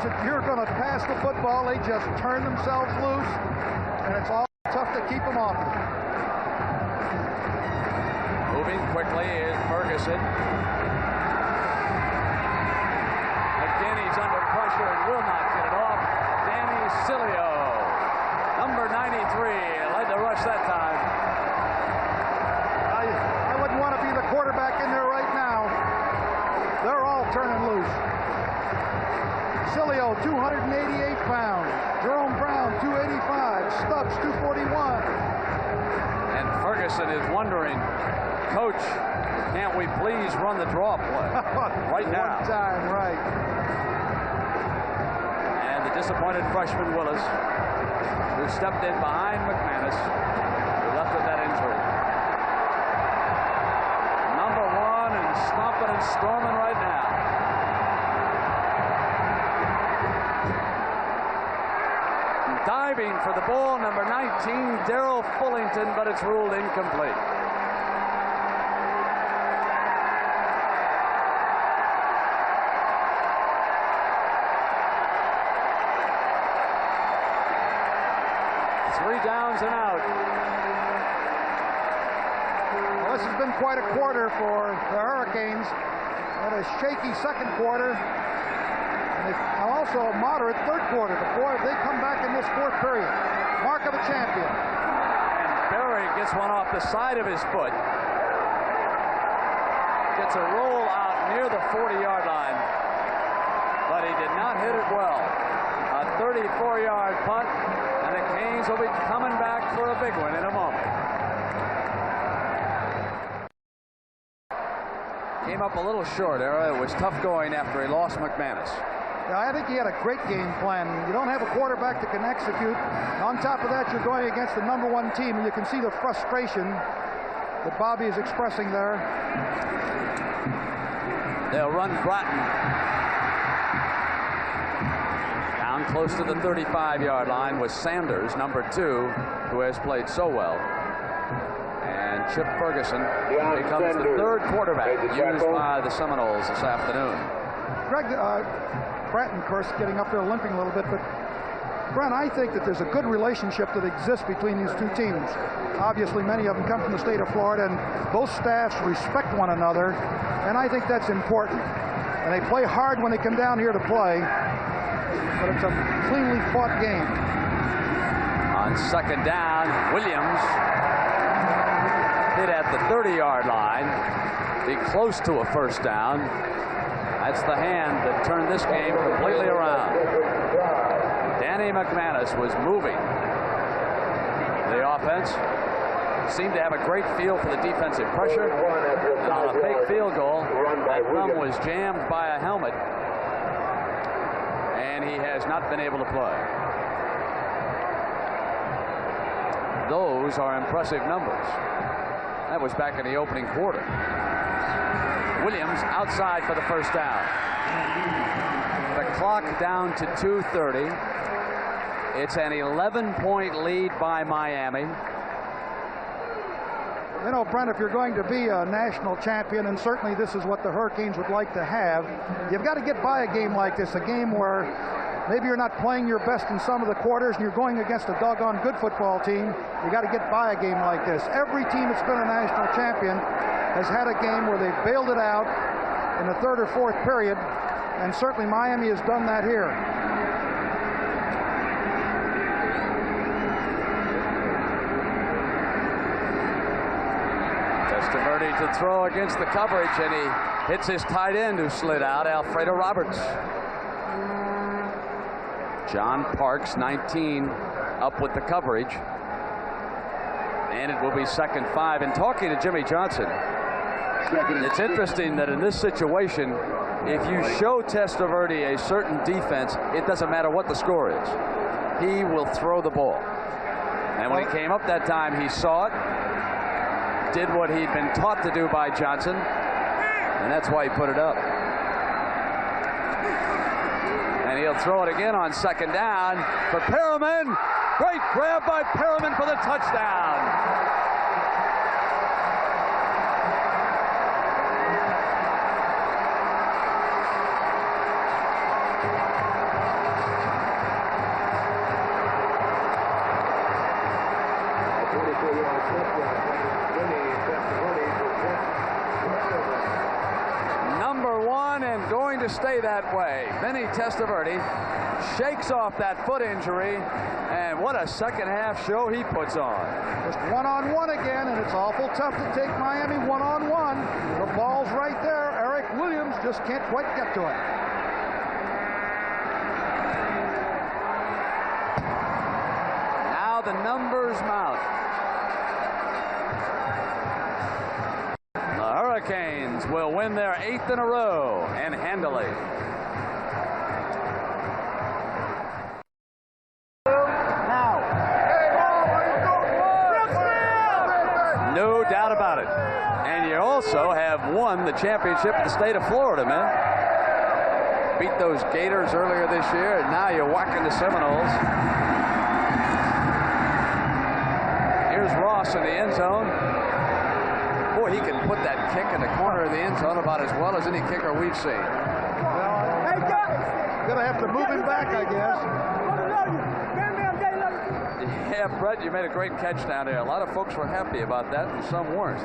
If you're going to pass the football, they just turn themselves loose, and it's all tough to keep them off. Moving quickly is Ferguson. Again, he's under pressure and will not get it off. Danny Cilio, number 93, led the rush that time. I wouldn't want to be the quarterback in there right now. They're all turning loose. Cilio, 288 pounds. Jerome Brown, 285. Stubbs, 241. And Ferguson is wondering, Coach, can't we please run the draw play right now? One time, right. And the disappointed freshman Willis, who stepped in behind McManus, who left with that injury. Number 1 and stomping and storming right now. Diving for the ball, number 19, Darrell Fullington, but it's ruled incomplete. Three downs and out. Well, this has been quite a quarter for the Hurricanes. Had a shaky second quarter. And also a moderate third quarter before they come back in this fourth period. Mark of a champion. And Berry gets one off the side of his foot. Gets a roll out near the 40-yard line. But he did not hit it well. A 34-yard punt. And the Canes will be coming back for a big one in a moment. Came up a little short, Era. It was tough going after he lost McManus. Yeah, I think he had a great game plan. You don't have a quarterback that can execute. On top of that, you're going against the number 1 team, and you can see the frustration that Bobby is expressing there. They'll run Bratton down close to the 35-yard line with Sanders, number 2, who has played so well. And Chip Ferguson becomes the third quarterback used by the Seminoles this afternoon. Greg, Bratton, of course, getting up there limping a little bit, but Brent, I think that there's a good relationship that exists between these two teams. Obviously, many of them come from the state of Florida, and both staffs respect one another, and I think that's important. And they play hard when they come down here to play, but it's a cleanly fought game. On second down, Williams hit at the 30-yard line, be close to a first down. I That's the hand that turned this game completely around. Danny McManus was moving the offense. Seemed to have a great feel for the defensive pressure. And on a fake field goal, that thumb was jammed by a helmet. And he has not been able to play. Those are impressive numbers. That was back in the opening quarter. Williams outside for the first down. The clock down to 2:30. It's an 11-point lead by Miami. You know, Brent, if you're going to be a national champion, and certainly this is what the Hurricanes would like to have, you've got to get by a game like this, a game where maybe you're not playing your best in some of the quarters and you're going against a doggone good football team. You got to get by a game like this. Every team that's been a national champion has had a game where they've bailed it out in the third or fourth period, and certainly Miami has done that here. Testaverde to throw against the coverage, and he hits his tight end who slid out, Alfredo Roberts. John Parks, 19, up with the coverage. And it will be 2nd 5. And talking to Jimmy Johnson, it's interesting that in this situation, if you show Testaverde a certain defense, it doesn't matter what the score is. He will throw the ball. And when he came up that time, he saw it, did what he'd been taught to do by Johnson, and that's why he put it up. And he'll throw it again on 2nd down for Perriman. Great grab by Perriman for the touchdown. And going to stay that way. Vinny Testaverde shakes off that foot injury, and what a second half show he puts on. Just one-on-one again, and it's awful tough to take Miami one-on-one. The ball's right there. Eric Williams just can't quite get to it. Now the numbers mount. Hurricanes will win their 8th in a row and handily. No doubt about it. And you also have won the championship of the state of Florida, man. Beat those Gators earlier this year, and now you're whacking the Seminoles. Here's Ross in the end zone. Boy, he can put that kick in the corner of the end zone about as well as any kicker we've seen. Well, gonna have to move him back, I guess. Yeah, Brett, you made a great catch down there. A lot of folks were happy about that, and some weren't.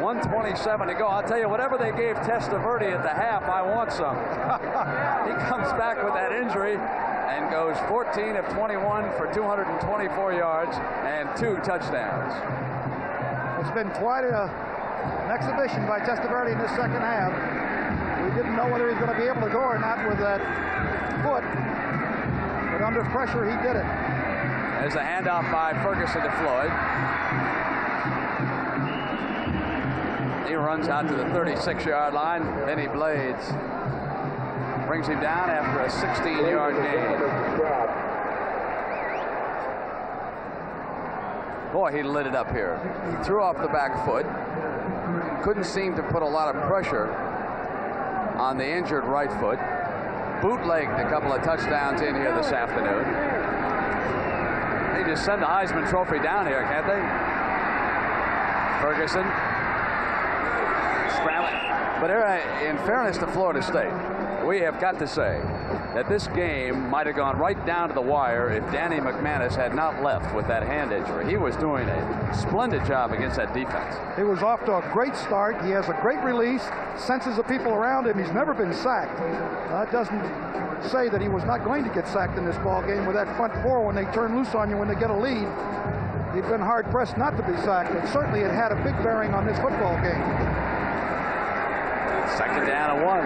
1:27 to go. I'll tell you, whatever they gave Testaverde at the half, I want some. He comes back with that injury and goes 14 of 21 for 224 yards and 2 touchdowns. It's been quite an exhibition by Testaverde in this second half. We didn't know whether he was going to be able to go or not with that foot, but under pressure he did it. There's a handoff by Ferguson to Floyd. He runs out to the 36-yard line. Benny Blades brings him down after a 16-yard gain. Boy, he lit it up here. He threw off the back foot. Couldn't seem to put a lot of pressure on the injured right foot. Bootlegged a couple of touchdowns in here this afternoon. They just send the Heisman Trophy down here, can't they? Ferguson. Scrambling. But in fairness to Florida State, we have got to say that this game might have gone right down to the wire if Danny McManus had not left with that hand injury. He was doing a splendid job against that defense. He was off to a great start. He has a great release, senses the people around him. He's never been sacked. That doesn't say that he was not going to get sacked in this ball game with that front four when they turn loose on you when they get a lead. He's been hard pressed not to be sacked, and certainly it had a big bearing on this football game. 2nd down and 1.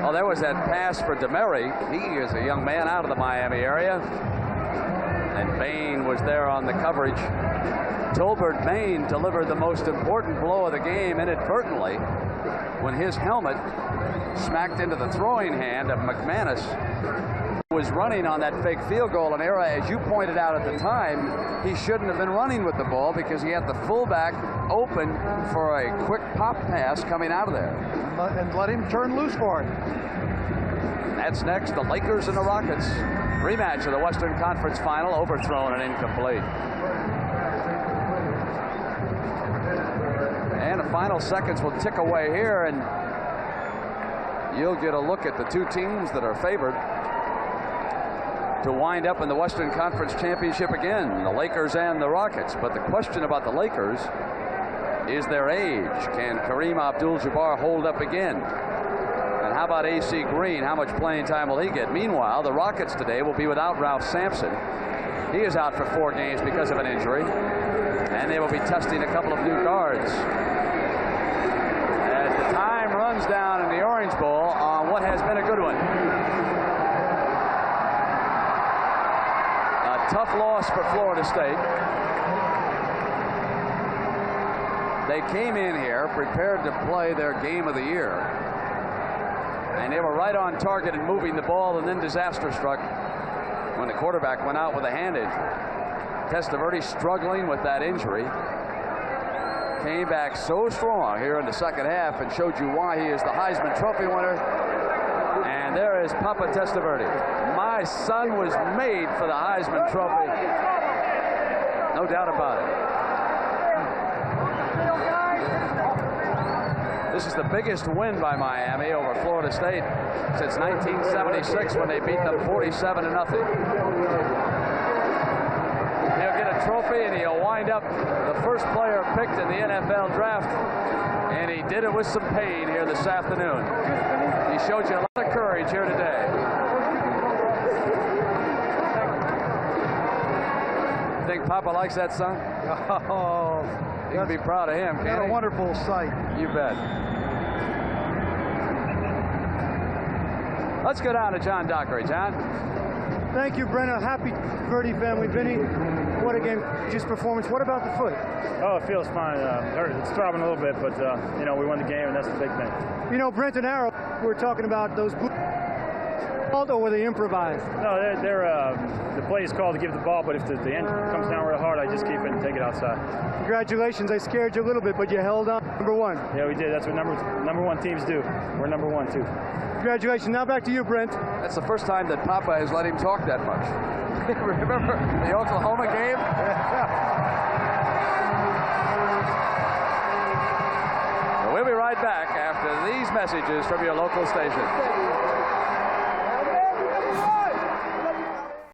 Well, there was that pass for DeMary. He is a young man out of the Miami area. And Bain was there on the coverage. Tolbert Bain delivered the most important blow of the game inadvertently when his helmet smacked into the throwing hand of McManus, who was running on that fake field goal, an era, as you pointed out at the time, he shouldn't have been running with the ball because he had the fullback open for a quick pop pass coming out of there. And let him turn loose for it. That's next, the Lakers and the Rockets. Rematch of the Western Conference Final, overthrown and incomplete. And the final seconds will tick away here, and you'll get a look at the two teams that are favored to wind up in the Western Conference Championship again, the Lakers and the Rockets. But the question about the Lakers is their age. Can Kareem Abdul-Jabbar hold up again? And how about A.C. Green? How much playing time will he get? Meanwhile, the Rockets today will be without Ralph Sampson. He is out for 4 games because of an injury. And they will be testing a couple of new guards. As the time runs down in the Orange Bowl on what has been a good one. A tough loss for Florida State. They came in here prepared to play their game of the year. And they were right on target and moving the ball, and then disaster struck when the quarterback went out with a hand injury. Testaverde struggling with that injury. Came back so strong here in the second half and showed you why he is the Heisman Trophy winner. And there is Papa Testaverde. My son was made for the Heisman Trophy. No doubt about it. This is the biggest win by Miami over Florida State since 1976 when they beat them 47-0. He'll get a trophy and he'll wind up the first player picked in the NFL draft, and he did it with some pain here this afternoon. He showed you a lot of courage here today. Think Papa likes that son? Oh, you can be proud of him, can't a he? wonderful sight. You bet. Let's go down to John Dockery. John? Thank you, Brenna. Happy Birdie family. Vinny, what a game, just performance. What about the foot? Oh, it feels fine. It's throbbing a little bit, but, you know, we won the game, and that's the big thing. You know, Brent and Arrow, we were talking about those boots, or were they improvised? No, the play is called to give the ball, but if the end comes down real hard, I just keep it and take it outside. Congratulations. I scared you a little bit, but you held on. Number one. Yeah, we did. That's what number one teams do. We're number one, too. Congratulations. Now back to you, Brent. That's the first time that Papa has let him talk that much. Remember the Oklahoma game? We'll be right back after these messages from your local station.